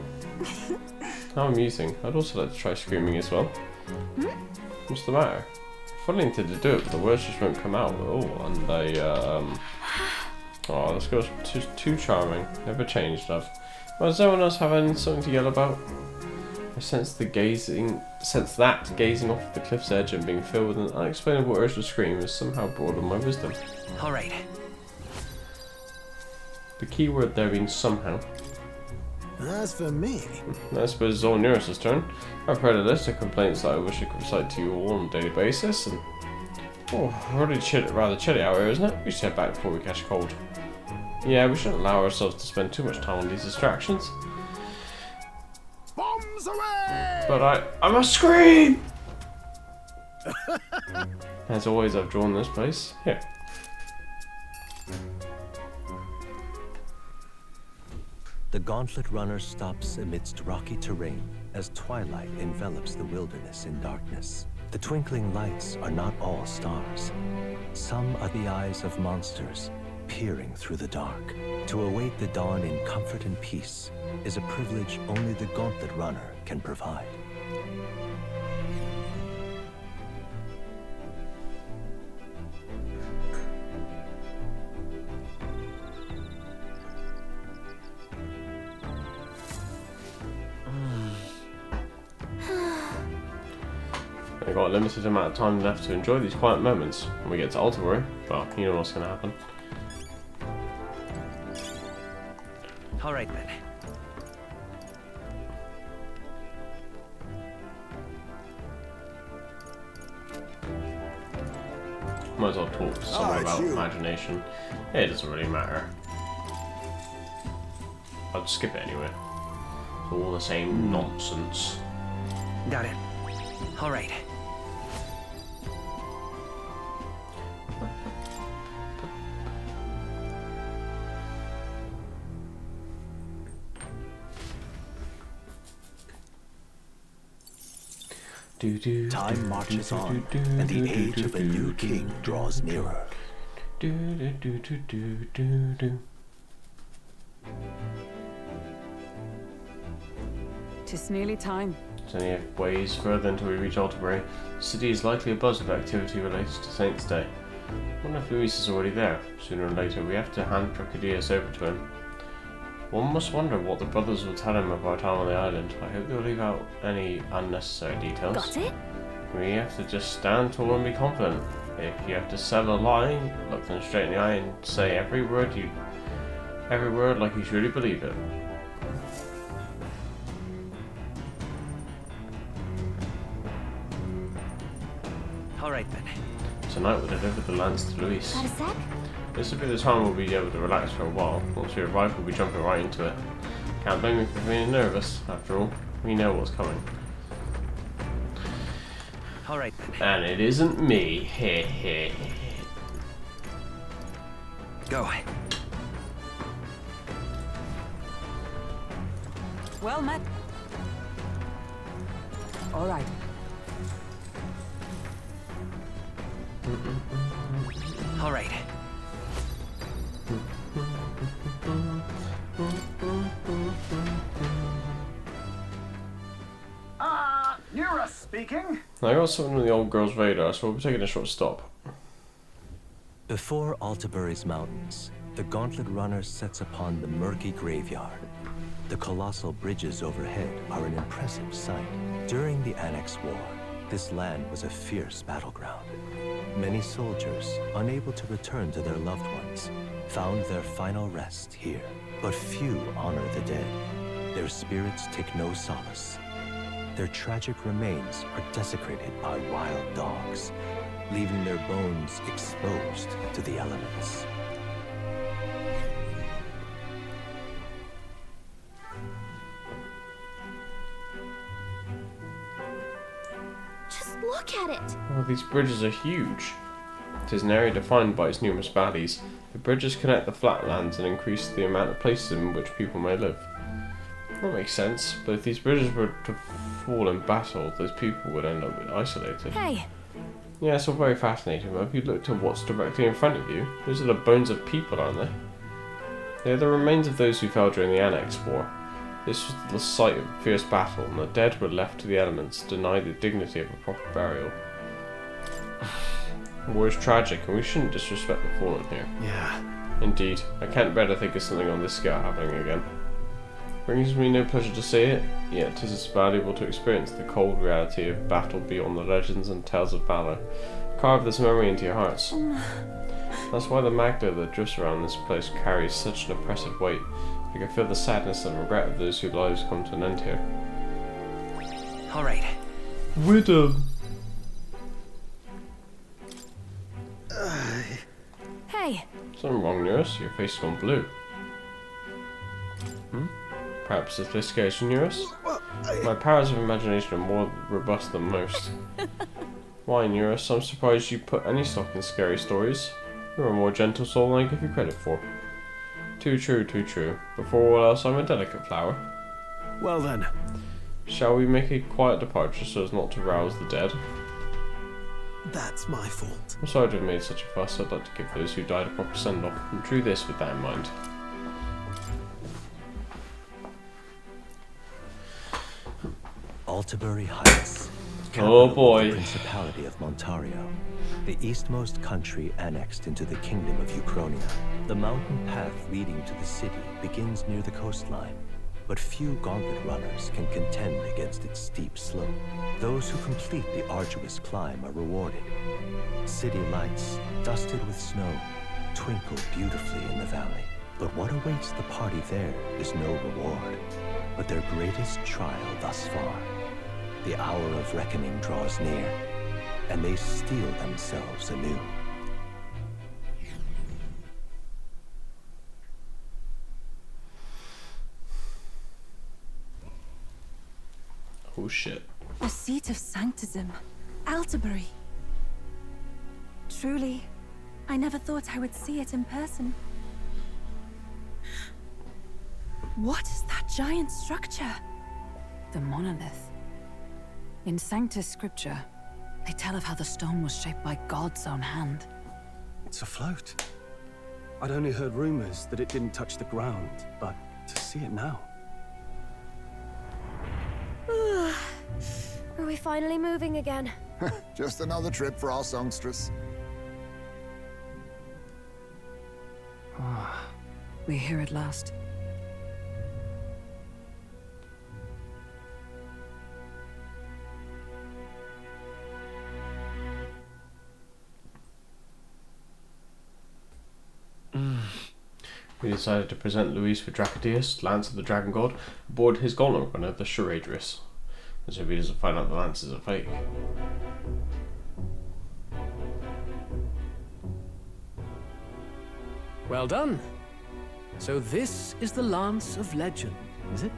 Speaker 1: How amusing. I'd also like to try screaming as well. What's the matter? Fully intended to do it, but the words just won't come out at all, and oh, this girl's too charming. Never changed, love. Well, does anyone else have something to yell about? I sense that gazing off the cliff's edge and being filled with an unexplainable urge to scream has somehow broadened my wisdom.
Speaker 9: All right.
Speaker 1: The key word there being somehow.
Speaker 11: As for me...
Speaker 1: I suppose it's all Neuros's turn. I've heard a list of complaints that I wish I could recite to you all on a daily basis, and Oh, already rather chilly out here, isn't it? We should head back before we catch a cold. Yeah, we shouldn't allow ourselves to spend too much time on these distractions.
Speaker 10: Bombs away!
Speaker 1: But I must scream! As always, I've drawn this place. Here.
Speaker 5: The Gauntlet Runner stops amidst rocky terrain as twilight envelops the wilderness in darkness. The twinkling lights are not all stars. Some are the eyes of monsters peering through the dark. To await the dawn in comfort and peace is a privilege only the Gauntlet Runner can provide.
Speaker 1: We've got a limited amount of time left to enjoy these quiet moments. When we get to Altabury, well, you know what's going to happen.
Speaker 6: All right, then.
Speaker 1: Might as well talk to someone about imagination. It doesn't really matter. I'd skip it anyway. It's all the same nonsense.
Speaker 6: Got it. All right.
Speaker 5: Time marches on, and the age of a new king draws nearer.
Speaker 12: It's nearly time.
Speaker 1: It's only a ways further until we reach Altabury. The city is likely abuzz with activity related to Saint's Day. I wonder if Luis is already there. Sooner or later, we have to hand Trocadillos over to him. One must wonder what the brothers will tell him of our time on the island. I hope they'll leave out any unnecessary details.
Speaker 2: Got it?
Speaker 1: We have to just stand tall and be confident. If you have to sell a lie, look them straight in the eye and say every word like you truly believe it.
Speaker 6: All right, then.
Speaker 1: Tonight we'll deliver the lance to Luis.
Speaker 2: Got a sec?
Speaker 1: This will be the time we'll be able to relax for a while. Once we arrive, we'll be jumping right into it. Can't blame me for being nervous. After all, we know what's coming.
Speaker 6: All right, then.
Speaker 1: And it isn't me. Heh heh.
Speaker 6: Go.
Speaker 12: Well met. All right.
Speaker 6: All right.
Speaker 19: Nira speaking.
Speaker 1: I got something on the old girl's radar, so we'll be taking a short stop.
Speaker 5: Before Altabury's mountains, the Gauntlet Runner sets upon the murky graveyard. The colossal bridges overhead are an impressive sight. During the Annex War, this land was a fierce battleground. Many soldiers, unable to return to their loved ones, found their final rest here. But few honor the dead. Their spirits take no solace. Their tragic remains are desecrated by wild dogs, leaving their bones exposed to the elements.
Speaker 3: Just look at it.
Speaker 1: Oh, these bridges are huge. It is an area defined by its numerous valleys. The bridges connect the flatlands and increase the amount of places in which people may live. That makes sense, but if these bridges were to fall in battle, those people would end up isolated.
Speaker 2: Hey!
Speaker 1: Yeah, it's all very fascinating, but if you look to what's directly in front of you, those are the bones of people, aren't they? They are the remains of those who fell during the Annex War. This was the site of a fierce battle, and the dead were left to the elements, denied the dignity of a proper burial. War is tragic, and we shouldn't disrespect the fallen here.
Speaker 9: Yeah.
Speaker 1: Indeed, I can't bear to think of something on this scale happening again. Brings me no pleasure to say it, yet 'tis as valuable to experience the cold reality of battle beyond the legends and tales of valor. Carve this memory into your hearts. That's why the Magda that drifts around this place carries such an oppressive weight. I can feel the sadness and regret of those whose lives come to an end here.
Speaker 6: All right.
Speaker 1: Widow. Something wrong, Nearest. Your face has gone blue. Perhaps it's this case, Nearest? My powers of imagination are more robust than most. Why, Nearest? I'm surprised you put any stock in scary stories. You're a more gentle soul than I give you credit for. Too true, too true. Before all else, I'm a delicate flower.
Speaker 13: Well then.
Speaker 1: Shall we make a quiet departure so as not to rouse the dead?
Speaker 11: That's my fault.
Speaker 1: I'm sorry to have made such a fuss. I'd like to give those who died a proper send-off, and drew this with that in mind.
Speaker 5: Altabury Heights.
Speaker 1: Oh boy.
Speaker 5: Of the Principality of Montario, the eastmost country annexed into the Kingdom of Uchronia. The mountain path leading to the city begins near the coastline, but few gauntlet runners can contend against its steep slope. Those who complete the arduous climb are rewarded. City lights, dusted with snow, twinkle beautifully in the valley. But what awaits the party there is no reward, but their greatest trial thus far. The hour of reckoning draws near, and they steel themselves anew.
Speaker 1: Oh shit.
Speaker 16: The seat of sanctism, Altabury. Truly, I never thought I would see it in person. What is that giant structure?
Speaker 12: The monolith. In Sanctus Scripture, they tell of how the stone was shaped by God's own hand.
Speaker 13: It's afloat. I'd only heard rumors that it didn't touch the ground, but to see it now.
Speaker 20: Are we finally moving again?
Speaker 10: Just another trip for our songstress.
Speaker 12: We're here at last.
Speaker 1: We decided to present Luis with Dracodeus, Lance of the Dragon God, aboard his gauntlet runner, the Charadris. Let's hope he doesn't find out the lances are fake.
Speaker 14: Well done. So this is the Lance of Legend, is it?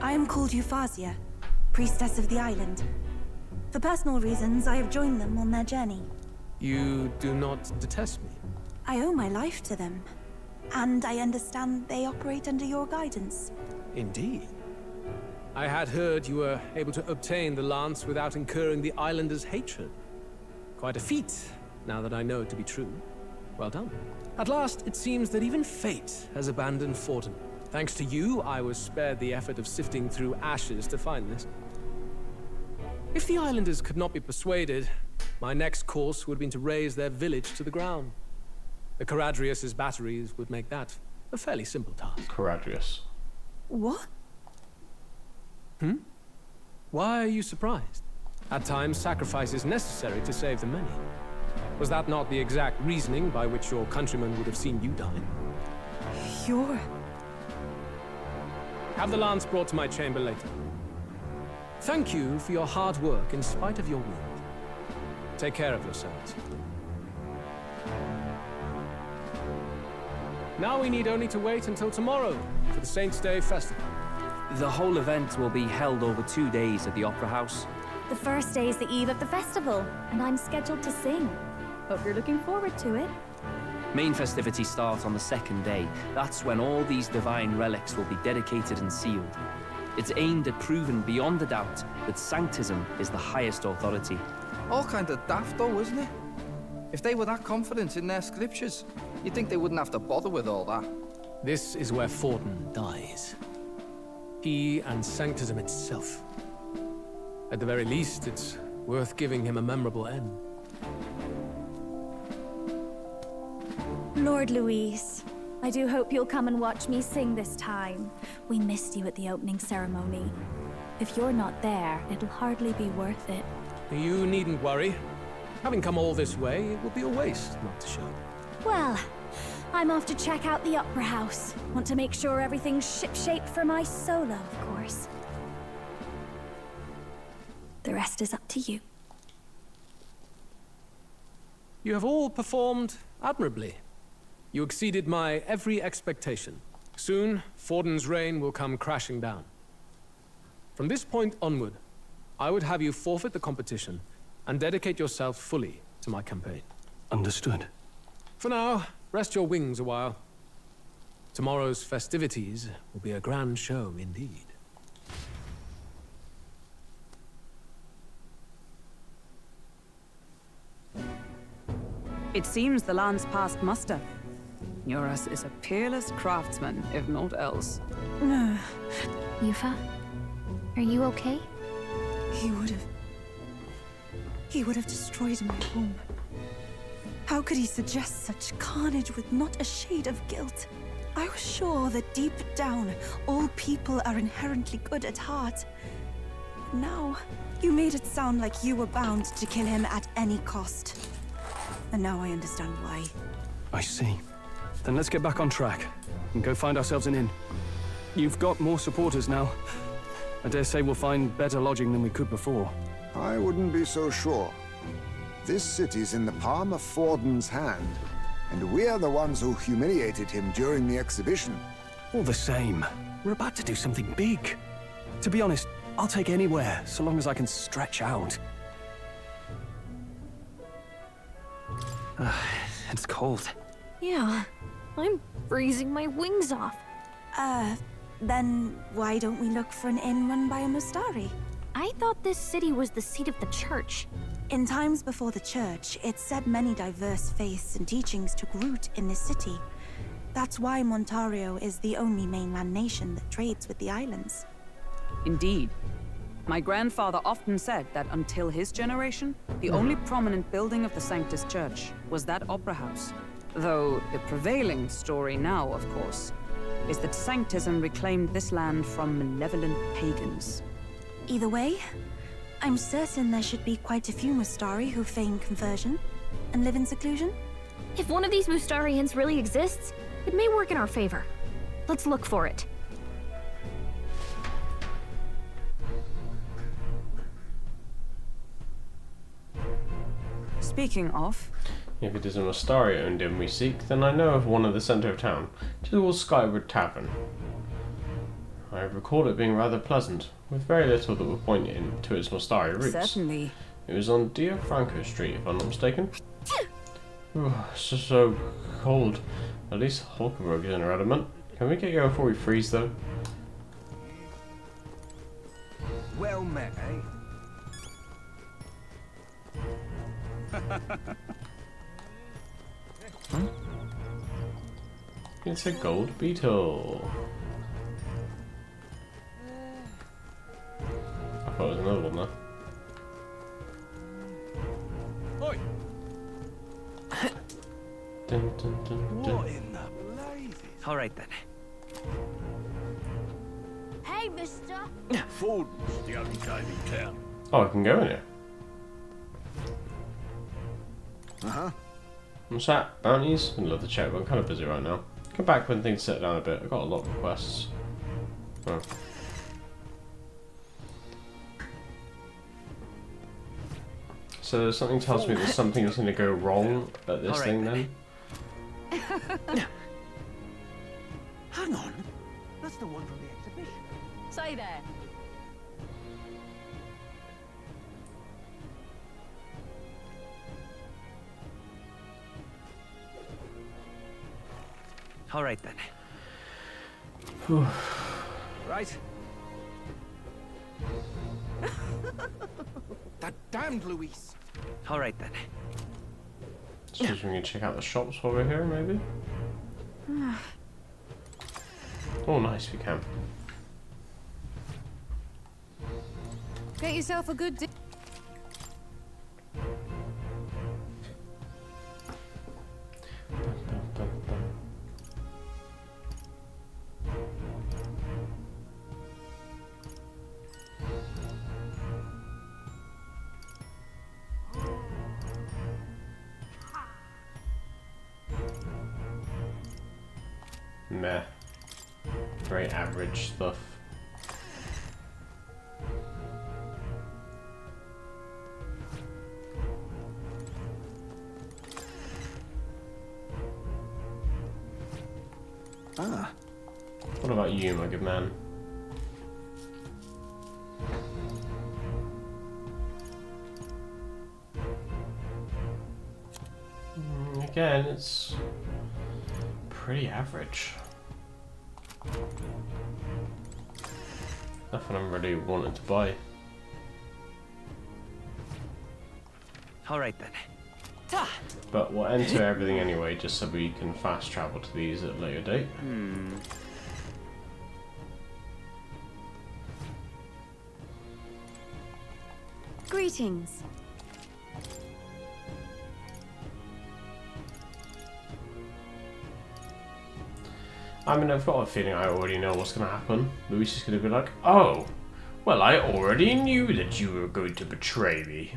Speaker 16: I am called Euphrasia, priestess of the island. For personal reasons, I have joined them on their journey.
Speaker 14: You do not detest me?
Speaker 16: I owe my life to them, and I understand they operate under your guidance.
Speaker 14: Indeed. I had heard you were able to obtain the lance without incurring the islanders' hatred. Quite a feat, now that I know it to be true. Well done. At last, it seems that even fate has abandoned Fortin. Thanks to you, I was spared the effort of sifting through ashes to find this. If the islanders could not be persuaded, my next course would have been to raze their village to the ground. The Caradrius' batteries would make that a fairly simple task.
Speaker 1: Caradrius.
Speaker 16: What?
Speaker 14: Why are you surprised? At times, sacrifice is necessary to save the many. Was that not the exact reasoning by which your countrymen would have seen you die?
Speaker 16: You're...
Speaker 14: Have the lance brought to my chamber later. Thank you for your hard work in spite of your wound. Take care of yourselves. Now we need only to wait until tomorrow for the Saints' Day festival.
Speaker 6: The whole event will be held over 2 days at the Opera House.
Speaker 2: The first day is the eve of the festival, and I'm scheduled to sing. Hope you're looking forward to it.
Speaker 6: Main festivities start on the second day. That's when all these divine relics will be dedicated and sealed. It's aimed at proving beyond a doubt that Sanctism is the highest authority.
Speaker 9: All kind of daft though, isn't it? If they were that confident in their scriptures, you'd think they wouldn't have to bother with all that.
Speaker 14: This is where Fortin dies. He and Sanctism itself. At the very least, it's worth giving him a memorable end.
Speaker 2: Lord Luis, I do hope you'll come and watch me sing this time. We missed you at the opening ceremony. If you're not there, it'll hardly be worth it.
Speaker 14: You needn't worry. Having come all this way, it would be a waste not to show.
Speaker 2: Well, I'm off to check out the Opera House. Want to make sure everything's ship-shape for my solo, of course. The rest is up to you.
Speaker 14: You have all performed admirably.
Speaker 19: You exceeded my every expectation. Soon, Forden's reign will come crashing down. From this point onward, I would have you forfeit the competition and dedicate yourself fully to my campaign.
Speaker 13: Understood.
Speaker 19: For now, rest your wings a while. Tomorrow's festivities will be a grand show indeed.
Speaker 12: It seems the land's passed muster. Eurus is a peerless craftsman, if not else.
Speaker 17: Yufa, are you okay?
Speaker 16: He would have destroyed my home. How could he suggest such carnage with not a shade of guilt? I was sure that deep down, all people are inherently good at heart. Now, you made it sound like you were bound to kill him at any cost. And now I understand why.
Speaker 13: I see. Then let's get back on track and go find ourselves an inn. You've got more supporters now. I dare say we'll find better lodging than we could before.
Speaker 10: I wouldn't be so sure. This city's in the palm of Forden's hand, and we're the ones who humiliated him during the exhibition.
Speaker 13: All the same, we're about to do something big. To be honest, I'll take anywhere, so long as I can stretch out. It's cold.
Speaker 2: Yeah, I'm freezing my wings off.
Speaker 16: Then why don't we look for an inn run by a Mustari?
Speaker 2: I thought this city was the seat of the church.
Speaker 16: In times before the church, it said many diverse faiths and teachings took root in this city. That's why Montario is the only mainland nation that trades with the islands.
Speaker 12: Indeed. My grandfather often said that until his generation, the only prominent building of the Sanctus Church was that opera house. Though the prevailing story now, of course, is that Sanctism reclaimed this land from malevolent pagans.
Speaker 16: Either way, I'm certain there should be quite a few Mustari who feign conversion and live in seclusion.
Speaker 2: If one of these Mustarians really exists, it may work in our favor. Let's look for it.
Speaker 12: Speaking of...
Speaker 1: If it is a Mustari-owned inn we seek, then I know of one at the centre of town, to Skyward Tavern. I recall it being rather pleasant, with very little that would point to its Mustari roots.
Speaker 12: Certainly.
Speaker 1: It was on Dia Franco Street, if I'm not mistaken. Ooh, it's just so cold. At least Hulkenberg is in our element. Can we get going before we freeze, though?
Speaker 4: Well met, eh?
Speaker 1: It's a gold beetle. I thought it was another one, though. Dun, dun, dun, dun.
Speaker 4: What in the blazes? All right then.
Speaker 3: Hey, mister!
Speaker 4: Forden's the only game in town.
Speaker 1: Oh, I can go in here.
Speaker 10: Uh-huh.
Speaker 1: What's that? Bounties? I'd love to check, but I'm kind of busy right now. Come back when things settle down a bit. I've got a lot of requests. Oh. So something tells me that something is going to go wrong at this thing then?
Speaker 11: Hang on. That's the one from the exhibition.
Speaker 18: Say there.
Speaker 9: All right then. Right.
Speaker 11: That damned Luis.
Speaker 9: All right then.
Speaker 1: Suppose we can check out the shops while we're here, maybe? Oh, nice, we can.
Speaker 8: Get yourself a good
Speaker 1: Meh. Very average stuff.
Speaker 11: Ah.
Speaker 1: What about you, my good man? Again, it's pretty average. Nothing I'm really wanting to buy.
Speaker 6: Alright then.
Speaker 1: But we'll enter everything anyway, just so we can fast travel to these at a later date.
Speaker 16: Greetings.
Speaker 1: I mean, I've got a feeling I already know what's going to happen. Luis is going to be like, oh, well, I already knew that you were going to betray me.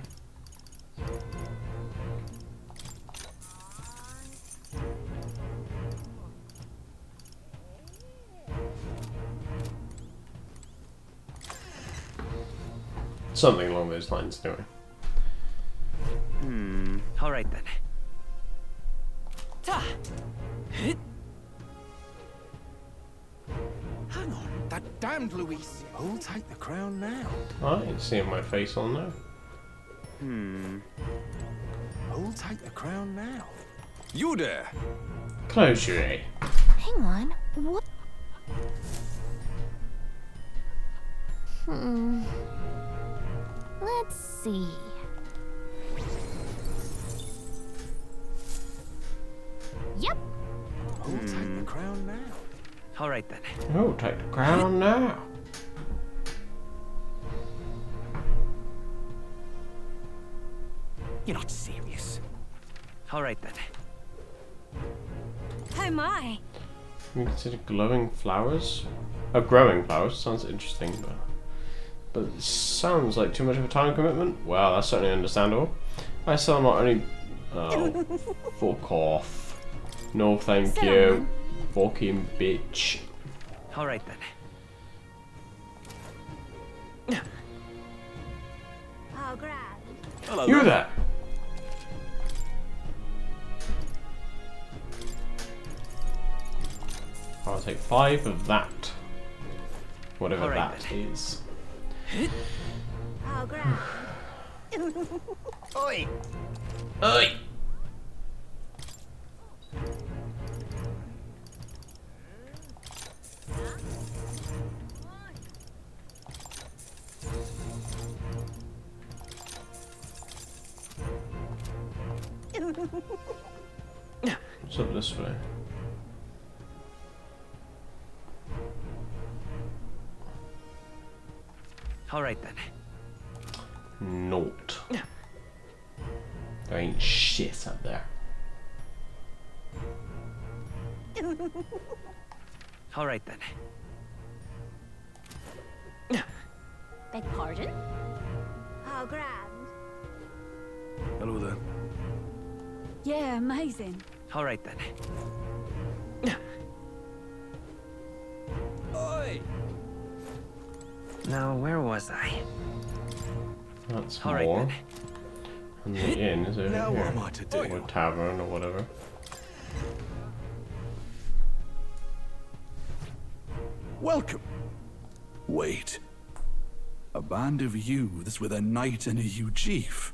Speaker 1: Something along those lines, anyway.
Speaker 6: Alright then.
Speaker 11: Hang on, that damned Luis. Hold tight the crown now.
Speaker 1: I ain't seeing my face on there.
Speaker 11: Hold tight the crown now. You there.
Speaker 1: Close your A.
Speaker 17: Hang on. What? Let's see. Yep.
Speaker 11: Hold tight the crown now.
Speaker 6: Alright then.
Speaker 1: Oh, take the crown now.
Speaker 11: You're not serious.
Speaker 6: Alright then.
Speaker 16: Oh my.
Speaker 1: You consider glowing flowers? Oh, growing flowers sounds interesting, but it sounds like too much of a time commitment. Well, that's certainly understandable. I still not only. Oh, fuck off. No, thank you. Fucking bitch.
Speaker 6: Alright then.
Speaker 16: Oh, grand.
Speaker 11: Hello,
Speaker 1: You there? I'll take 5 of that. Whatever
Speaker 6: Alright
Speaker 1: that is.
Speaker 16: Oh, grand.
Speaker 11: Oi!
Speaker 1: Oi! What's up this way?
Speaker 6: Alright then.
Speaker 1: Note. There ain't shit up there.
Speaker 6: Alright then.
Speaker 17: Beg pardon?
Speaker 16: Oh, grand.
Speaker 11: Hello there.
Speaker 16: Yeah, amazing.
Speaker 6: Alright then.
Speaker 11: Oi!
Speaker 6: Now, where was I?
Speaker 1: That's
Speaker 6: Alright
Speaker 1: more.
Speaker 6: then.
Speaker 1: And the inn is over
Speaker 11: Now
Speaker 1: here.
Speaker 11: what am I to do?
Speaker 1: Or tavern or whatever.
Speaker 4: Welcome. Wait. A band of youths with a knight and a yew chief.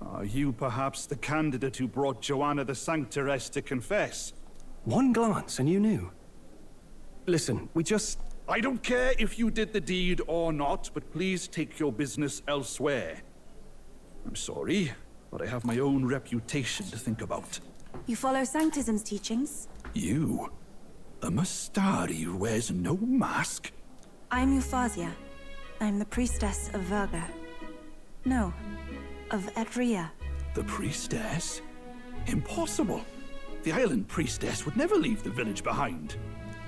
Speaker 19: Are you perhaps the candidate who brought Joanna the Sanctoress to confess?
Speaker 13: One glance and you knew. Listen, we just...
Speaker 19: I don't care if you did the deed or not, but please take your business elsewhere. I'm sorry, but I have my own reputation to think about.
Speaker 16: You follow Sanctism's teachings?
Speaker 4: You? A Mustari who wears no mask?
Speaker 16: I'm Euphazia. I'm the priestess of Verga. No, of Etria.
Speaker 4: The priestess? Impossible. The island priestess would never leave the village behind.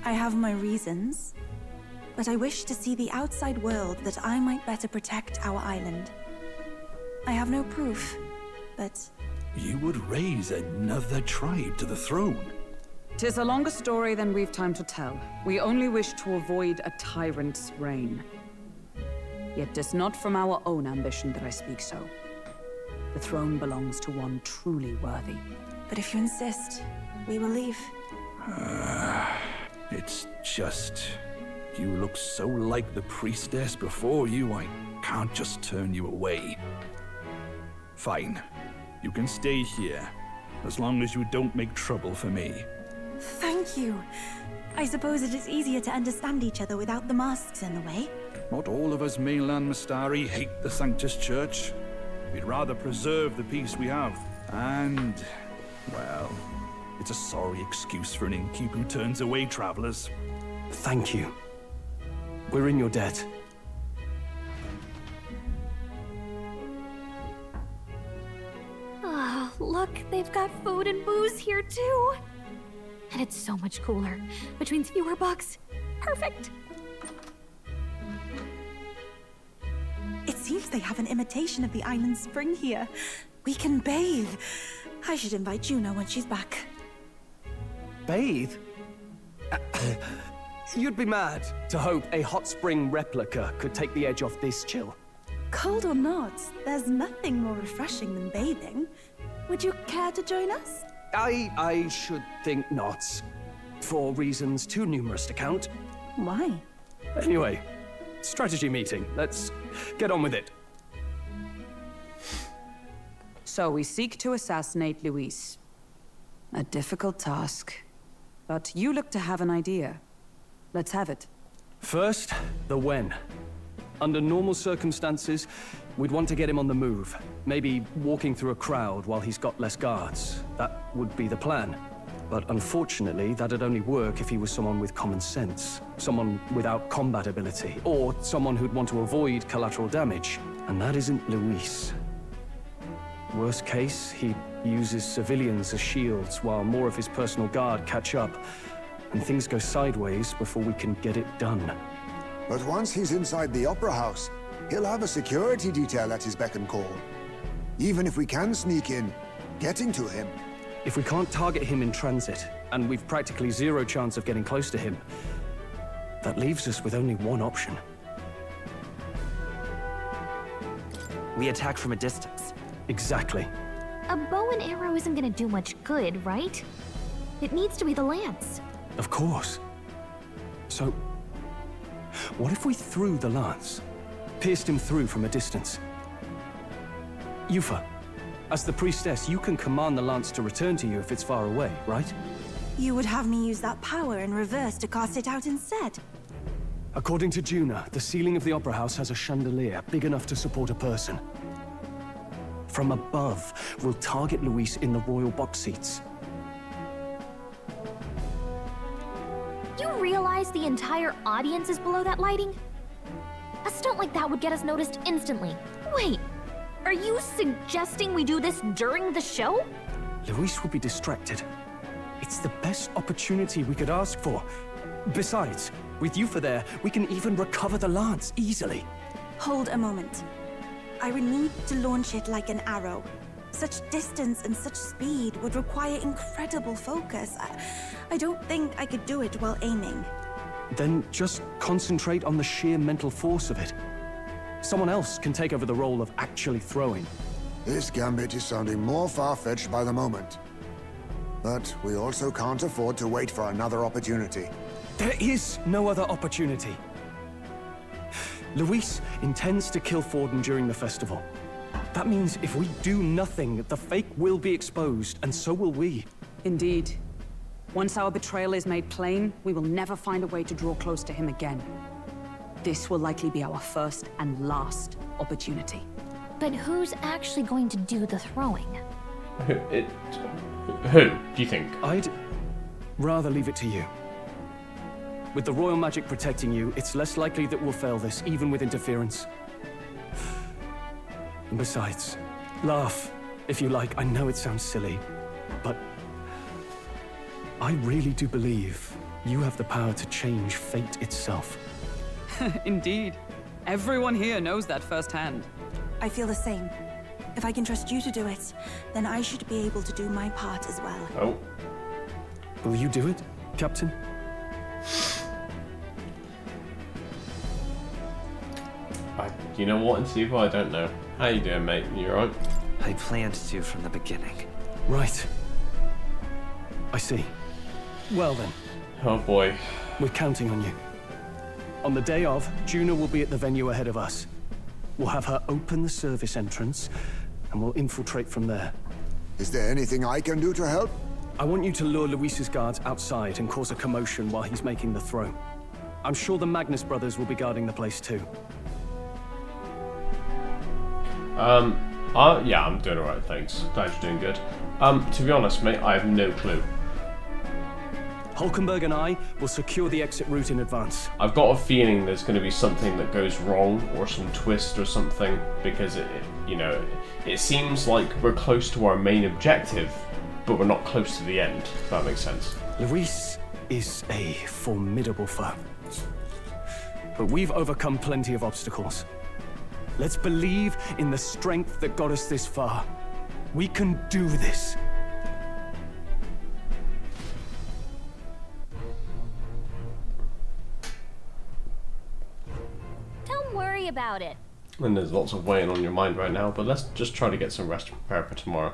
Speaker 16: I have my reasons, but I wish to see the outside world that I might better protect our island. I have no proof, but...
Speaker 4: You would raise another tribe to the throne.
Speaker 12: 'Tis a longer story than we've time to tell. We only wish to avoid a tyrant's reign. Yet 'tis not from our own ambition that I speak so. The throne belongs to one truly worthy.
Speaker 16: But if you insist, we will leave.
Speaker 4: It just... You look so like the priestess before you, I can't just turn you away. Fine. You can stay here, as long as you don't make trouble for me.
Speaker 16: Thank you. I suppose it is easier to understand each other without the masks in the way.
Speaker 4: Not all of us mainland Mistari hate the Sanctus Church. We'd rather preserve the peace we have. And, well, it's a sorry excuse for an innkeep who turns away travelers.
Speaker 13: Thank you. We're in your debt.
Speaker 2: Ah, look, they've got food and booze here too. And it's so much cooler, which means fewer bugs. Perfect.
Speaker 16: It seems they have an imitation of the island spring here. We can bathe. I should invite Juno when she's back.
Speaker 13: Bathe? You'd be mad to hope a hot spring replica could take the edge off this chill.
Speaker 16: Cold or not, there's nothing more refreshing than bathing. Would you care to join us?
Speaker 13: I should think not. For reasons too numerous to count.
Speaker 16: Why?
Speaker 13: Anyway, strategy meeting. Let's get on with it.
Speaker 12: So we seek to assassinate Luis. A difficult task. But you look to have an idea. Let's have it.
Speaker 13: First, the when. Under normal circumstances, we'd want to get him on the move. Maybe walking through a crowd while he's got less guards. That would be the plan. But unfortunately, that'd only work if he was someone with common sense. Someone without combat ability. Or someone who'd want to avoid collateral damage. And that isn't Luis. Worst case, he uses civilians as shields while more of his personal guard catch up. And things go sideways before we can get it done.
Speaker 10: But once he's inside the Opera House, he'll have a security detail at his beck and call. Even if we can sneak in, getting to him...
Speaker 13: If we can't target him in transit, and we've practically zero chance of getting close to him, that leaves us with only one option.
Speaker 19: We attack from a distance.
Speaker 13: Exactly.
Speaker 17: A bow and arrow isn't gonna do much good, right? It needs to be the lance.
Speaker 13: Of course. So, what if we threw the lance? Pierced him through from a distance? Yufa, as the priestess, you can command the lance to return to you if it's far away, right?
Speaker 16: You would have me use that power in reverse to cast it out instead?
Speaker 13: According to Juna, the ceiling of the Opera House has a chandelier big enough to support a person. From above, we'll target Luis in the royal box seats.
Speaker 17: You realize the entire audience is below that lighting? A stunt like that would get us noticed instantly. Wait, are you suggesting we do this during the show?
Speaker 13: Luis will be distracted. It's the best opportunity we could ask for. Besides, with Yufa there, we can even recover the lance easily.
Speaker 16: Hold a moment. I would need to launch it like an arrow. Such distance and such speed would require incredible focus. I don't think I could do it while aiming.
Speaker 13: Then just concentrate on the sheer mental force of it. Someone else can take over the role of actually throwing.
Speaker 10: This gambit is sounding more far-fetched by the moment. But we also can't afford to wait for another opportunity.
Speaker 13: There is no other opportunity. Luis intends to kill Forden during the festival. That means if we do nothing, the fake will be exposed, and so will we.
Speaker 12: Indeed. Once our betrayal is made plain, we will never find a way to draw close to him again. This will likely be our first and last opportunity.
Speaker 17: But who's actually going to do the throwing?
Speaker 1: Who do you think?
Speaker 13: I'd rather leave it to you. With the royal magic protecting you, it's less likely that we'll fail this, even with interference. And besides, laugh, if you like. I know it sounds silly, but I really do believe you have the power to change fate itself.
Speaker 12: Indeed. Everyone here knows that firsthand.
Speaker 16: I feel the same. If I can trust you to do it, then I should be able to do my part as well.
Speaker 1: Oh.
Speaker 13: Will you do it, Captain?
Speaker 1: You know what, Antifa? I don't know. How you doing, mate? You alright?
Speaker 19: I planned to from the beginning.
Speaker 13: Right. I see. Well then,
Speaker 1: Oh boy.
Speaker 13: We're counting on you. On the day of, Juna will be at the venue ahead of us. We'll have her open the service entrance, and we'll infiltrate from there.
Speaker 10: Is there anything I can do to help?
Speaker 13: I want you to lure Luis's guards outside and cause a commotion while he's making the throw. I'm sure the Magnus brothers will be guarding the place too.
Speaker 1: Yeah, I'm doing alright, thanks. Glad you're doing good. To be honest, mate, I have no clue.
Speaker 13: Hulkenberg and I will secure the exit route in advance.
Speaker 1: I've got a feeling there's going to be something that goes wrong, or some twist or something, because it seems like we're close to our main objective, but we're not close to the end, if that makes sense.
Speaker 13: Luis is a formidable foe. But we've overcome plenty of obstacles. Let's believe in the strength that got us this far. We can do this.
Speaker 2: Don't worry about it.
Speaker 1: And there's lots of weighing on your mind right now, but let's just try to get some rest to prepare for tomorrow.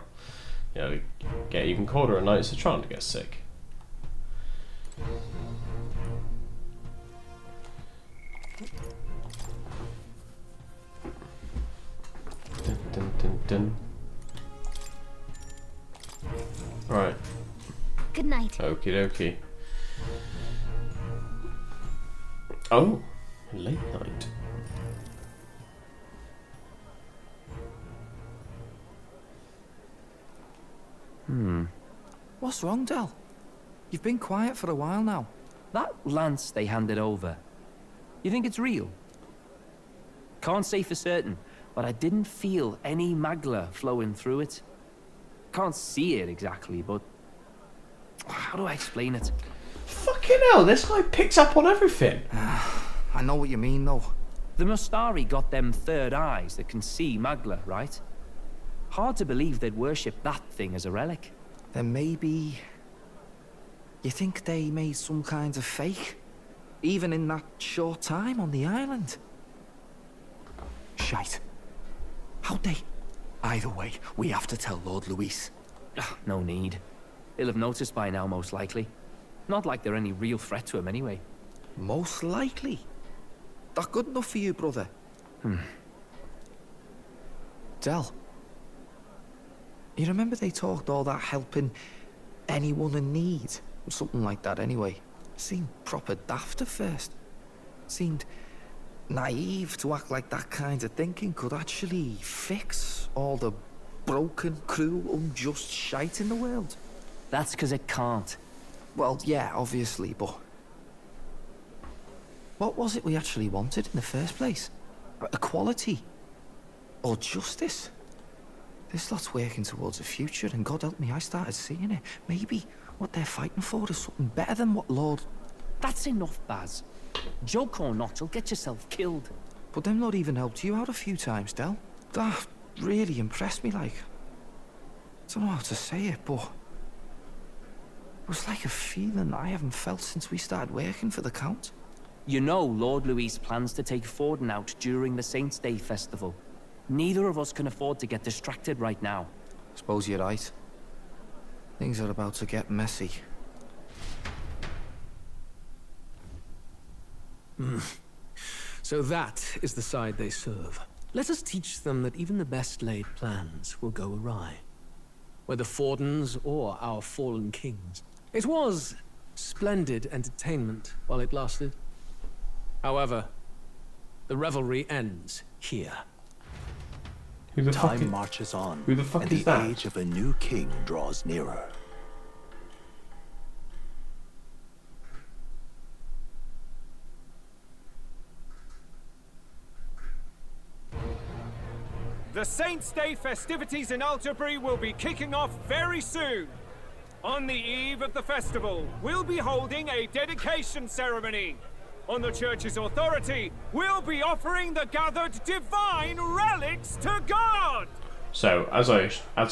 Speaker 1: You know, get even colder at night, so try not to get sick. Dun, dun, dun, dun. Right.
Speaker 2: Good night.
Speaker 1: Okie dokie. Oh, late night.
Speaker 9: What's wrong, Del? You've been quiet for a while now.
Speaker 6: That lance they handed over, you think it's real? Can't say for certain, but I didn't feel any magla flowing through it. Can't see it exactly, but how do I explain it?
Speaker 1: Fucking hell, this guy picks up on everything.
Speaker 9: I know what you mean, though.
Speaker 6: The Mustari got them third eyes that can see magla, right? Hard to believe they'd worship that thing as a relic.
Speaker 9: Then maybe... You think they made some kind of fake? Even in that short time on the island? Shite. How'd they... Either way, we have to tell Lord Luis.
Speaker 6: No need. He'll have noticed by now, most likely. Not like they're any real threat to him anyway.
Speaker 9: Most likely? That good enough for you, brother? Del. You remember they talked all that helping anyone in need? Or something like that anyway. Seemed proper daft at first. Seemed naive to act like that kind of thinking could actually fix all the broken, cruel, unjust shite in the world.
Speaker 6: That's because it can't.
Speaker 9: Well, yeah, obviously, but... What was it we actually wanted in the first place? Equality? Or justice? This lot's working towards a future, and God help me, I started seeing it. Maybe what they're fighting for is something better than what Lord...
Speaker 6: That's enough, Baz. Joke or not, you'll get yourself killed.
Speaker 9: But them not even helped you out a few times, Del. That really impressed me, like... I don't know how to say it, but... It was like a feeling I haven't felt since we started working for the Count.
Speaker 6: You know Lord Luis plans to take Forden out during the Saints' Day festival. Neither of us can afford to get distracted right now.
Speaker 9: Suppose you're right. Things are about to get messy.
Speaker 19: So that is the side they serve. Let us teach them that even the best laid plans will go awry. Whether Forden's or our fallen kings. It was splendid entertainment while it lasted. However, the revelry ends here.
Speaker 1: Who the fuck
Speaker 5: Time marches on,
Speaker 1: Who the fuck
Speaker 5: and
Speaker 1: is
Speaker 5: the
Speaker 1: that?
Speaker 5: age of a new king draws nearer.
Speaker 15: The Saints' Day festivities in Alterbury will be kicking off very soon. On the eve of the festival, we'll be holding a dedication ceremony. On the church's authority, we'll be offering the gathered divine relics to God!
Speaker 1: So, as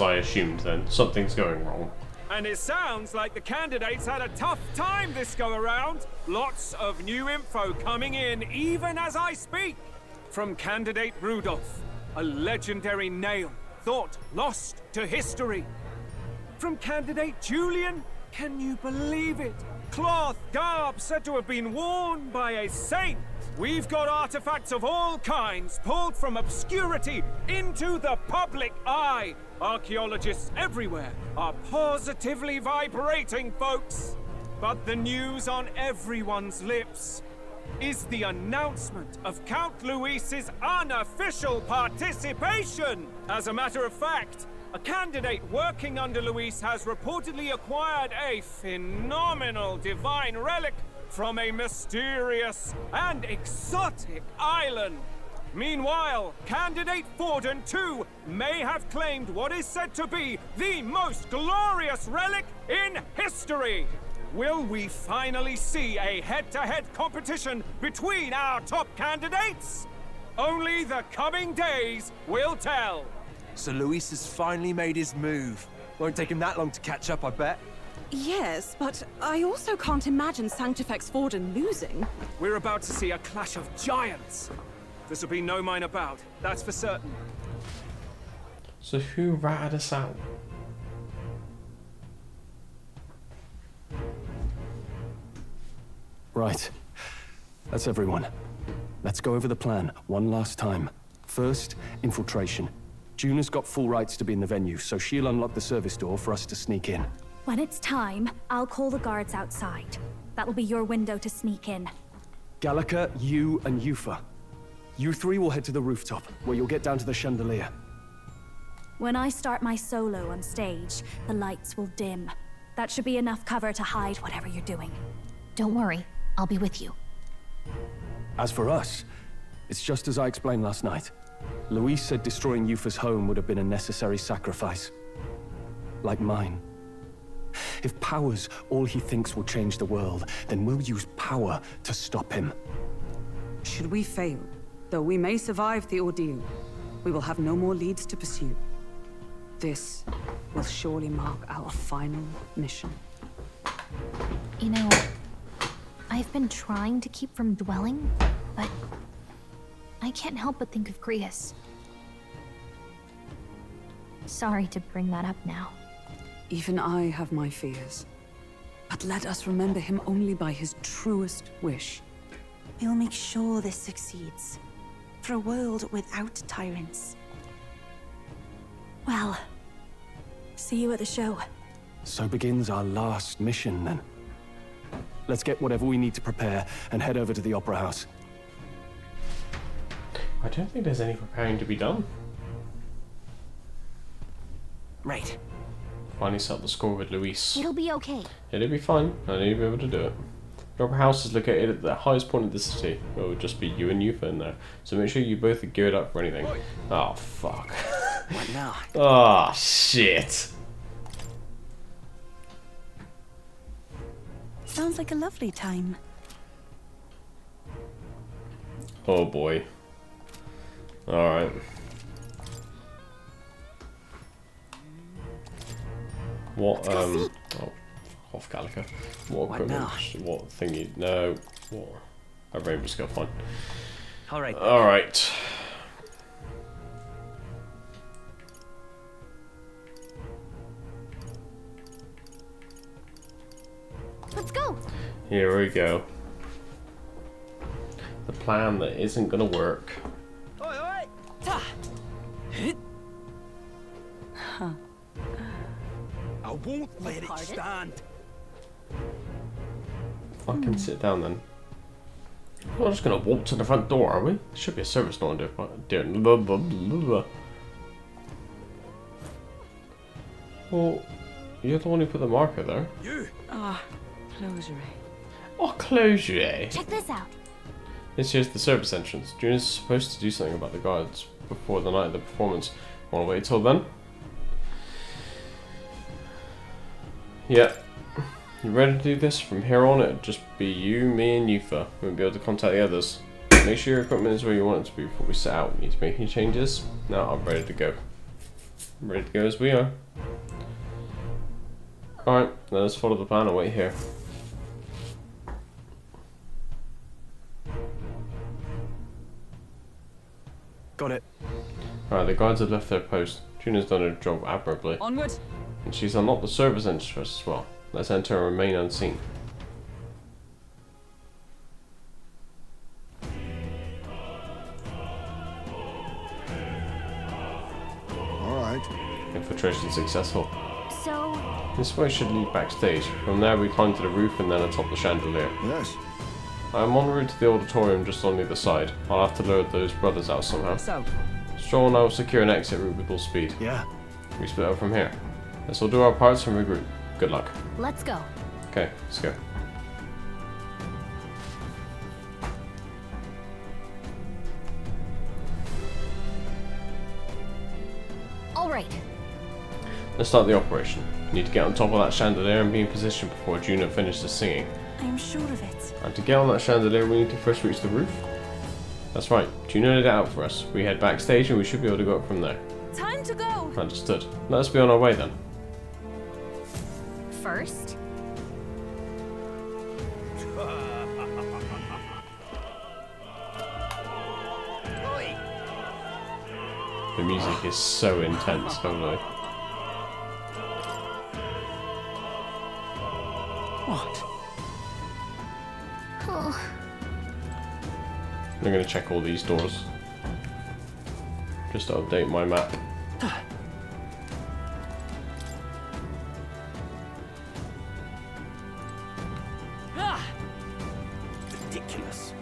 Speaker 1: I assumed then, something's going wrong.
Speaker 15: And it sounds like the candidates had a tough time this go-around. Lots of new info coming in, even as I speak. From candidate Rudolph, a legendary nail, thought lost to history. From candidate Julian, can you believe it? cloth garb said to have been worn by a saint. We've got artifacts of all kinds pulled from obscurity into the public eye. Archaeologists everywhere are positively vibrating, folks. But the news on everyone's lips is the announcement of Count Luis's unofficial participation. As a matter of fact, a candidate working under Luis has reportedly acquired a phenomenal divine relic from a mysterious and exotic island. Meanwhile, candidate Forden too may have claimed what is said to be the most glorious relic in history. Will we finally see a head-to-head competition between our top candidates? Only the coming days will tell.
Speaker 19: So Luis has finally made his move. Won't take him that long to catch up, I bet.
Speaker 21: Yes, but I also can't imagine Sanctifex Forden losing.
Speaker 15: We're about to see a clash of giants. This will be no minor bout, that's for certain.
Speaker 1: So who ratted us out?
Speaker 13: Right. That's everyone. Let's go over the plan one last time. First, infiltration. Juna's got full rights to be in the venue, so she'll unlock the service door for us to sneak in.
Speaker 2: When it's time, I'll call the guards outside. That'll be your window to sneak in.
Speaker 13: Gallica, you, and Yufa. You three will head to the rooftop, where you'll get down to the chandelier.
Speaker 2: When I start my solo on stage, the lights will dim. That should be enough cover to hide whatever you're doing.
Speaker 17: Don't worry, I'll be with you.
Speaker 13: As for us, it's just as I explained last night. Luis said destroying Yufa's home would have been a necessary sacrifice. Like mine. If power's all he thinks will change the world, then we'll use power to stop him.
Speaker 21: Should we fail, though we may survive the ordeal, we will have no more leads to pursue. This will surely mark our final mission.
Speaker 17: You know, I've been trying to keep from dwelling, but I can't help but think of Grius. Sorry to bring that up now.
Speaker 21: Even I have my fears. But let us remember him only by his truest wish.
Speaker 16: We'll make sure this succeeds. For a world without tyrants.
Speaker 2: Well, see you at the show.
Speaker 13: So begins our last mission, then. Let's get whatever we need to prepare and head over to the Opera House.
Speaker 1: I don't think there's any preparing to be done.
Speaker 19: Right.
Speaker 1: Finally settled the score with Luis.
Speaker 17: It'll be okay.
Speaker 1: It'll be fine. I need to be able to do it. The Opera House is located at the highest point of the city. It will just be you and Yufa in there. So make sure you both are geared up for anything. Oh, fuck.
Speaker 19: What now?
Speaker 1: Oh, shit.
Speaker 16: Sounds like a lovely time.
Speaker 1: Oh, boy. Alright. What, oh, off Gallica. What equipment? What thingy? No. What? A rainbow skill, fine.
Speaker 19: Alright.
Speaker 1: Alright.
Speaker 17: Let's go!
Speaker 1: Here we go. The plan that isn't gonna work.
Speaker 21: Huh.
Speaker 19: I won't let it stand.
Speaker 1: Fucking sit down then. We're just gonna walk to the front door, are we? Should be a service door under. Well, you're the one who put the marker there.
Speaker 19: You.
Speaker 21: Ah, closure.
Speaker 1: Oh, closure.
Speaker 17: Check this out.
Speaker 1: This here's the service entrance. Juna's supposed to do something about the guards before the night of the performance. Wanna wait till then? Yeah. You ready to do this? From here on, it'll just be you, me, and Yufa. We won't be able to contact the others. Make sure your equipment is where you want it to be before we set out. Need to make any changes? No, I'm ready to go. I'm ready to go as we are. Alright, let us follow the plan and wait here.
Speaker 13: Got it.
Speaker 1: Alright, the guards have left their post. Juna's done her job admirably.
Speaker 21: Onward.
Speaker 1: And she's unlocked the service entrance as well. Let's enter and remain unseen. infiltration successful.
Speaker 3: So,
Speaker 1: This way should lead backstage. From there we climb to the roof and then atop the chandelier.
Speaker 10: Yes.
Speaker 1: I'm en route to the auditorium just on the other side. I'll have to lure those brothers out somehow.
Speaker 18: So,
Speaker 1: Stroll and I will secure an exit route with all speed.
Speaker 13: Yeah.
Speaker 1: We split up from here. Let's all do our parts and regroup. Good luck.
Speaker 2: Let's go.
Speaker 1: Okay, let's go.
Speaker 2: All right.
Speaker 1: Let's start the operation. You need to get on top of that chandelier and be in position before Juno finishes singing.
Speaker 16: I'm sure of it.
Speaker 1: And to get on that chandelier, we need to first reach the roof. That's right, Juno laid it out for us. We head backstage and we should be able to go up from there.
Speaker 16: Time to go!
Speaker 1: Understood. Let us be on our way then.
Speaker 2: First,
Speaker 1: The music is so intense, totally.
Speaker 13: What?
Speaker 2: oh,
Speaker 1: I'm going to check all these doors. Just to update my map.
Speaker 13: Ridiculous.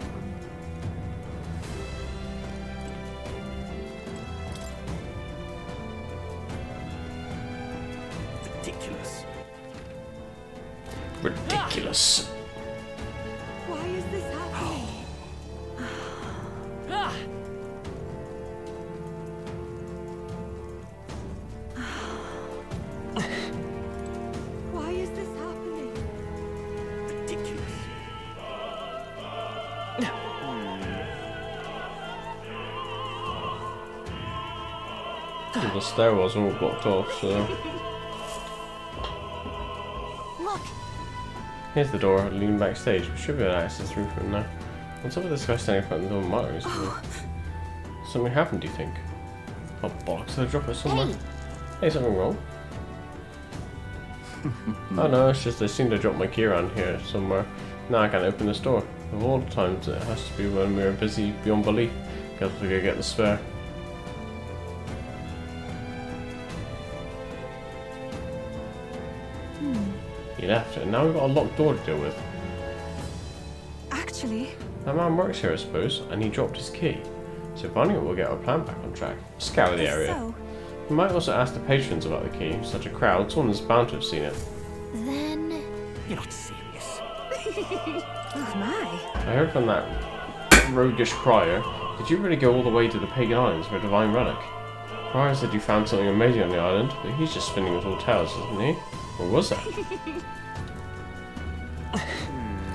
Speaker 13: Ridiculous.
Speaker 1: Ridiculous.
Speaker 16: Why is this happening? Why is this happening?
Speaker 13: Ridiculous.
Speaker 1: The stairwells are all blocked off, so...
Speaker 3: look,
Speaker 1: Here's the door leading backstage. We should be able to access the roof from there. What's up with this guy standing in front of the door of Mars? Something happened, do you think? Oh bollocks, did I drop it somewhere? Hey, something wrong? Oh no, it's just I seem to drop my key around here somewhere. Now I can't open this door. Of all the times, it has to be when we are busy beyond belief. Guess we go get the spare. He left, and now we've got a locked door to deal with.
Speaker 21: Actually,
Speaker 1: That man works here, I suppose, and he dropped his key. So finding it will get our plan back on track. Scour the area.
Speaker 16: So,
Speaker 1: We might also ask the patrons about the key. Such a crowd, someone is bound to have seen it.
Speaker 2: then...
Speaker 13: You're not serious.
Speaker 21: oh my.
Speaker 1: I heard from that roguish crier. Did you really go all the way to the Pagan Islands for a divine relic? Crier said you found something amazing on the island, but he's just spinning with all tales, isn't he? Or was that?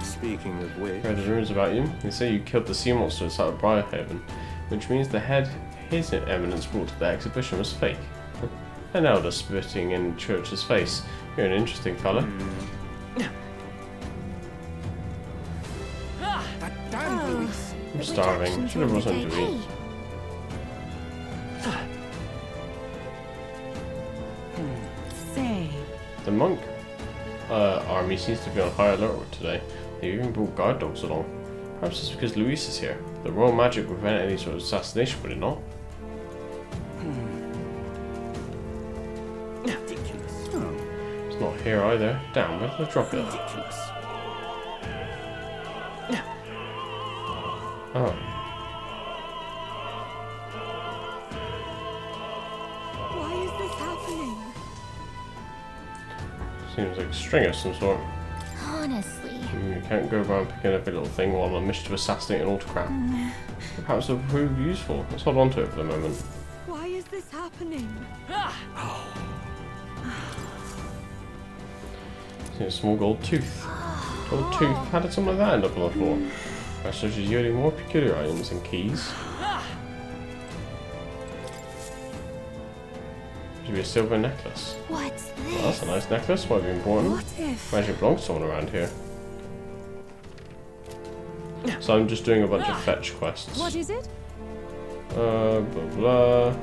Speaker 13: Speaking of which...
Speaker 1: I heard the rumours about you. They say you killed the sea monster inside of Briarhaven, which means the head His Eminence brought to the exhibition was fake. An elder spitting in Church's face. You're an interesting fella.
Speaker 11: That damn Luis.
Speaker 1: I'm starving. Should have brought something to eat.
Speaker 21: Say,
Speaker 1: The monk army seems to be on high alert today. They even brought guard dogs along. Perhaps it's because Luis is here. The royal magic would prevent any sort of assassination, would it not?
Speaker 13: Ridiculous.
Speaker 1: It's not here either. Damn, where did I drop it?
Speaker 13: Ridiculous.
Speaker 1: Oh.
Speaker 16: why is this happening?
Speaker 1: Seems like a string of some sort.
Speaker 2: Honestly.
Speaker 1: You can't go around picking every little thing while on a mission to assassinate an autocrat. Perhaps it'll prove useful. Let's hold on to it for the moment.
Speaker 16: Why is this happening?
Speaker 1: See a small gold tooth. Gold tooth. How did something like that end up on the floor? Such as yielding more peculiar items and keys. Should be a silver necklace.
Speaker 2: What's this?
Speaker 1: Well, that's a nice necklace. Might be important.
Speaker 21: what if...
Speaker 1: Imagine it belongs to someone around here. So I'm just doing a bunch of fetch quests.
Speaker 21: What is it?
Speaker 1: Blah blah.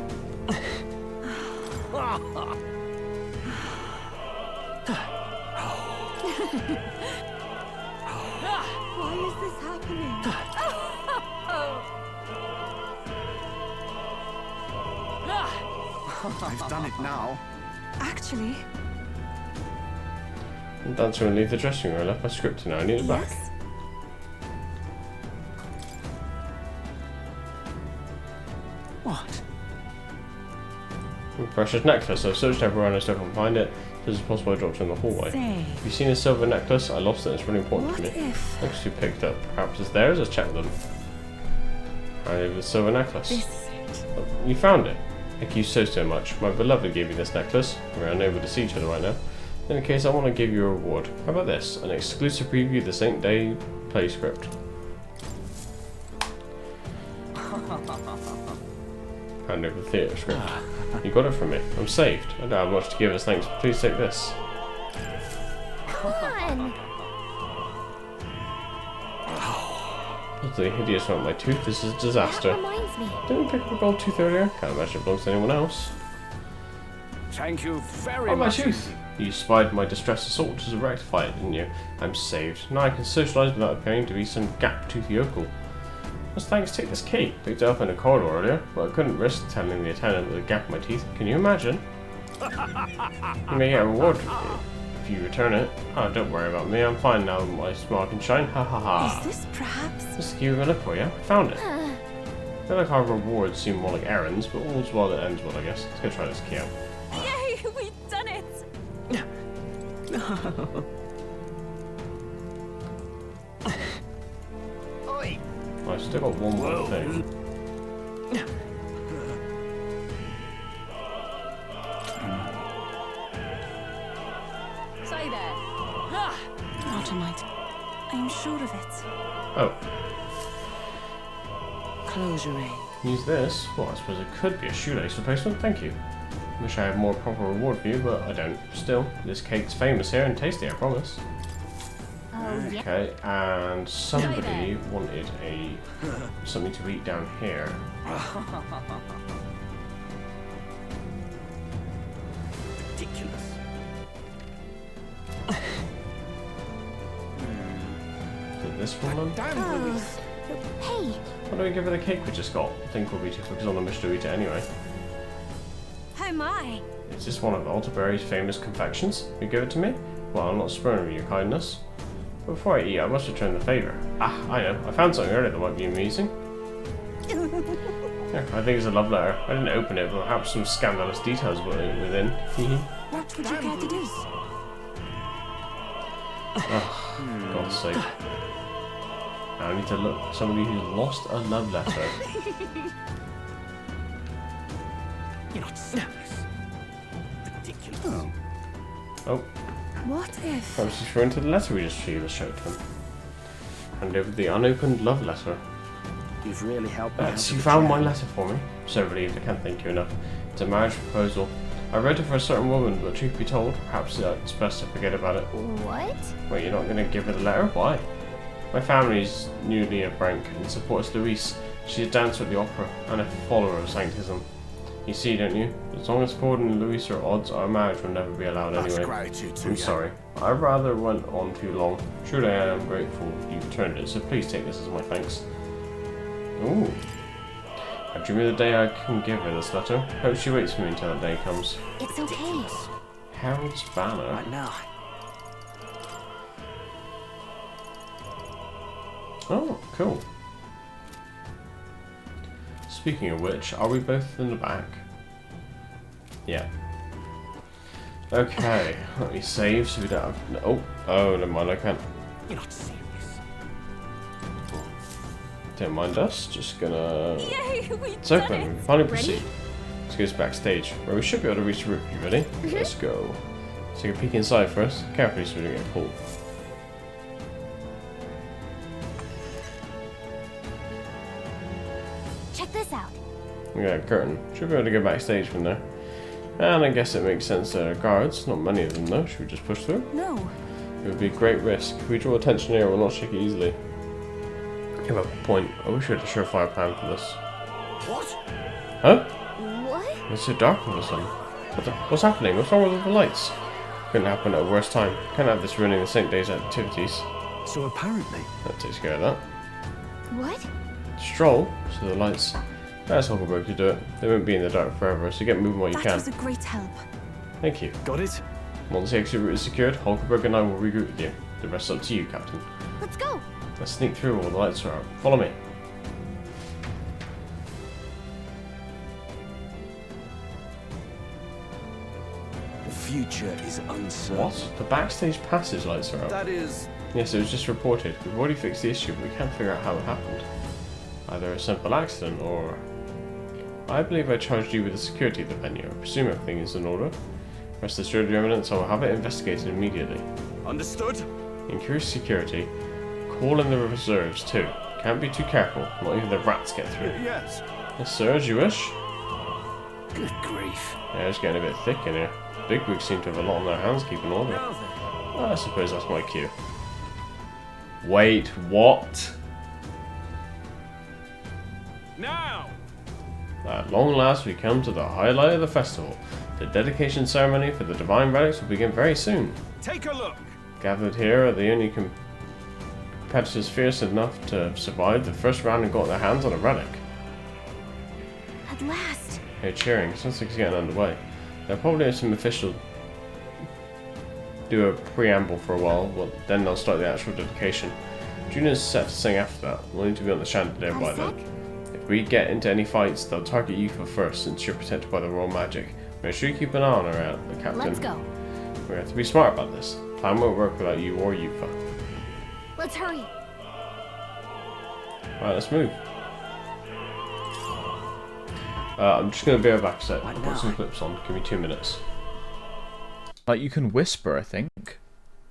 Speaker 16: Why is this happening?
Speaker 11: I've done it now.
Speaker 8: Actually...
Speaker 1: I'm dancing and leave the dressing room. I left my script now. I need it back.
Speaker 8: Yes?
Speaker 11: What?
Speaker 1: Precious necklace. I've searched everywhere and I still can't find it. This is possible I dropped it in the hallway.
Speaker 8: Say.
Speaker 1: Have you seen a silver necklace? I lost it. It's really important to me. Looks who picked up. Perhaps it's theirs. Let's check with them. I have the silver necklace.
Speaker 8: This is it.
Speaker 1: Oh, you found it. Thank you so much. My beloved gave me this necklace. We're unable to see each other right now. In case, I want to give you a reward. How about this? An exclusive preview of the Saint Day play script. Hand over the theatre script. You got it from me. I'm saved. I don't have much to give as thanks. Please take this.
Speaker 3: Come on!
Speaker 1: Utterly hideous one. My tooth. This is a disaster.
Speaker 3: That reminds me.
Speaker 1: Didn't pick up a gold tooth earlier. Can't imagine it belongs to anyone else.
Speaker 14: Thank you very
Speaker 1: Oh, my
Speaker 14: much.
Speaker 1: tooth! You spied my distress assault to rectify it, didn't you? I'm saved. Now I can socialise without appearing to be some gap-toothed yokel. Just thanks, take this cake. Picked it up in a corridor earlier, but I couldn't risk telling the attendant with a gap in my teeth. Can you imagine? You may get a reward if you return it. Oh, don't worry about me. I'm fine now. My smile can shine. Ha ha ha.
Speaker 8: Is this perhaps...
Speaker 1: Just to give you a look for you. I found it. I feel like our rewards seem more like errands, but all's well that ends well, I guess. Let's go try this key out.
Speaker 20: Yay, we've done it!
Speaker 11: Oi!
Speaker 1: I've still got one more thing.
Speaker 20: Say there!
Speaker 8: Not a night. I'm sure of it.
Speaker 1: Oh.
Speaker 8: Close your aim.
Speaker 1: Use this? Well, I suppose it could be a shoelace replacement. Thank you. Wish I had more proper reward for you, but I don't. Still, this cake's famous here and tasty, I promise.
Speaker 3: Oh, yeah.
Speaker 1: Okay, and somebody wanted something to eat down here.
Speaker 11: Ridiculous.
Speaker 1: Did this one done?
Speaker 3: Hey!
Speaker 1: What do we give her the cake we just got? I think we'll be too focused on the mission to eat it anyway.
Speaker 20: Oh my!
Speaker 1: Is this one of Alderberry's famous confections? You give it to me? Well, I'm not spurning your kindness. But before I eat, I must return the favour. Ah, I know. I found something earlier that might be amusing. Yeah, I think it's a love letter. I didn't open it, but perhaps some scandalous details within.
Speaker 8: What would you care to do?
Speaker 1: Oh, for God's sake. I need to look for somebody who's lost a love letter.
Speaker 11: You're not serious. Ridiculous.
Speaker 1: Oh.
Speaker 8: What if...
Speaker 1: Perhaps he's referring to the letter we just showed him. Hand over the unopened love letter.
Speaker 11: You've really helped me.
Speaker 1: You found my letter for me. So relieved, I can't thank you enough. It's a marriage proposal. I read it for a certain woman, but truth be told, perhaps it's best to forget about it.
Speaker 3: What?
Speaker 1: Wait, you're not going to give her the letter? Why? My family's newly a rank and supports Louise. She's a dancer at the opera and a follower of Sanctism. You see, don't you? As long as Ford and Louise are at odds, our marriage will never be allowed anyway. I'm sorry. I rather went on too long. Truly, I am grateful you returned it, so please take this as my thanks. Ooh. I dream of the day I can give her this letter. Hope she waits for me until that day comes.
Speaker 3: It's okay.
Speaker 1: Harold's banner.
Speaker 11: Right now.
Speaker 1: Oh, cool. Speaking of which, are we both in the back? Yeah. Okay, let me save so we don't have... Oh, never mind, I can't.
Speaker 11: You're not serious.
Speaker 1: Don't mind us, just gonna...
Speaker 20: Yay,
Speaker 1: It's open, we can finally proceed. Let's go backstage, where we should be able to reach the roof. You ready? Let's go. Let's take a peek inside first. Carefully so we don't get pulled.
Speaker 3: Check this out.
Speaker 1: Yeah, curtain. Should be able to go backstage from there. And I guess it makes sense there are guards. Not many of them though. Should we just push through?
Speaker 8: No.
Speaker 1: It would be a great risk. If we draw attention here, we'll not shake it easily. You have a point. I wish we had a surefire plan for this.
Speaker 11: What?
Speaker 1: Huh?
Speaker 3: What?
Speaker 1: It's so dark all of a sudden. What's happening? What's wrong with all the lights? Couldn't happen at a worse time. Can't have this ruining the St. Day's activities.
Speaker 5: So apparently...
Speaker 1: That takes care of that.
Speaker 3: What?
Speaker 1: Stroll, so the lights. That's Huckleberg to do it. They won't be in the dark forever, so get moving while you
Speaker 8: That
Speaker 1: can.
Speaker 8: was a great help.
Speaker 1: Thank you.
Speaker 13: Got it?
Speaker 1: Once the exit route is secured, Hulkenberg and I will regroup with you. The rest is up to you, Captain.
Speaker 3: Let's go.
Speaker 1: Let's sneak through while the lights are out. Follow me.
Speaker 4: The future is uncertain.
Speaker 1: What? The backstage passage lights are out.
Speaker 4: That is...
Speaker 1: Yes, it was just reported. We've already fixed the issue, but we can't figure out how it happened. Either a simple accident or... I believe I charged you with the security of the venue. I presume everything is in order. Rest assured, Your Eminence, I will have it investigated immediately.
Speaker 4: Understood?
Speaker 1: Increase security. Call in the reserves too. Can't be too careful. Not even the rats get through.
Speaker 4: Yes.
Speaker 1: Yes, sir, as you wish.
Speaker 4: Good grief.
Speaker 1: Yeah, it's getting a bit thick in here. Bigwigs seem to have a lot on their hands keeping order. Well, I suppose that's my cue. Wait, what?
Speaker 15: Now!
Speaker 1: At long last, we come to the highlight of the festival. The dedication ceremony for the divine relics will begin very soon.
Speaker 15: Take a look!
Speaker 1: Gathered here are the only competitors fierce enough to have survived the first round and got their hands on a relic.
Speaker 2: At last.
Speaker 1: Hey, cheering. Sounds like it's getting underway. They'll probably have some official do a preamble for a while, but then they'll start the actual dedication. Juna's set to sing after that. We'll need to be on the chandelier by then. If we get into any fights, they'll target Yufa first, since you're protected by the royal magic. Make sure you keep an eye on her, Captain.
Speaker 2: Let's go.
Speaker 1: We have to be smart about this. Plan won't work without you or Yufa.
Speaker 3: Let's hurry.
Speaker 1: Right, let's move. I'm just going to be right back a sec. I've got some clips on. Give me 2 minutes.
Speaker 7: Like, you can whisper, I think.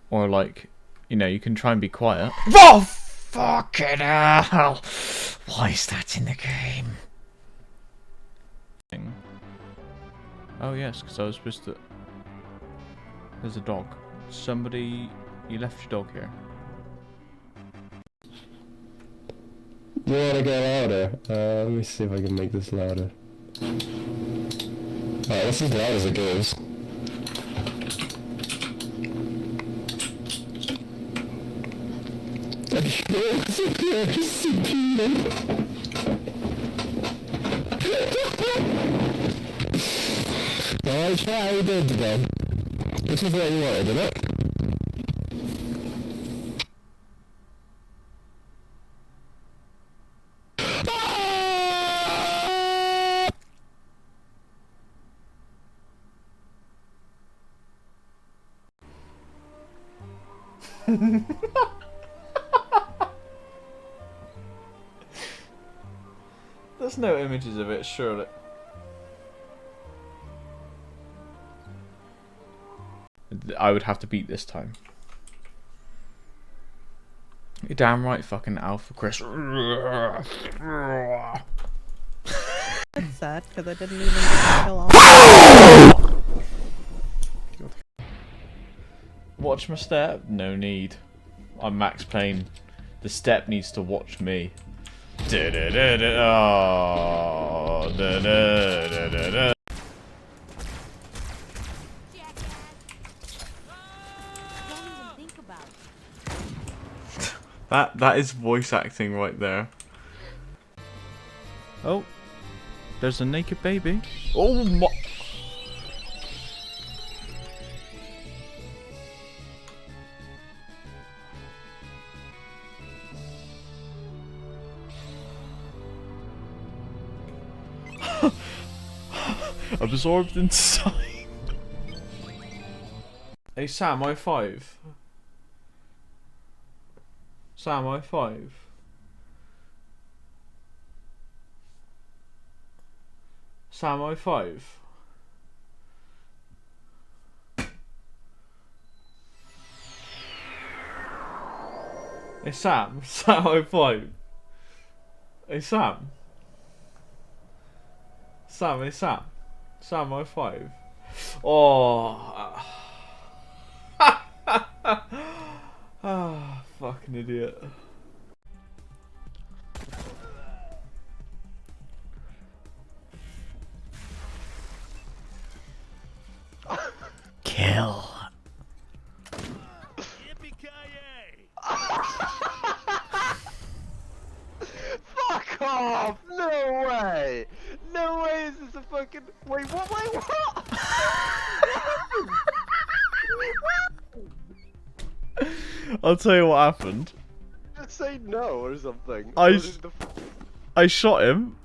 Speaker 7: Or, like, you know, you can try and be quiet. Oh, fucking hell! Why is that in the game? Oh, yes, because I was supposed to... There's a dog. Somebody... You left your dog here.
Speaker 22: You want to go louder? Let me see if I can make this louder. Alright, this is as loud as it goes. Alright, try how you did again. This is what you wanted, isn't it?
Speaker 7: There's no images of it, surely. I would have to beat this time. You're damn right, fucking Alpha Chris.
Speaker 23: That's sad, because I didn't even get to kill off.
Speaker 7: Watch my step? No need. I'm Max Payne. The step needs to watch me. Oh, That is voice acting right there. Oh, there's a naked baby. Oh my! Absorbed inside. Hey Sam, I5. Sam, I5. Sam, I5. Hey Sam, Sam, I5. Hey Sam. Sam, hey Sam. Sam, I5. Oh. Ah, fucking idiot.
Speaker 24: Kill.
Speaker 25: Fuck off! No way! No way is this a fucking... Wait, what? Wait, what?
Speaker 7: I'll tell you what happened.
Speaker 25: Just say no or something.
Speaker 7: I shot him.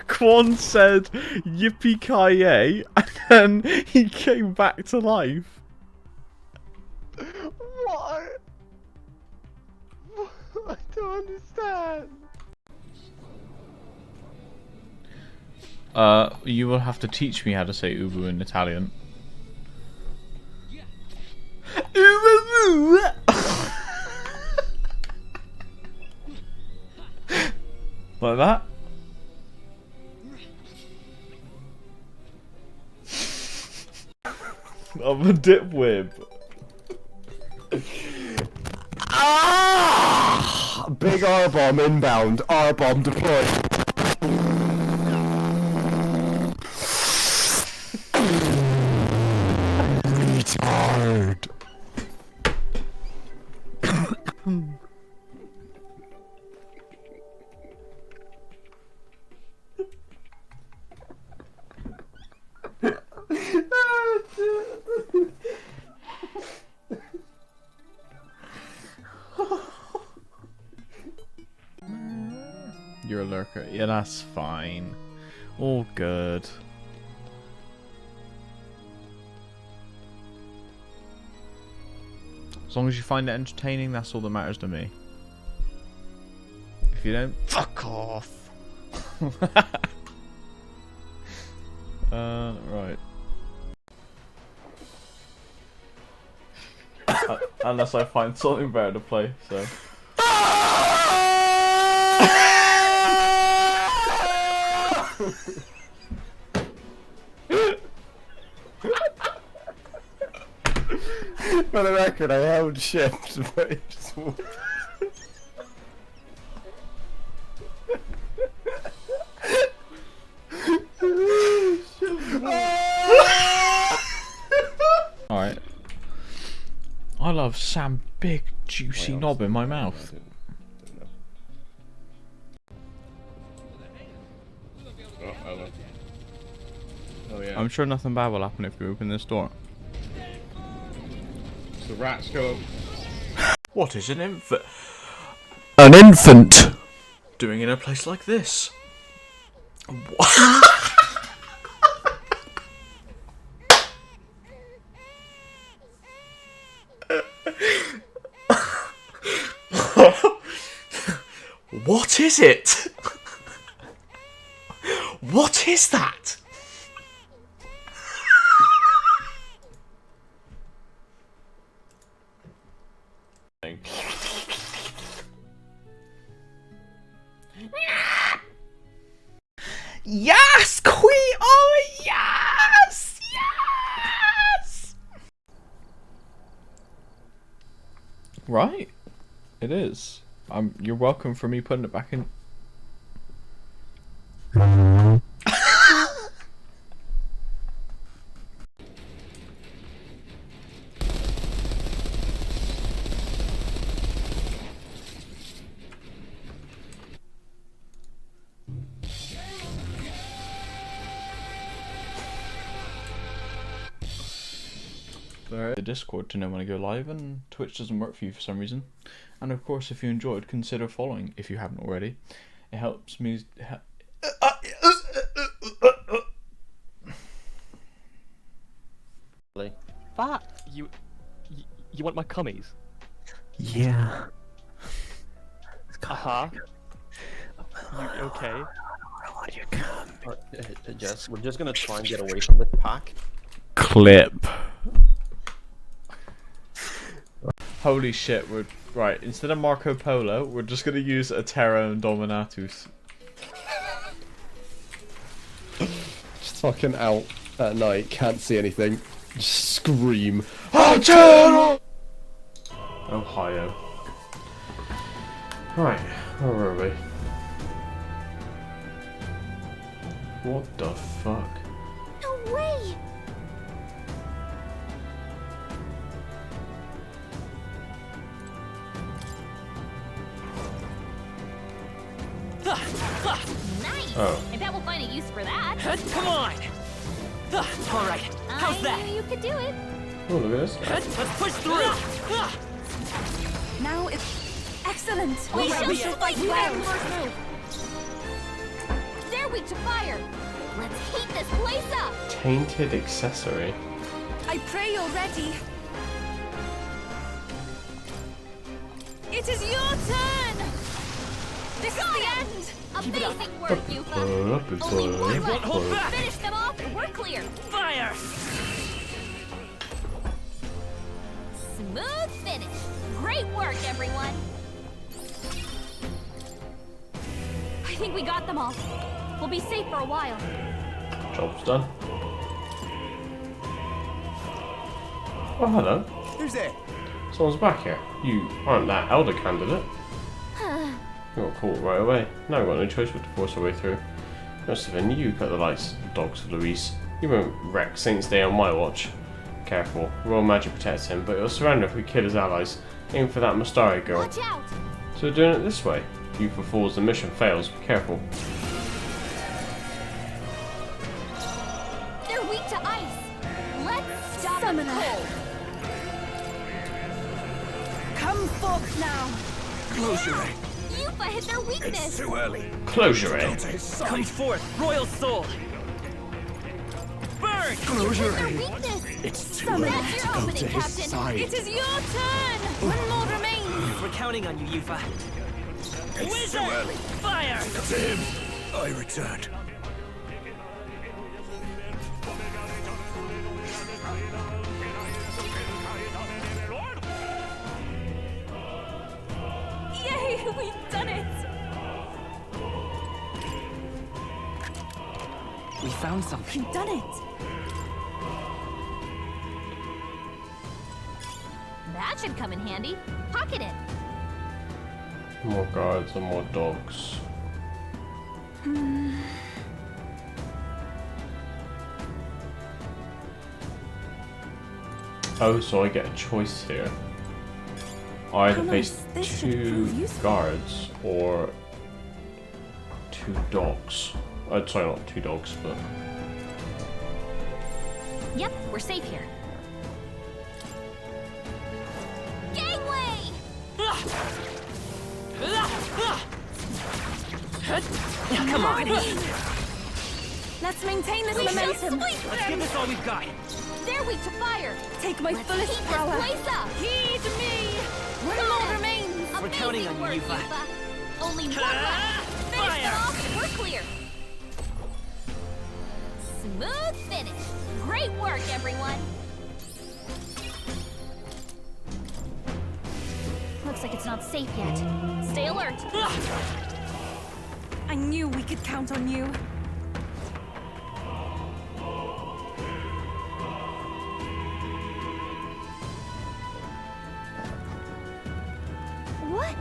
Speaker 7: Quan said yippee-ki-yay, and then he came back to life.
Speaker 25: What? I don't understand.
Speaker 7: You will have to teach me how to say ubu in Italian. Ubu. Like that? I'm a dipwib.
Speaker 22: Ah! Big R-bomb inbound. R-bomb deployed. Retard.
Speaker 7: You're a lurker. Yeah, that's fine. All good. As long as you find it entertaining, that's all that matters to me. If you don't, fuck off. Right. Unless I find something better to play, so.
Speaker 22: For the record, I held shift, but it just walked.
Speaker 7: Alright. I love Sam big juicy knob in my mouth.
Speaker 22: Oh yeah.
Speaker 7: I'm sure nothing bad will happen if we open this door.
Speaker 22: The rats go.
Speaker 7: What is an infant?
Speaker 22: An infant!
Speaker 7: Doing in a place like this? What is it? What is that? Yes, Queen! Oh, yes! Yes! Right. It is. You're welcome for me putting it back in. The Discord to know when I go live, and Twitch doesn't work for you for some reason. And of course, if you enjoyed, consider following if you haven't already. It helps me.
Speaker 6: Fuck. You want my cummies?
Speaker 22: Yeah.
Speaker 6: Uh-huh. You okay?
Speaker 9: Jess, we're just gonna try and get away from this pack.
Speaker 7: Clip. Holy shit, we're right. Instead of Marco Polo, we're just gonna use a Terra and Dominatus.
Speaker 22: Just fucking out at night, can't see anything. Just scream.
Speaker 1: Ohio. Right, where were we? What the fuck?
Speaker 3: No way!
Speaker 17: Nice!
Speaker 1: Oh.
Speaker 17: I bet we'll find a use for that.
Speaker 6: Come on!
Speaker 20: Alright, how's that?
Speaker 17: I knew you could do it.
Speaker 1: Oh, look at this guy.
Speaker 20: Let's push through!
Speaker 21: Now it's excellent.
Speaker 17: We
Speaker 21: Already
Speaker 17: shall
Speaker 21: at
Speaker 17: fight well.
Speaker 21: 12.
Speaker 17: First move. They're weak to fire. Let's heat this place up.
Speaker 1: Tainted accessory.
Speaker 21: I pray you're ready. It is your turn. This is the end.
Speaker 17: Amazing work, Yufa. Only one left. Finish them off and we're clear.
Speaker 20: Fire!
Speaker 17: Smooth finish. Great work, everyone. I think we got them all. We'll be safe for a while.
Speaker 1: Job's done. Oh, hello.
Speaker 11: Who's there?
Speaker 1: Someone's back here. You aren't that elder candidate. You got caught right away. Now we've got no choice but to force our way through. Must have been you cut the lights, dogs of Luis. You won't wreck Saint's Day on my watch. Careful, royal magic protects him, but he'll surrender if we kill his allies. Aim for that Mustari girl.
Speaker 17: Watch out!
Speaker 1: So we're doing it this way. You for fools, the mission fails. Be careful.
Speaker 17: They're weak to ice. Let's stop them cold.
Speaker 21: Come forth now.
Speaker 4: Close your eye.
Speaker 17: Yufa hit their weakness.
Speaker 4: It's too early.
Speaker 1: Close your eye.
Speaker 20: Come forth, Royal Soul! Burn!
Speaker 4: Close your
Speaker 17: Their
Speaker 4: eye.
Speaker 17: weakness.
Speaker 4: It's too
Speaker 17: That's
Speaker 4: early
Speaker 17: your
Speaker 4: to go
Speaker 17: opening,
Speaker 4: to his
Speaker 17: Captain.
Speaker 4: side.
Speaker 21: It is your turn. One more remains.
Speaker 20: We're counting on you, Yufa.
Speaker 4: It's
Speaker 20: Wizard!
Speaker 4: too early.
Speaker 20: Fire!
Speaker 4: To him, I returned.
Speaker 21: Yay, we've done it.
Speaker 20: We found something.
Speaker 21: We've done it.
Speaker 17: That should come in handy. Pocket it.
Speaker 1: More guards and more dogs. Oh, so I get a choice here. I either face
Speaker 21: This should
Speaker 1: 2
Speaker 21: prove useful.
Speaker 1: guards or 2 dogs. Sorry, not 2 dogs, but
Speaker 17: Yep, we're safe here. Gangway!
Speaker 20: Come on!
Speaker 21: Let's maintain this
Speaker 17: We shall
Speaker 21: momentum.
Speaker 17: sweep
Speaker 20: Let's
Speaker 17: them.
Speaker 20: give this all we've got.
Speaker 17: They're weak to fire.
Speaker 21: Take my
Speaker 17: Let's
Speaker 21: fullest
Speaker 17: heat
Speaker 21: power.
Speaker 17: this place up.
Speaker 21: Heed me. One more remains.
Speaker 20: We're counting on you,
Speaker 17: Amazing work,
Speaker 20: Yufa.
Speaker 17: Only one left. Finish them off and we're clear. Smooth finish. Great work, everyone. Looks like it's not safe yet. Stay alert.
Speaker 21: I knew we could count on you.
Speaker 17: What?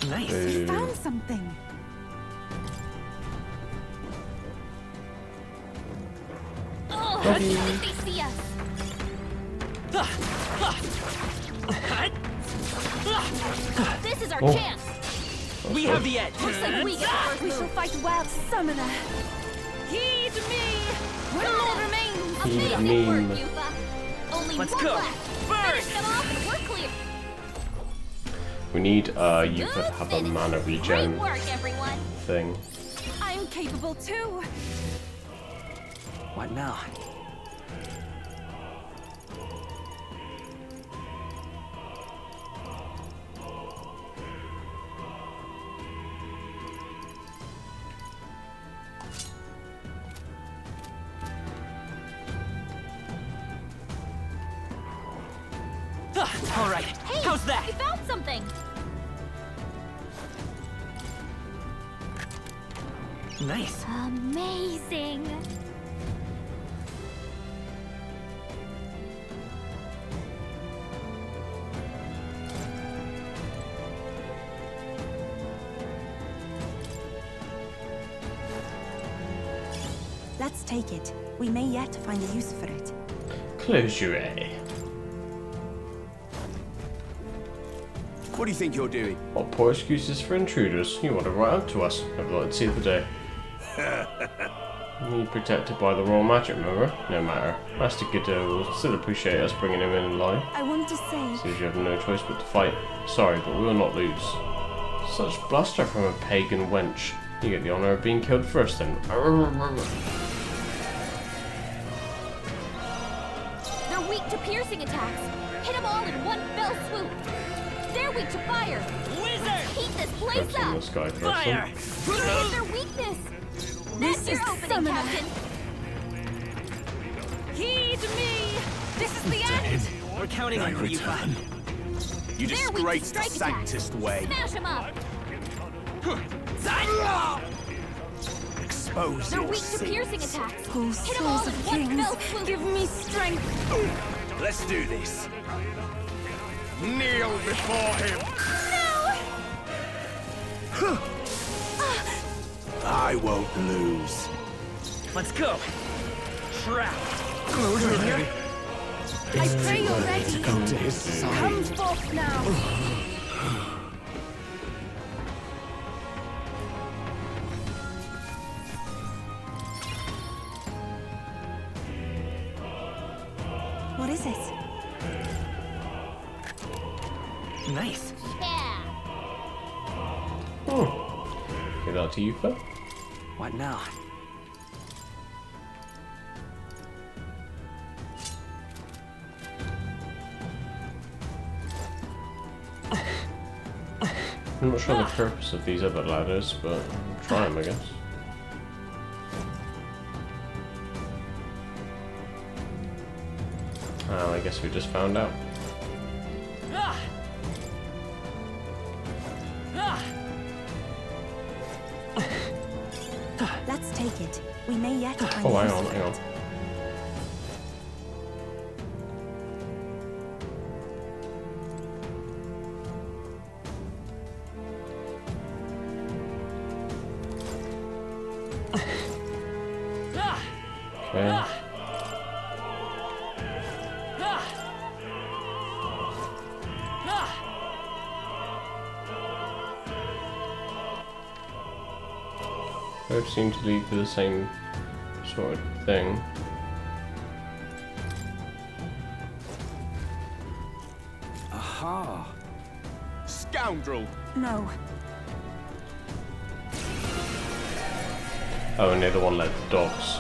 Speaker 20: Nice.
Speaker 21: We found something.
Speaker 17: Oh, I think they see us. This is our
Speaker 1: Oh.
Speaker 17: chance.
Speaker 20: We have the edge.
Speaker 17: Looks like we get the first
Speaker 21: We
Speaker 17: move.
Speaker 21: shall fight well, Summoner. Heed me. One more remains.
Speaker 17: Amazing work,
Speaker 1: Meme.
Speaker 17: Yufa. Only
Speaker 20: Let's
Speaker 17: one
Speaker 20: go.
Speaker 17: left.
Speaker 20: Burn!
Speaker 17: Finish them off and we're clear.
Speaker 1: we need you to have a mana
Speaker 17: Great
Speaker 1: regen
Speaker 17: work, everyone.
Speaker 1: thing.
Speaker 21: I'm capable too.
Speaker 20: What now? All right.
Speaker 17: Hey,
Speaker 20: How's that?
Speaker 17: we found something.
Speaker 20: Nice.
Speaker 17: Amazing.
Speaker 21: Let's take it. We may yet find a use for it.
Speaker 1: Close your eye.
Speaker 4: What do you think you're doing?
Speaker 1: What poor excuses for intruders? You wander right up to us. Never thought I'd see the day. You're protected by the royal magic, remember? No matter. Master Giddo will still appreciate us bringing him in alive.
Speaker 16: I want to say...
Speaker 1: Seems you have no choice but to fight. Sorry, but we will not lose. Such bluster from a pagan wench. You get the honour of being killed first, then.
Speaker 2: They're weak to piercing attacks. Hit them all in one fell swoop. They're weak to fire. Wizard! Heat this place
Speaker 1: Focus on
Speaker 2: up.
Speaker 1: this guy first,
Speaker 2: Fire!
Speaker 1: then.
Speaker 2: You hit their weakness. That's your opening, Captain. Heed me. This is the end.
Speaker 20: We're counting on you, Yufa.
Speaker 4: You
Speaker 2: They're weak to
Speaker 4: disgrace the
Speaker 2: strike attacks.
Speaker 4: sanctest way.
Speaker 2: Smash them up.
Speaker 4: Expose
Speaker 2: They're
Speaker 4: your
Speaker 2: weak to
Speaker 4: sins.
Speaker 2: piercing attacks.
Speaker 16: Oh,
Speaker 2: Hit them all
Speaker 16: souls
Speaker 2: in
Speaker 16: of
Speaker 2: one
Speaker 16: kings,
Speaker 2: fell swoop.
Speaker 16: give me strength.
Speaker 4: Let's do this. Kneel before him. I won't lose.
Speaker 20: Let's go. Trap.
Speaker 4: Closure here.
Speaker 16: I pray you're ready.
Speaker 4: Go to his side.
Speaker 16: Come forth now. What is it?
Speaker 20: Nice.
Speaker 2: Yeah.
Speaker 1: Give that to you, Phil.
Speaker 20: What now?
Speaker 1: I'm not sure the purpose of these other ladders, but try them, I guess. Well, I guess we just found out.
Speaker 16: Let's take it. We may yet find
Speaker 1: Oh, hang
Speaker 16: use
Speaker 1: on,
Speaker 16: for
Speaker 1: hang on.
Speaker 16: it.
Speaker 1: Okay. Both seem to lead to the same sort of thing.
Speaker 4: Aha. Scoundrel.
Speaker 16: No.
Speaker 1: Oh, and the other one let the dogs.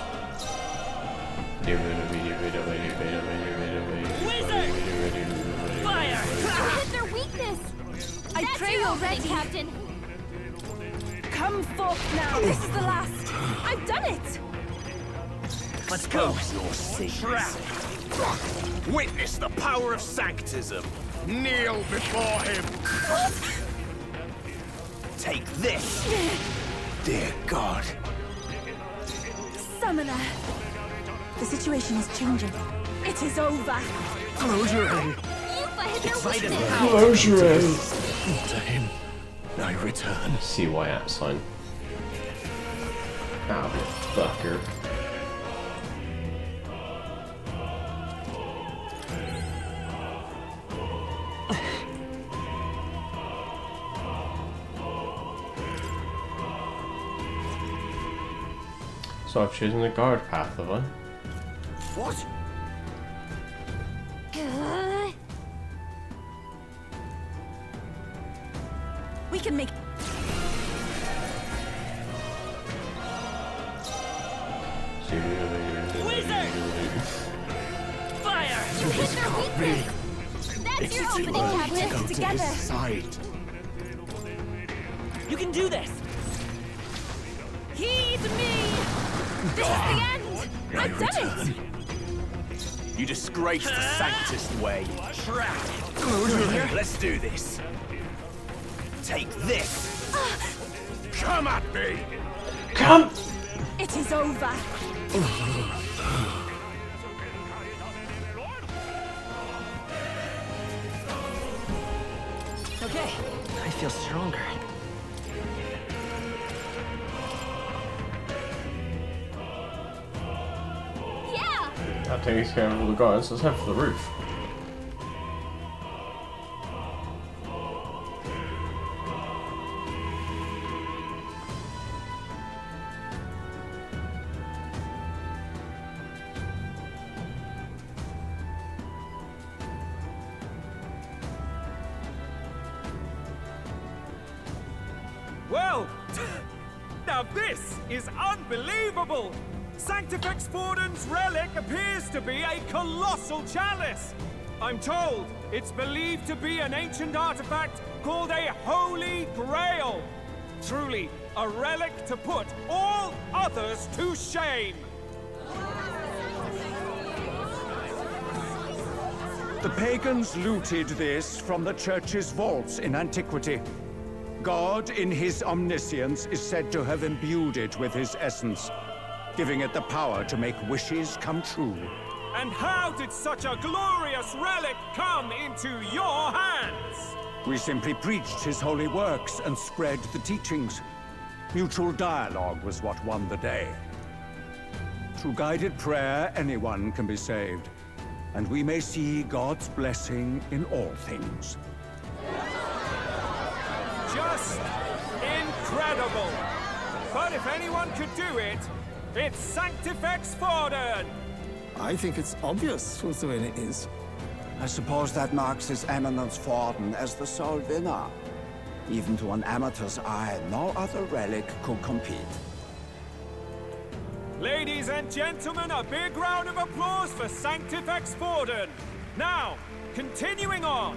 Speaker 2: Fire! Hit their weakness.
Speaker 16: I
Speaker 2: That's
Speaker 16: pray
Speaker 2: your
Speaker 16: you're
Speaker 2: opening,
Speaker 16: ready.
Speaker 2: Captain.
Speaker 16: Come forth now. This is the last. I've done it.
Speaker 20: Let's go.
Speaker 4: Your sins.
Speaker 20: Trap.
Speaker 4: Witness the power of sanctism. Kneel before him. Take this. Dear God.
Speaker 16: Summoner. The situation is changing. It is over.
Speaker 4: Closure.
Speaker 2: Yufa hit their
Speaker 20: Excited
Speaker 2: weakness.
Speaker 20: power.
Speaker 1: Closure.
Speaker 4: To him, I return.
Speaker 1: CY at sign. Ah, fucker. So I've chosen the guard path, have I?
Speaker 4: What?
Speaker 16: We can make...
Speaker 20: Fire!
Speaker 2: You hit their weakness. That's your opening, Captain.
Speaker 4: Go to
Speaker 16: Together.
Speaker 4: his side.
Speaker 20: You can do this.
Speaker 16: Heed me. This is the end. I've done it.
Speaker 4: You disgrace the sanctest way.
Speaker 20: Trap.
Speaker 4: Closure here. Let's do this. Take this. Come at me.
Speaker 1: Come!
Speaker 16: It is over.
Speaker 20: Okay. I feel stronger.
Speaker 2: Yeah.
Speaker 1: That takes care of all the guards. Let's head for the roof.
Speaker 15: Now this is unbelievable! Sanctifex Forden's relic appears to be a colossal chalice! I'm told it's believed to be an ancient artifact called a Holy Grail! Truly, a relic to put all others to shame!
Speaker 10: The pagans looted this from the church's vaults in antiquity. God, in his omniscience, is said to have imbued it with his essence, giving it the power to make wishes come true.
Speaker 15: And how did such a glorious relic come into your hands?
Speaker 10: We simply preached his holy works and spread the teachings. Mutual dialogue was what won the day. Through guided prayer, anyone can be saved, and we may see God's blessing in all things.
Speaker 15: Just incredible! But if anyone could do it, it's Sanctifex Forden!
Speaker 12: I think it's obvious whose doing it is. I suppose that marks His Eminence Forden as the sole winner. Even to an amateur's eye, no other relic could compete.
Speaker 15: Ladies and gentlemen, a big round of applause for Sanctifex Forden! Now, continuing on!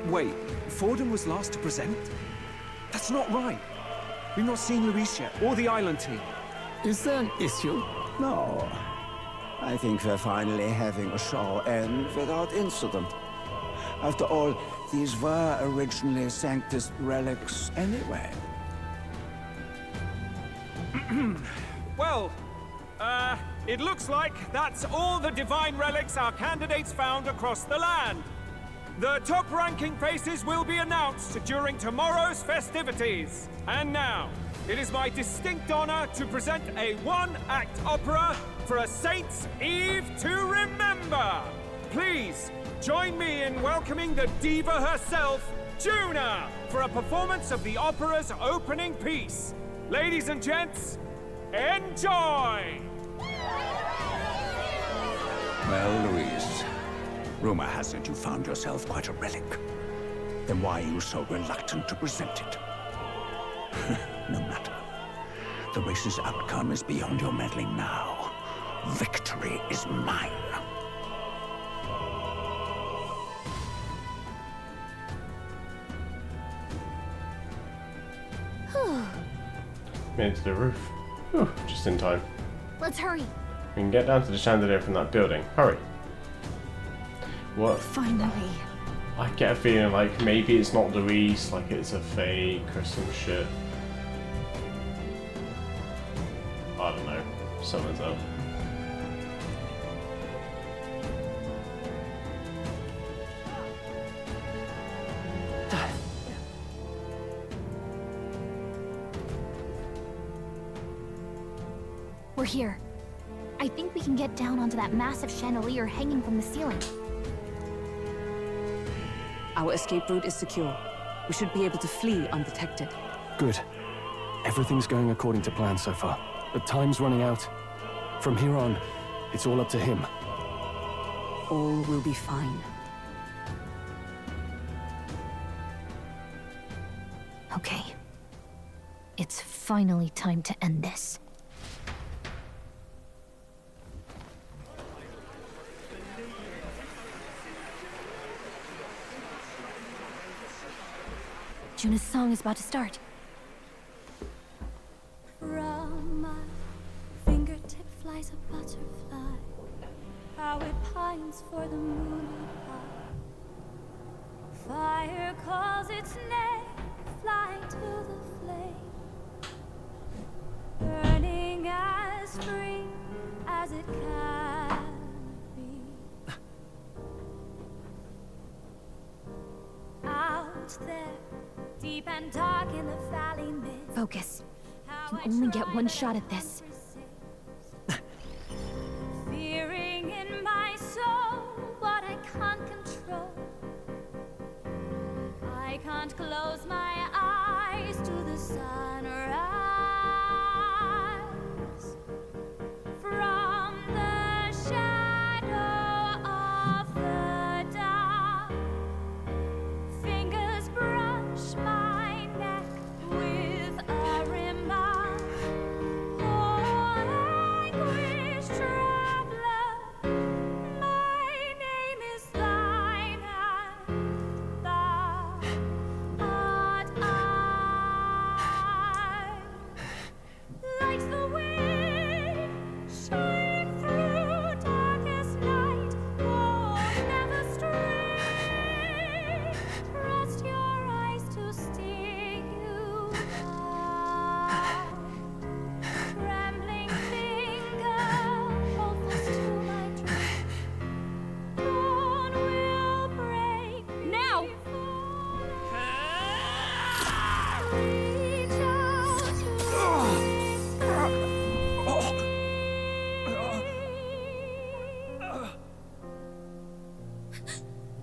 Speaker 13: Wait, Forden was last to present? That's not right. We've not seen Luis yet, or the island team.
Speaker 12: Is there an issue? No. I think we're finally having a show end without incident. After all, these were originally Sanctus relics anyway.
Speaker 15: Well, it looks like that's all the divine relics our candidates found across the land. The top-ranking faces will be announced during tomorrow's festivities. And now, it is my distinct honor to present a one-act opera for a Saint's Eve to remember. Please, join me in welcoming the diva herself, Juna, for a performance of the opera's opening piece. Ladies and gents, enjoy!
Speaker 10: Well, Luis, rumor has it you found yourself quite a relic. Then why are you so reluctant to present it? No matter. The race's outcome is beyond your meddling now. Victory is mine.
Speaker 1: Made it to the roof. Whew, just in time.
Speaker 2: Let's hurry.
Speaker 1: We can get down to the chandelier from that building. Hurry. What?
Speaker 2: Finally.
Speaker 1: I get a feeling like maybe it's not Luis, like it's a fake or some shit. I don't know. Someone's up.
Speaker 2: We're here. I think we can get down onto that massive chandelier hanging from the ceiling.
Speaker 21: Our escape route is secure. We should be able to flee undetected.
Speaker 13: Good. Everything's going according to plan so far, but time's running out. From here on, it's all up to him.
Speaker 21: All will be fine.
Speaker 2: Okay. It's finally time to end this. Juna's song is about to start.
Speaker 18: From my fingertip flies a butterfly, how it pines for the moon high. Fire calls its name, flying to the flame, burning as free as it can be. Out there, deep and dark in the valley mid.
Speaker 2: Focus. You can only get one shot at this.
Speaker 18: Fearing in my soul what I can't control. I can't close my eyes to the sunrise. From the shadow of the dark, fingers brush my neck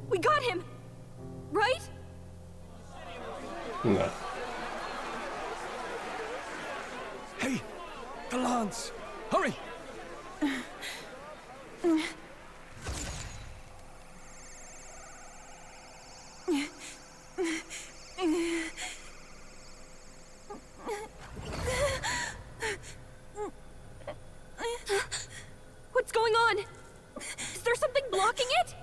Speaker 16: We got him! Right?
Speaker 1: No.
Speaker 13: Hey! The lance! Hurry!
Speaker 16: What's going on? Is there something blocking it?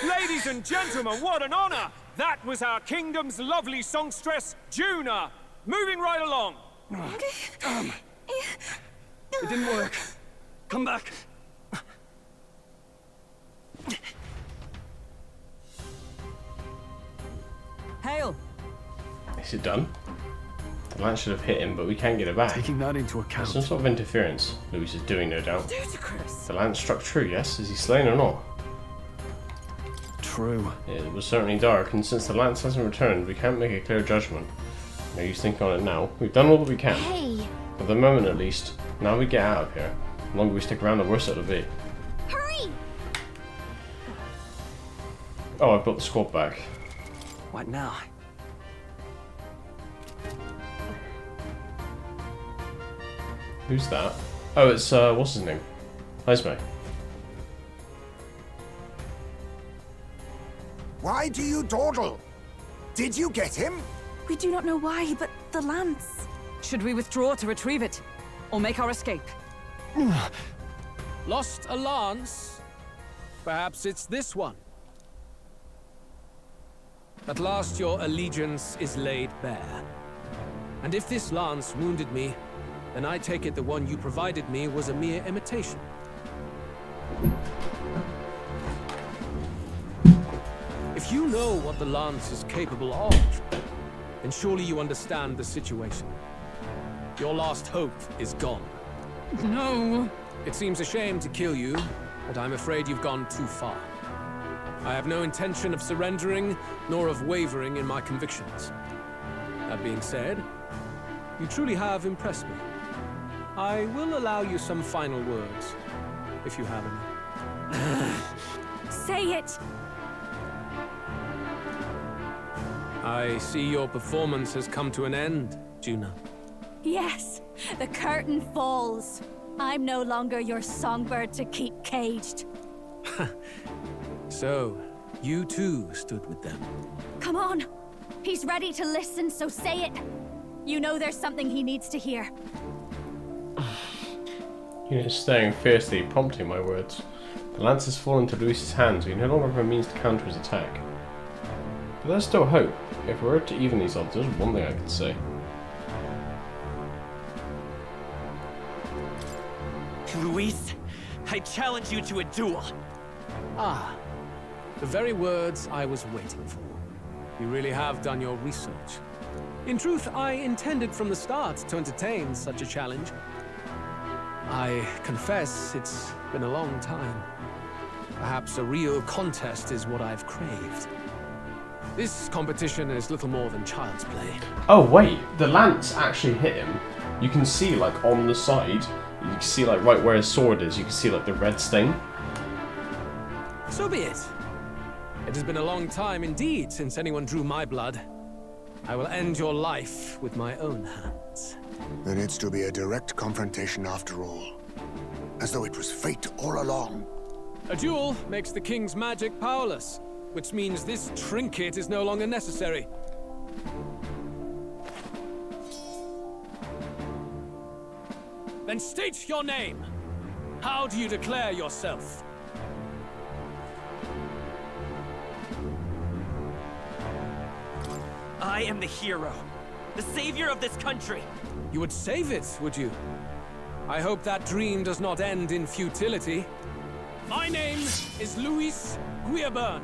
Speaker 15: Ladies and gentlemen, what an honor! That was our kingdom's lovely songstress, Juna. Moving right along.
Speaker 13: It didn't work. Come back.
Speaker 5: Hail.
Speaker 1: Is it done? The lance should have hit him, but we can't get it back.
Speaker 13: Taking that into account.
Speaker 1: Some sort of interference, Louis is doing, no doubt.
Speaker 5: Ludicrous.
Speaker 1: The lance struck true, yes? Is he slain or not?
Speaker 13: True.
Speaker 1: It was certainly dark, and since the lance hasn't returned, we can't make a clear judgment. No use thinking on it now. We've done all that we can.
Speaker 2: Hey!
Speaker 1: For the moment, at least. Now we get out of here. The longer we stick around, the worse it'll be.
Speaker 2: Hurry!
Speaker 1: Oh, I've got the squad back.
Speaker 13: What now?
Speaker 1: Who's that? Oh, it's, what's his name? Esme.
Speaker 8: Why do you dawdle? Did you get him?
Speaker 21: We do not know why, but the lance. Should we withdraw to retrieve it? Or make our escape?
Speaker 14: Lost a lance? Perhaps it's this one. At last your allegiance is laid bare. And if this lance wounded me, then I take it the one you provided me was a mere imitation. If you know what the lance is capable of, then surely you understand the situation. Your last hope is gone.
Speaker 21: No.
Speaker 14: It seems a shame to kill you, but I'm afraid you've gone too far. I have no intention of surrendering, nor of wavering in my convictions. That being said, you truly have impressed me. I will allow you some final words, if you have any.
Speaker 16: Say it!
Speaker 14: I see your performance has come to an end, Juna.
Speaker 2: Yes, the curtain falls. I'm no longer your songbird to keep caged.
Speaker 14: So, you too stood with them.
Speaker 2: Come on. He's ready to listen, so say it. You know there's something he needs to hear.
Speaker 1: You know, staring fiercely, prompting my words. The lance has fallen to Luis's hands. We no longer have a means to counter his attack. But there's still hope. If we were to even these odds, there's one thing I could say.
Speaker 20: Luis, I challenge you to a duel.
Speaker 14: Ah, the very words I was waiting for. You really have done your research. In truth, I intended from the start to entertain such a challenge. I confess it's been a long time. Perhaps a real contest is what I've craved. This competition is little more than child's play.
Speaker 1: Oh wait, the lance actually hit him. You can see like on the side, you can see like right where his sword is, you can see like the red stain.
Speaker 14: So be it. It has been a long time indeed since anyone drew my blood. I will end your life with my own hands.
Speaker 8: There needs to be a direct confrontation after all. As though it was fate all along.
Speaker 14: A duel makes the king's magic powerless, which means this trinket is no longer necessary. Then state your name. How do you declare yourself?
Speaker 20: I am the hero, the savior of this country.
Speaker 14: You would save it, would you? I hope that dream does not end in futility. My name is Luis Guiaburn.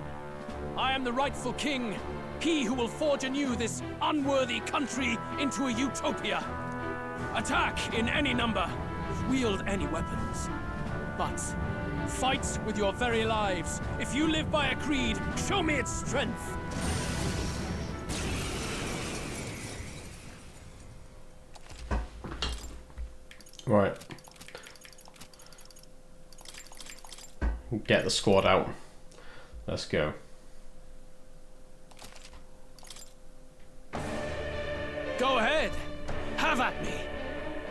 Speaker 14: I am the rightful king, he who will forge anew this unworthy country into a utopia. Attack in any number, wield any weapons. But fight with your very lives. If you live by a creed, show me its strength.
Speaker 1: Right. get the squad out. Let's go.
Speaker 14: Go ahead. Have at me.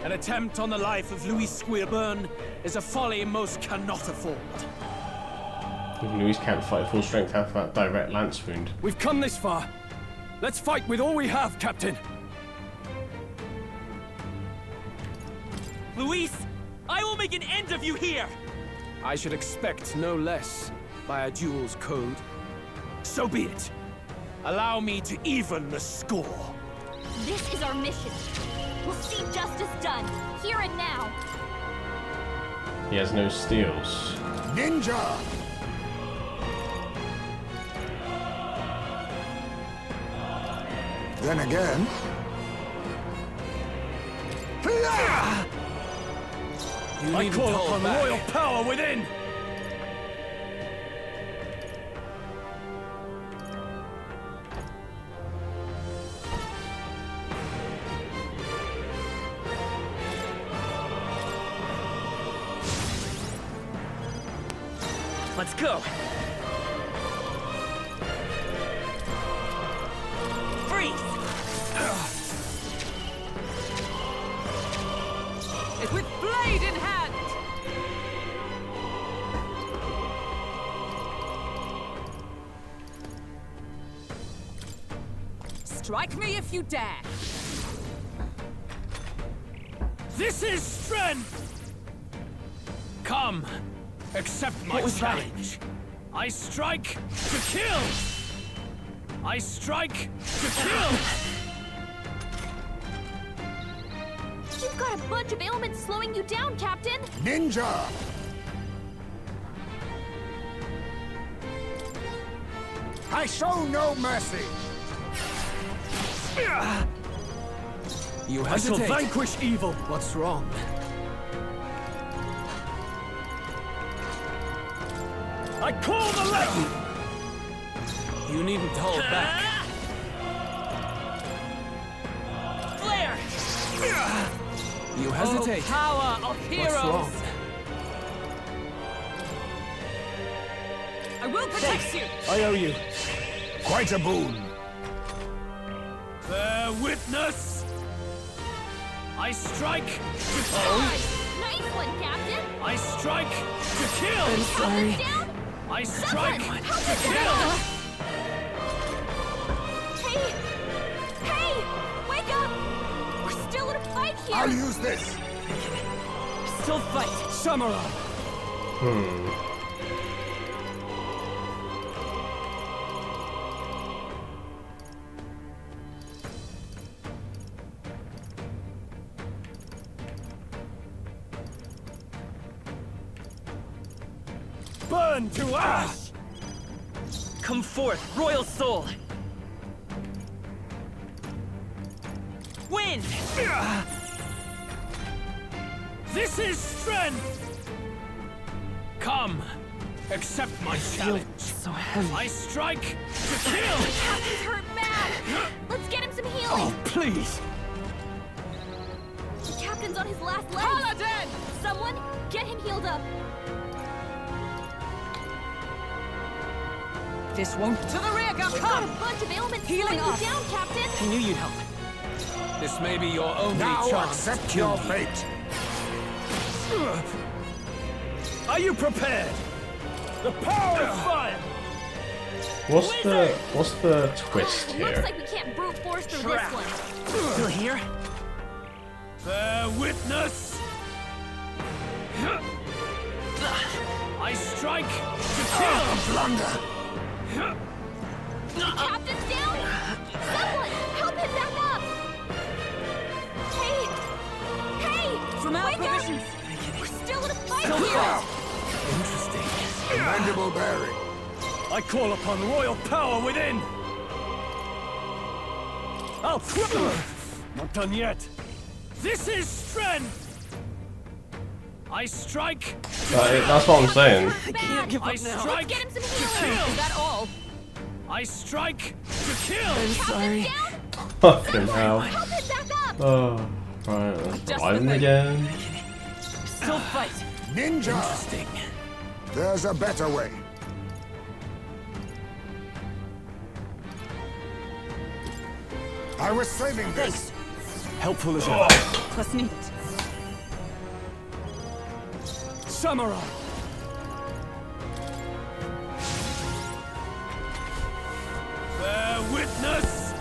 Speaker 14: An attempt on the life of Louis Squeerburn is a folly most cannot afford.
Speaker 1: Even Louis can't fight full strength after that direct lance wound.
Speaker 14: We've come this far. Let's fight with all we have, Captain.
Speaker 20: Luis, I will make an end of you here!
Speaker 14: I should expect no less by a duel's code. So be it. Allow me to even the score.
Speaker 2: This is our mission. We'll see justice done, here and now.
Speaker 1: He has no steals.
Speaker 8: Ninja! Then again...
Speaker 14: I call upon royal power within!
Speaker 20: Let's go! Freeze!
Speaker 21: It's with blade in hand! Strike me if you dare!
Speaker 14: This is strength! Come, accept my challenge. I strike to kill! I strike to kill!
Speaker 2: You've got a bunch of ailments slowing you down, Captain!
Speaker 8: Ninja! I show no mercy!
Speaker 14: You
Speaker 13: I shall
Speaker 14: hesitate.
Speaker 13: vanquish evil.
Speaker 14: What's wrong?
Speaker 13: I call the legend!
Speaker 14: You needn't hold back.
Speaker 20: Flare!
Speaker 14: You hesitate.
Speaker 21: Oh, power of heroes!
Speaker 14: What's wrong?
Speaker 21: I will protect you!
Speaker 13: I owe you.
Speaker 8: Quite a boon.
Speaker 14: Bear witness! I strike to
Speaker 2: Nice one, Captain!
Speaker 14: I strike to kill!
Speaker 2: I'm sorry. Down?
Speaker 14: I strike
Speaker 2: Someone,
Speaker 14: to
Speaker 2: help us
Speaker 14: kill!
Speaker 2: out. Hey! Hey! Wake up! We're still in a fight here!
Speaker 8: I'll use this!
Speaker 20: Still fight!
Speaker 14: Samurai!
Speaker 13: Burn to ash!
Speaker 20: Come forth, royal soul! Wind!
Speaker 14: This is strength! Come, accept my challenge.
Speaker 21: So heavy.
Speaker 14: I strike to kill!
Speaker 2: Captain's hurt bad! Let's get him some healing!
Speaker 13: Oh, please!
Speaker 2: The Captain's on his last leg!
Speaker 21: Paladin!
Speaker 2: Someone, get him healed up!
Speaker 21: This won't. To the rear, go!
Speaker 2: You've got a bunch of ailments slowing you down, Captain!
Speaker 20: I knew you'd help.
Speaker 14: This may be your only
Speaker 8: Now
Speaker 14: chance.
Speaker 8: accept your fate!
Speaker 13: Are you prepared? The power of fire!
Speaker 1: What's the twist
Speaker 2: Looks
Speaker 1: here?
Speaker 2: like we can't brute force through this one.
Speaker 20: Still here?
Speaker 14: Bear witness! I strike to kill!
Speaker 8: Blunder!
Speaker 2: Captain's down! Someone, help him back up! Hey! Hey!
Speaker 21: From our
Speaker 2: Wake
Speaker 21: provisions!
Speaker 2: up! We're still in a fight
Speaker 20: Still
Speaker 2: here!
Speaker 20: fight!
Speaker 14: Interesting.
Speaker 8: Commendable bearing.
Speaker 13: I call upon royal power within! I'll not done yet.
Speaker 14: This is strength! I strike to
Speaker 1: That's what I'm saying.
Speaker 20: I can't give
Speaker 14: I
Speaker 20: up now.
Speaker 14: strike
Speaker 2: Get him some
Speaker 14: to
Speaker 2: healing!
Speaker 14: kill!
Speaker 21: Is that all?
Speaker 14: I strike to kill!
Speaker 20: I'm sorry.
Speaker 1: Fucking hell.
Speaker 2: Help him back up!
Speaker 1: Oh, right, let's revive him again.
Speaker 20: Still fight.
Speaker 8: Ninja!
Speaker 14: Interesting.
Speaker 8: There's a better way. I was saving this.
Speaker 13: Helpful as ever.
Speaker 21: Plus needed.
Speaker 14: Samurai! Bear witness!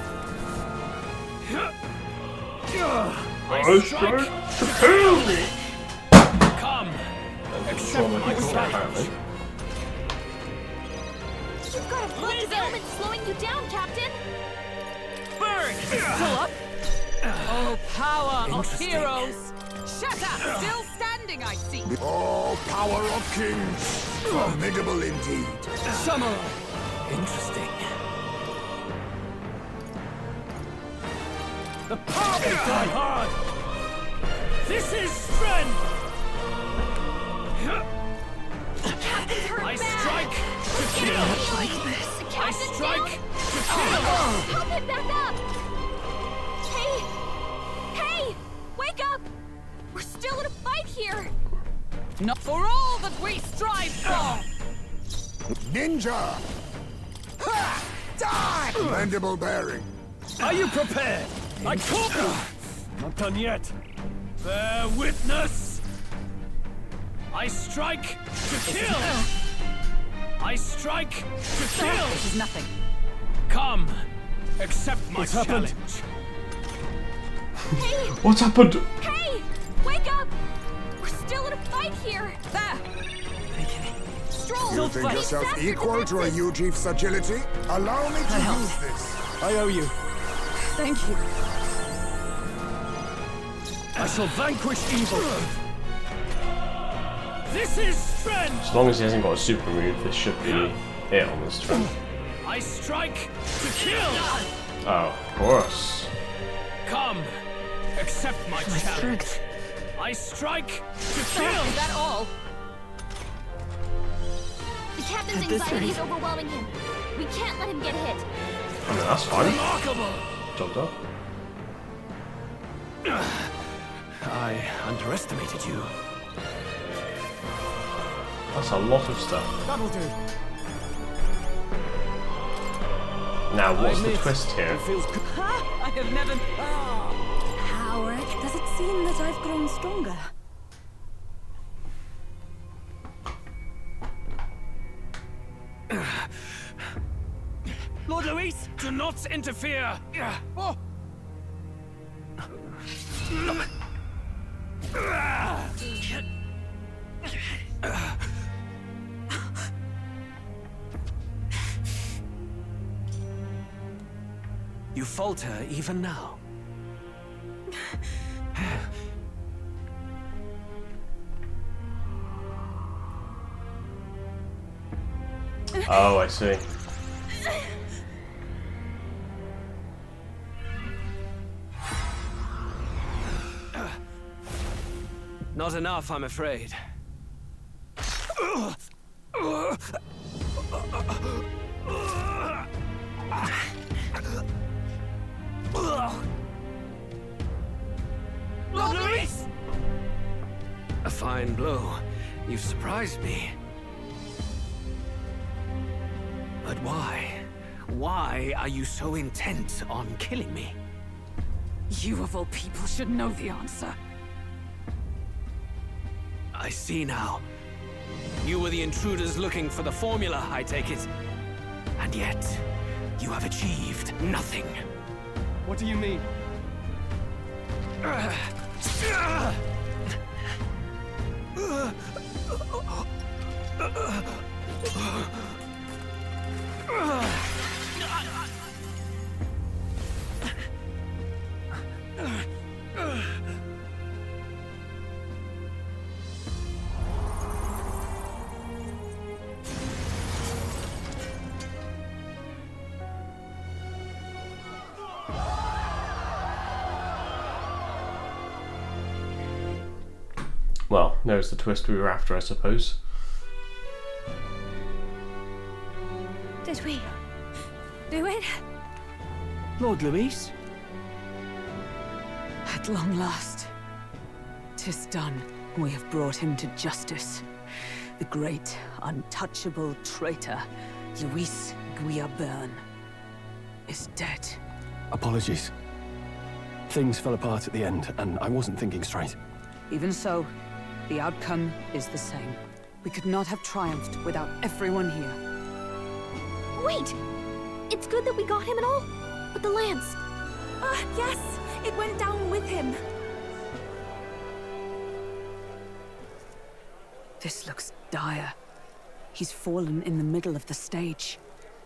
Speaker 14: I strike to kill me! Come! Accept my challenge!
Speaker 2: You've got a blood ailment slowing you down, Captain!
Speaker 14: Burn!
Speaker 21: Still up?
Speaker 14: Oh, power
Speaker 21: of heroes!
Speaker 14: Shut up!
Speaker 21: Still standing, I see.
Speaker 8: Oh, power of kings! Formidable indeed.
Speaker 14: Samurai! Interesting. The power to die hard! This is strength! I strike to kill! I strike to kill!
Speaker 2: Help him back up! Hey! Hey! Wake up! We're still in a fight here!
Speaker 21: Not for all that we strive for!
Speaker 8: Ninja! Ha! Die! Commendable bearing.
Speaker 14: Are you prepared? I caught you! Not done yet. Bear witness! I strike to kill! I strike to kill!
Speaker 21: This is nothing.
Speaker 14: Come, accept my challenge.
Speaker 2: Hey!
Speaker 1: What's happened?
Speaker 2: Hey! Wake up! We're still in a fight here!
Speaker 21: There!
Speaker 2: Stroll!
Speaker 8: You think yourself equal to a Ujief's agility? Allow me to use this.
Speaker 13: I owe you.
Speaker 21: Thank you.
Speaker 14: I shall vanquish evil. This is strength!
Speaker 1: As long as he hasn't got a super move, this should be it on this turn.
Speaker 14: I strike to kill!
Speaker 1: Oh, of course.
Speaker 14: Come, accept my challenge. I strike to kill!
Speaker 21: Is that all?
Speaker 2: The captain's anxiety is overwhelming him. We can't let him get hit.
Speaker 1: I mean, that's fine.
Speaker 14: Remarkable!
Speaker 1: Job done.
Speaker 14: I underestimated you.
Speaker 1: That's a lot of stuff.
Speaker 13: That'll do.
Speaker 1: Now, what's the twist here?
Speaker 21: I have never...
Speaker 16: Howard, does it seem that I've grown stronger?
Speaker 14: Lord Luis, do not interfere! Oh. You falter even now.
Speaker 1: Oh, I see.
Speaker 14: Not enough, I'm afraid.
Speaker 21: Lord Luis!
Speaker 14: A fine blow. You've surprised me. But why? Why are you so intent on killing me?
Speaker 21: You of all people should know the answer.
Speaker 14: I see now. You were the intruders looking for the formula, I take it. And yet, you have achieved nothing.
Speaker 13: What do you mean?
Speaker 1: Well, there's the twist we were after, I suppose.
Speaker 2: Did we do it?
Speaker 14: Lord Luis?
Speaker 21: At long last. 'Tis done. We have brought him to justice. The great, untouchable traitor, Luis Guillaburn, is dead.
Speaker 13: Apologies. Things fell apart at the end, and I wasn't thinking straight.
Speaker 21: Even so, the outcome is the same. We could not have triumphed without everyone here.
Speaker 17: Wait! It's good that we got him and all, but the lance...
Speaker 16: Yes! It went down with him!
Speaker 21: This looks dire. He's fallen in the middle of the stage.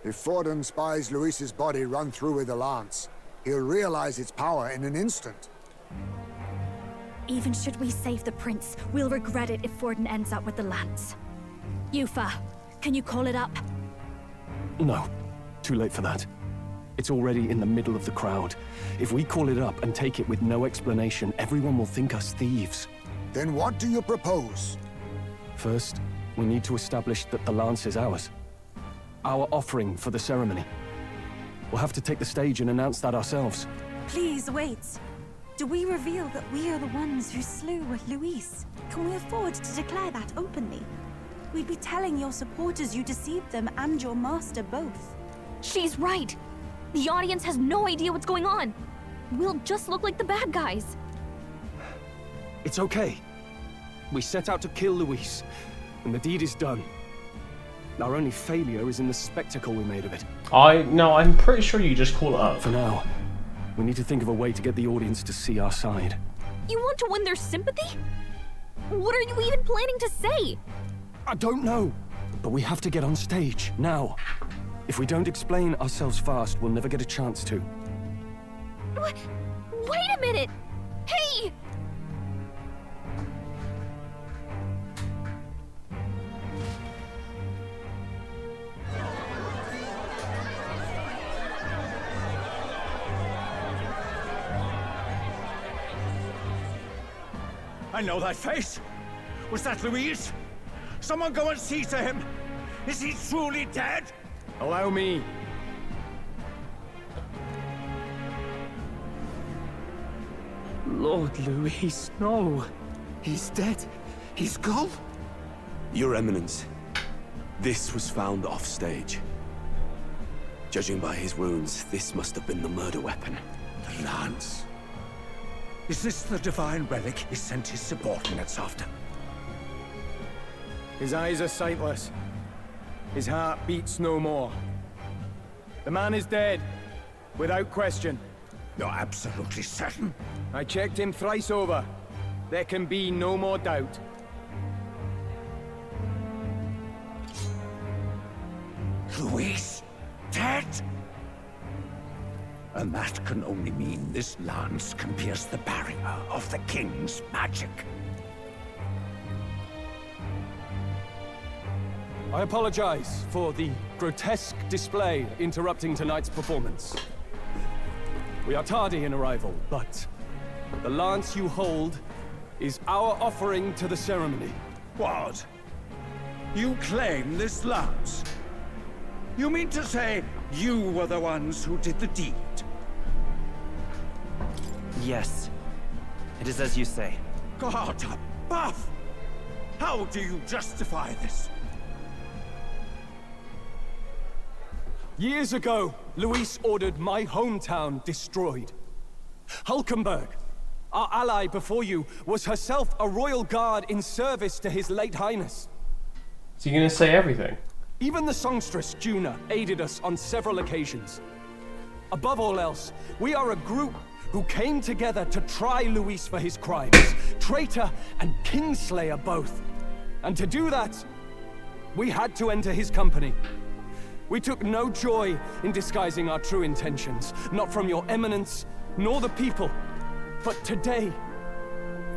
Speaker 8: If Forden spies Luis's body run through with a lance, he'll realize its power in an instant.
Speaker 2: Even should we save the prince, we'll regret it if Forden ends up with the lance. Yufa, can you call it up?
Speaker 13: No. Too late for that. It's already in the middle of the crowd. If we call it up and take it with no explanation, everyone will think us thieves.
Speaker 8: Then what do you propose?
Speaker 13: First, we need to establish that the lance is ours. Our offering for the ceremony. We'll have to take the stage and announce that ourselves.
Speaker 16: Please wait. Do we reveal that we are the ones who slew Luis? Can we afford to declare that openly? We'd be telling your supporters you deceived them and your master both.
Speaker 17: She's right! The audience has no idea what's going on! We'll just look like the bad guys.
Speaker 13: It's okay. We set out to kill Luis, and the deed is done. Our only failure is in the spectacle we made of it.
Speaker 1: No, I'm pretty sure you just call it up.
Speaker 13: For now, we need to think of a way to get the audience to see our side.
Speaker 17: You want to win their sympathy? What are you even planning to say?
Speaker 13: I don't know, but we have to get on stage, now. If we don't explain ourselves fast, we'll never get a chance to.
Speaker 17: Wait a minute! Hey!
Speaker 10: I know that face. Was that Luis? Someone go and see to him. Is he truly dead?
Speaker 13: Allow me.
Speaker 11: Lord Luis, no. He's dead. He's gone.
Speaker 5: Your Eminence, this was found off-stage. Judging by his wounds, this must have been the murder weapon.
Speaker 10: The lance. Is this the divine relic he sent his subordinates after?
Speaker 19: His eyes are sightless. His heart beats no more. The man is dead, without question.
Speaker 10: You're absolutely certain?
Speaker 19: I checked him thrice over. There can be no more doubt.
Speaker 10: Luis, dead? And that can only mean this lance can pierce the barrier of the king's magic.
Speaker 13: I apologize for the grotesque display interrupting tonight's performance. We are tardy in arrival, but the lance you hold is our offering to the ceremony.
Speaker 10: What? You claim this lance? You mean to say you were the ones who did the deed?
Speaker 20: Yes. It is as you say.
Speaker 10: God above! How do you justify this?
Speaker 13: Years ago, Luis ordered my hometown destroyed. Hulkenberg, our ally before you, was herself a royal guard in service to his late highness.
Speaker 1: So you're gonna say everything?
Speaker 13: Even the songstress, Juna, aided us on several occasions. Above all else, we are a group who came together to try Luis for his crimes. Traitor and Kingslayer both. And to do that, we had to enter his company. We took no joy in disguising our true intentions, not from your eminence, nor the people. But today,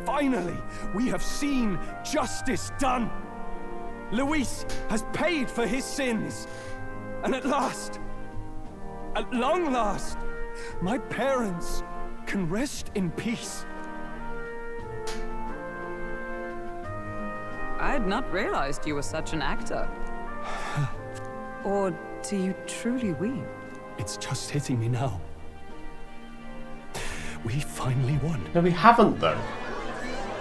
Speaker 13: finally, we have seen justice done. Luis has paid for his sins. And at last, at long last, my parents can rest in peace.
Speaker 21: I had not realized you were such an actor. Or do you truly weep?
Speaker 13: It's just hitting me now. We finally won.
Speaker 1: No, we haven't though.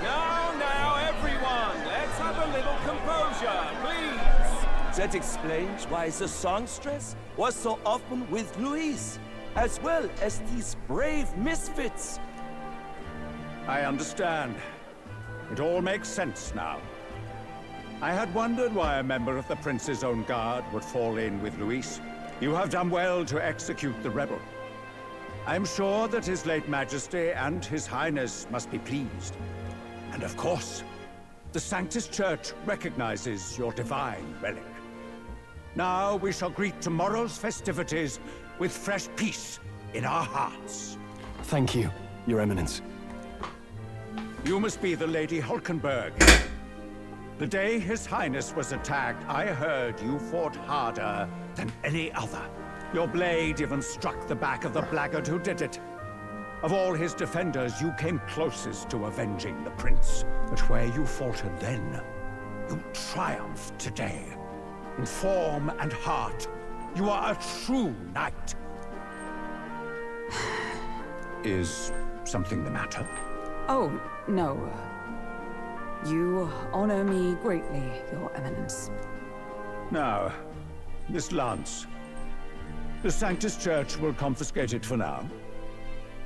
Speaker 15: Now, everyone, let's have a little composure, please!
Speaker 7: That explains why the songstress was so often with Luis, as well as these brave misfits.
Speaker 10: I understand. It all makes sense now. I had wondered why a member of the Prince's own guard would fall in with Luis. You have done well to execute the rebel. I am sure that His late Majesty and His Highness must be pleased. And of course, the Sanctus Church recognizes your divine relic. Now we shall greet tomorrow's festivities with fresh peace in our hearts.
Speaker 13: Thank you, Your Eminence.
Speaker 10: You must be the Lady Hulkenberg. The day His Highness was attacked, I heard you fought harder than any other. Your blade even struck the back of the blackguard who did it. Of all his defenders, you came closest to avenging the Prince. But where you faltered then, you triumphed today. In form and heart, you are a true knight. Is something the matter?
Speaker 21: Oh, no. You honor me greatly, Your Eminence.
Speaker 10: Now, this lance. The Sanctus Church will confiscate it for now.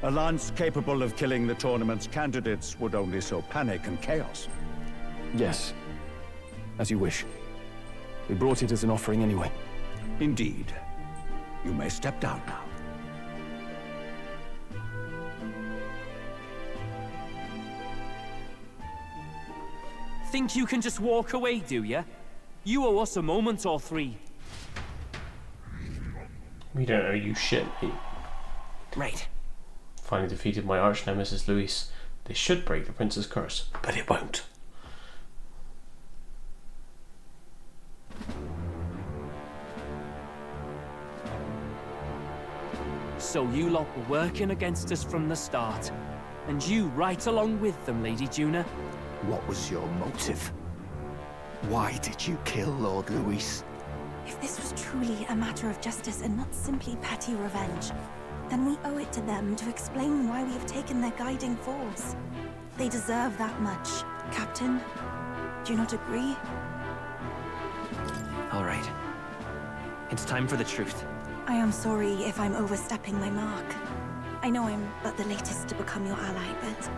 Speaker 10: A lance capable of killing the tournament's candidates would only sow panic and chaos.
Speaker 13: Yes. As you wish. We brought it as an offering anyway.
Speaker 10: Indeed. You may step down now.
Speaker 20: Think you can just walk away, do ya? You owe us a moment or three.
Speaker 1: We don't owe you shit, mate.
Speaker 20: Right.
Speaker 1: Finally defeated my arch nemesis Luis. This should break the Prince's curse, but it won't.
Speaker 20: So you lot were working against us from the start. And you right along with them, Lady Juna.
Speaker 11: What was your motive? Why did you kill Lord Luis?
Speaker 16: If this was truly a matter of justice and not simply petty revenge, then we owe it to them to explain why we have taken their guiding force. They deserve that much. Captain, do you not agree?
Speaker 20: All right. It's time for the truth.
Speaker 16: I am sorry if I'm overstepping my mark. I know I'm but the latest to become your ally, but...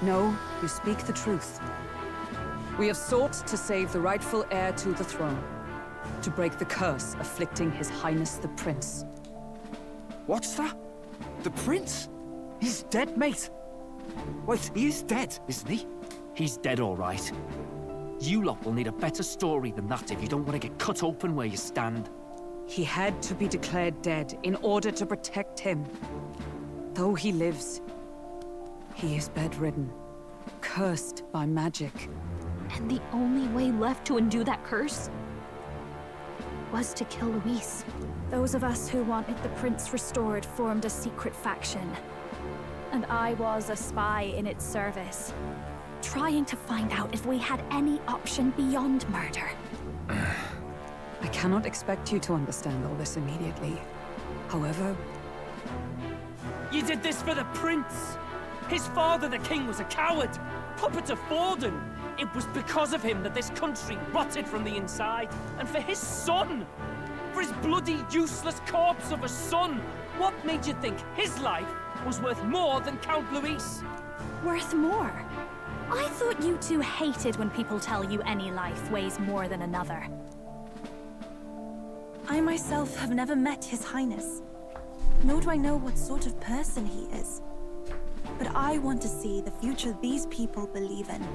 Speaker 21: No, you speak the truth. We have sought to save the rightful heir to the throne. To break the curse afflicting His Highness the Prince.
Speaker 9: What's that? The Prince? He's dead, mate. Wait, he is dead, isn't he?
Speaker 20: He's dead, all right. You lot will need a better story than that if you don't want to get cut open where you stand.
Speaker 21: He had to be declared dead in order to protect him. Though he lives, he is bedridden, cursed by magic.
Speaker 17: And the only way left to undo that curse was to kill Luis.
Speaker 2: Those of us who wanted the Prince restored formed a secret faction. And I was a spy in its service, trying to find out if we had any option beyond murder.
Speaker 21: I cannot expect you to understand all this immediately. However...
Speaker 20: You did this for the Prince! His father, the king, was a coward! Puppet of Forden! It was because of him that this country rotted from the inside. And for his son! For his bloody, useless corpse of a son! What made you think his life was worth more than Count Luis?
Speaker 2: Worth more? I thought you two hated when people tell you any life weighs more than another.
Speaker 16: I myself have never met His Highness. Nor do I know what sort of person he is. But I want to see the future these people believe in.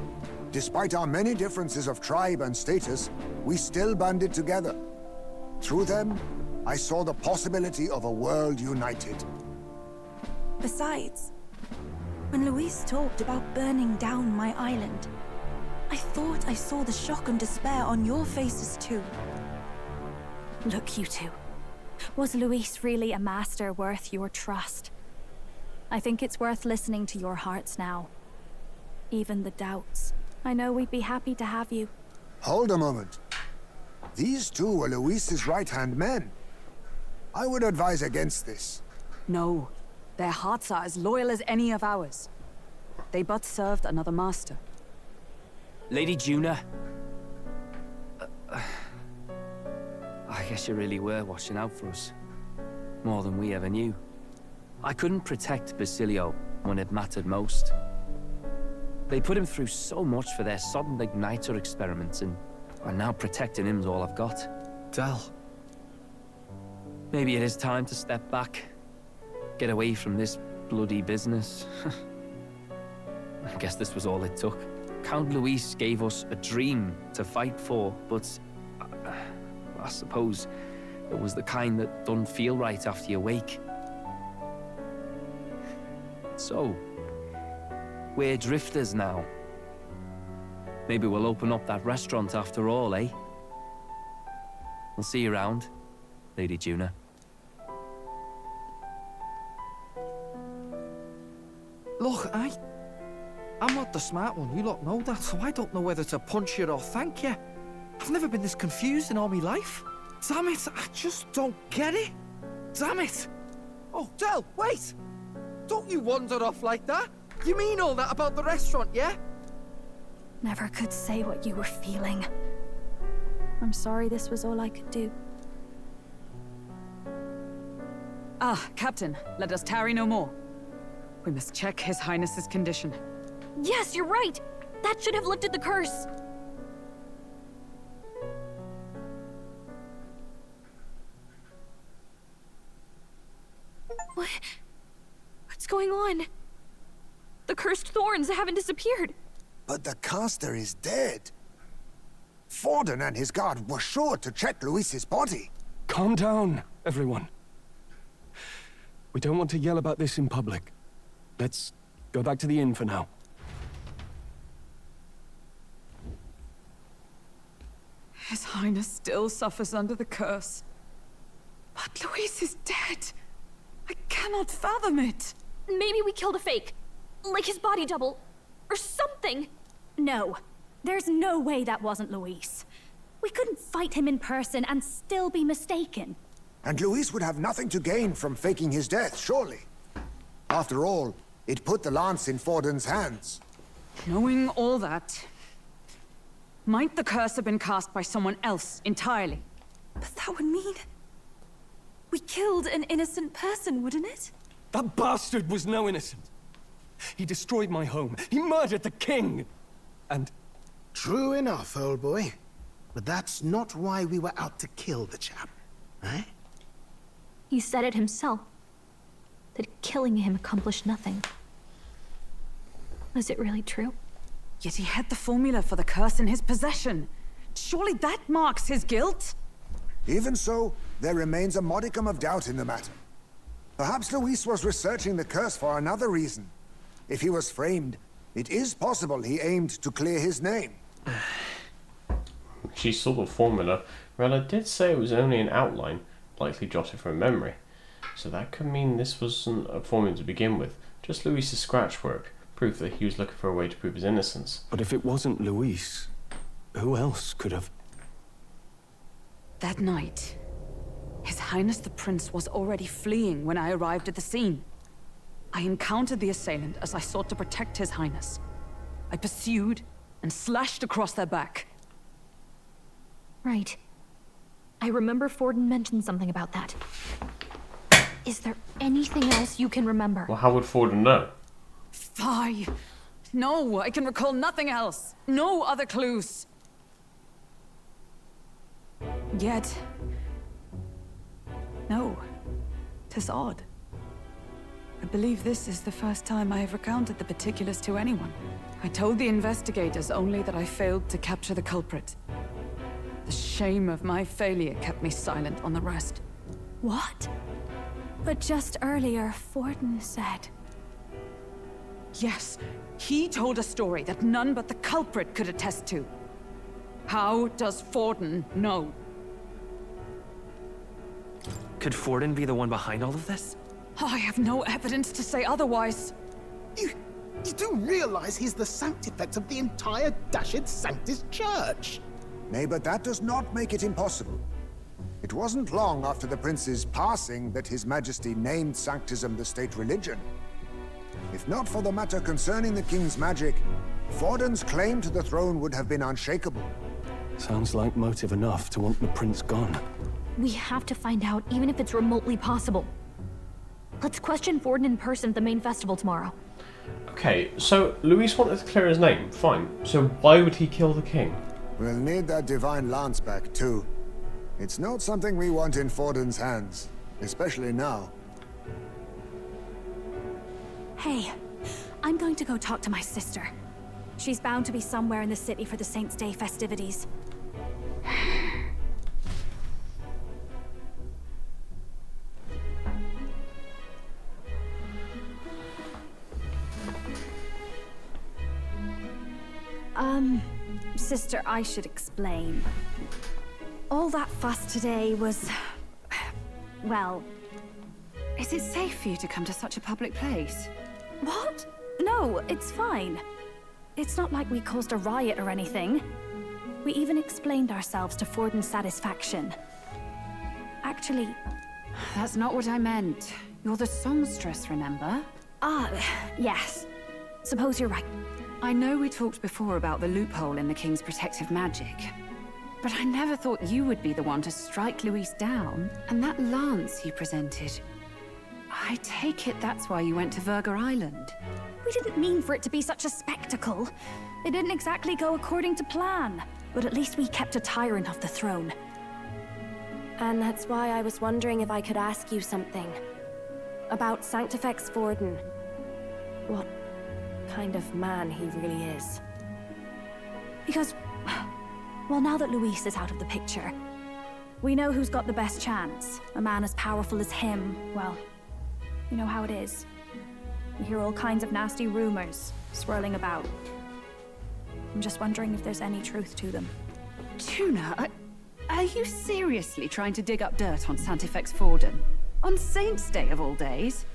Speaker 8: Despite our many differences of tribe and status, we still banded together. Through them, I saw the possibility of a world united.
Speaker 16: Besides, when Luis talked about burning down my island, I thought I saw the shock and despair on your faces too.
Speaker 2: Look, you two. Was Luis really a master worth your trust? I think it's worth listening to your hearts now. Even the doubts. I know we'd be happy to have you.
Speaker 8: Hold a moment. These two were Luis's right-hand men. I would advise against this.
Speaker 21: No. Their hearts are as loyal as any of ours. They but served another master.
Speaker 20: Lady Juna, guess you really were watching out for us. More than we ever knew. I couldn't protect Basilio when it mattered most. They put him through so much for their sudden igniter experiments, and now protecting him's all I've got.
Speaker 9: Del.
Speaker 20: Maybe it is time to step back. Get away from this bloody business. I guess this was all it took. Count Luis gave us a dream to fight for, but I suppose it was the kind that don't feel right after you wake. So, we're drifters now. Maybe we'll open up that restaurant after all, eh? We'll see you around, Lady Juna.
Speaker 9: Look, I'm not the smart one, you lot know that, so I don't know whether to punch you or thank you. I've never been this confused in all my life. Damn it, I just don't get it. Damn it. Oh, Del, wait! Don't you wander off like that? You mean all that about the restaurant, yeah?
Speaker 2: Never could say what you were feeling. I'm sorry this was all I could do.
Speaker 21: Ah, Captain, let us tarry no more. We must check His Highness's condition.
Speaker 17: Yes, you're right! That should have lifted the curse! What's going on? The cursed thorns haven't disappeared.
Speaker 8: But the caster is dead. Forden and his guard were sure to check Luis's body.
Speaker 13: Calm down, everyone. We don't want to yell about this in public. Let's go back to the inn for now.
Speaker 21: His Highness still suffers under the curse. But Luis is dead. I cannot fathom it.
Speaker 17: Maybe we killed a fake. Like his body double. Or something.
Speaker 2: No. There's no way that wasn't Luis. We couldn't fight him in person and still be mistaken.
Speaker 8: And Luis would have nothing to gain from faking his death, surely. After all, it put the lance in Forden's hands.
Speaker 21: Knowing all that, might the curse have been cast by someone else entirely?
Speaker 16: But that would mean... we killed an innocent person, wouldn't it?
Speaker 13: That bastard was no innocent. He destroyed my home. He murdered the king. And...
Speaker 11: True enough, old boy. But that's not why we were out to kill the chap, eh?
Speaker 17: He said it himself. That killing him accomplished nothing. Was it really true?
Speaker 21: Yet he had the formula for the curse in his possession. Surely that marks his guilt?
Speaker 8: Even so, there remains a modicum of doubt in the matter. Perhaps Luis was researching the curse for another reason. If he was framed, it is possible he aimed to clear his name.
Speaker 1: She saw the formula. Rella did say it was only an outline, likely jotted from memory. So that could mean this wasn't a formula to begin with, just Luis's scratch work, proof that he was looking for a way to prove his innocence.
Speaker 13: But if it wasn't Luis, who else could have...
Speaker 21: That night, His Highness the Prince was already fleeing when I arrived at the scene. I encountered the assailant as I sought to protect His Highness. I pursued and slashed across their back.
Speaker 17: Right. I remember Forden mentioned something about that. Is there anything else you can remember?
Speaker 1: Well, how would Forden know?
Speaker 21: Fie! No, I can recall nothing else. No other clues. Yet... no. 'Tis odd. I believe this is the first time I have recounted the particulars to anyone. I told the investigators only that I failed to capture the culprit. The shame of my failure kept me silent on the rest.
Speaker 2: What? But just earlier, Forden said...
Speaker 21: Yes, he told a story that none but the culprit could attest to. How does Forden know?
Speaker 6: Could Forden be the one behind all of this?
Speaker 21: I have no evidence to say otherwise.
Speaker 11: You do realize he's the sanctifex of the entire Dashed Sanctus Church?
Speaker 8: Nay, but that does not make it impossible. It wasn't long after the prince's passing that His Majesty named Sanctism the state religion. If not for the matter concerning the king's magic, Forden's claim to the throne would have been unshakable.
Speaker 13: Sounds like motive enough to want the prince gone.
Speaker 17: We have to find out, even if it's remotely possible. Let's question Forden in person at the main festival tomorrow.
Speaker 1: Okay, so Luis wanted to clear his name. Fine. So why would he kill the king?
Speaker 8: We'll need that divine lance back, too. It's not something we want in Forden's hands, especially now.
Speaker 2: Hey, I'm going to go talk to my sister. She's bound to be somewhere in the city for the Saints' Day festivities. Sister, I should explain. All that fuss today was... well...
Speaker 21: Is it safe for you to come to such a public place?
Speaker 2: What? No, it's fine. It's not like we caused a riot or anything. We even explained ourselves to Forden's satisfaction. Actually...
Speaker 21: That's not what I meant. You're the songstress, remember?
Speaker 2: Ah, yes. Suppose you're right.
Speaker 21: I know we talked before about the loophole in the King's protective magic. But I never thought you would be the one to strike Luis down. And that lance you presented... I take it that's why you went to Verga Island.
Speaker 2: We didn't mean for it to be such a spectacle. It didn't exactly go according to plan. But at least we kept a tyrant off the throne.
Speaker 3: And that's why I was wondering if I could ask you something. About Sanctifex Forden. What kind of man he really is.
Speaker 2: Because, well, now that Luis is out of the picture, we know who's got the best chance. A man as powerful as him, well, you know how it is. You hear all kinds of nasty rumors swirling about. I'm just wondering if there's any truth to them.
Speaker 21: Tuna, are you seriously trying to dig up dirt on Sanctifex Forden? On Saints' Day of all days?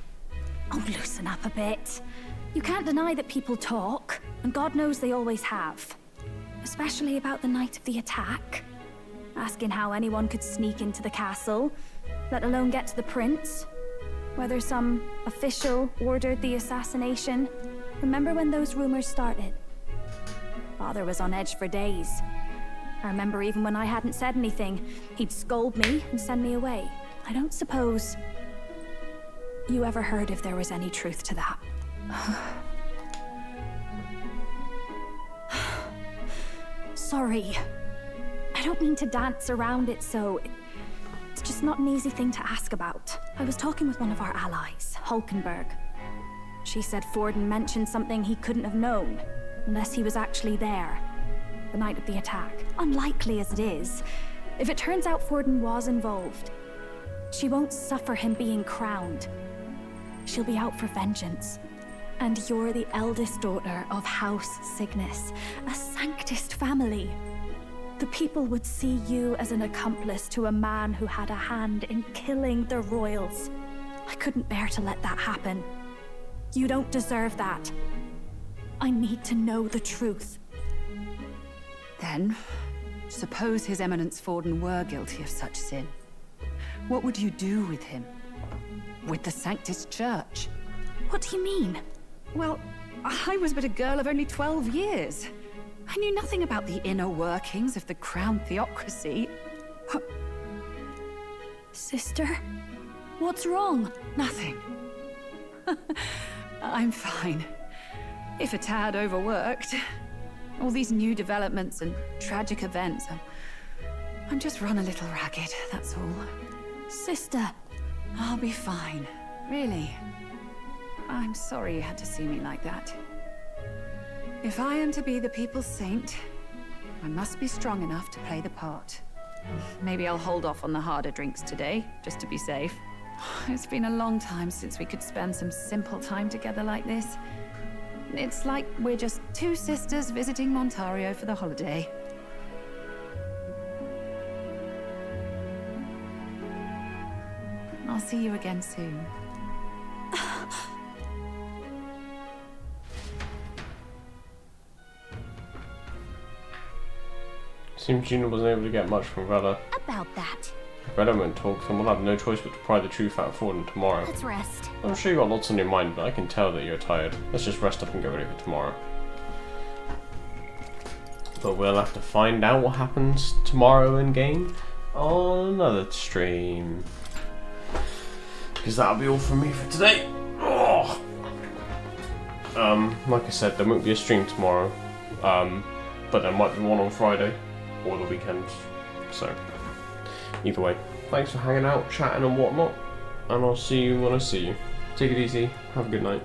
Speaker 2: Oh, loosen up a bit. You can't deny that people talk, and God knows they always have. Especially about the night of the attack. Asking how anyone could sneak into the castle, let alone get to the prince. Whether some official ordered the assassination. Remember when those rumors started? Father was on edge for days. I remember even when I hadn't said anything, he'd scold me and send me away. I don't suppose you ever heard if there was any truth to that. Sorry. I don't mean to dance around it, so... It's just not an easy thing to ask about. I was talking with one of our allies, Hulkenberg. She said Forden mentioned something he couldn't have known, unless he was actually there, the night of the attack. Unlikely as it is, if it turns out Forden was involved, she won't suffer him being crowned. She'll be out for vengeance. And you're the eldest daughter of House Cygnus, a Sanctist family. The people would see you as an accomplice to a man who had a hand in killing the royals. I couldn't bear to let that happen. You don't deserve that. I need to know the truth.
Speaker 21: Then, suppose His Eminence Forden were guilty of such sin. What would you do with him? With the Sanctist Church?
Speaker 2: What do you mean?
Speaker 21: Well, I was but a girl of only 12 years. I knew nothing about the inner workings of the crown theocracy.
Speaker 2: Sister? What's wrong?
Speaker 21: Nothing. I'm fine. If a tad overworked. All these new developments and tragic events. I'm just run a little ragged, that's all.
Speaker 2: Sister!
Speaker 21: I'll be fine. Really. I'm sorry you had to see me like that. If I am to be the people's saint, I must be strong enough to play the part. Maybe I'll hold off on the harder drinks today, just to be safe. It's been a long time since we could spend some simple time together like this. It's like we're just two sisters visiting Montario for the holiday. I'll see you again soon.
Speaker 1: Seems Gina wasn't able to get much from Vela.
Speaker 17: About that.
Speaker 1: If Vela won't talk, then we'll have no choice but to pry the truth out of Forden tomorrow.
Speaker 17: Let's rest.
Speaker 1: I'm sure you've got lots on your mind, but I can tell that you're tired. Let's just rest up and get ready for tomorrow. But we'll have to find out what happens tomorrow in game. on another stream. Because that'll be all from me for today. Oh. Like I said, there won't be a stream tomorrow. But there might be one on Friday or the weekend. So, either way, thanks for hanging out, chatting and whatnot. And I'll see you when I see you. Take it easy. Have a good night.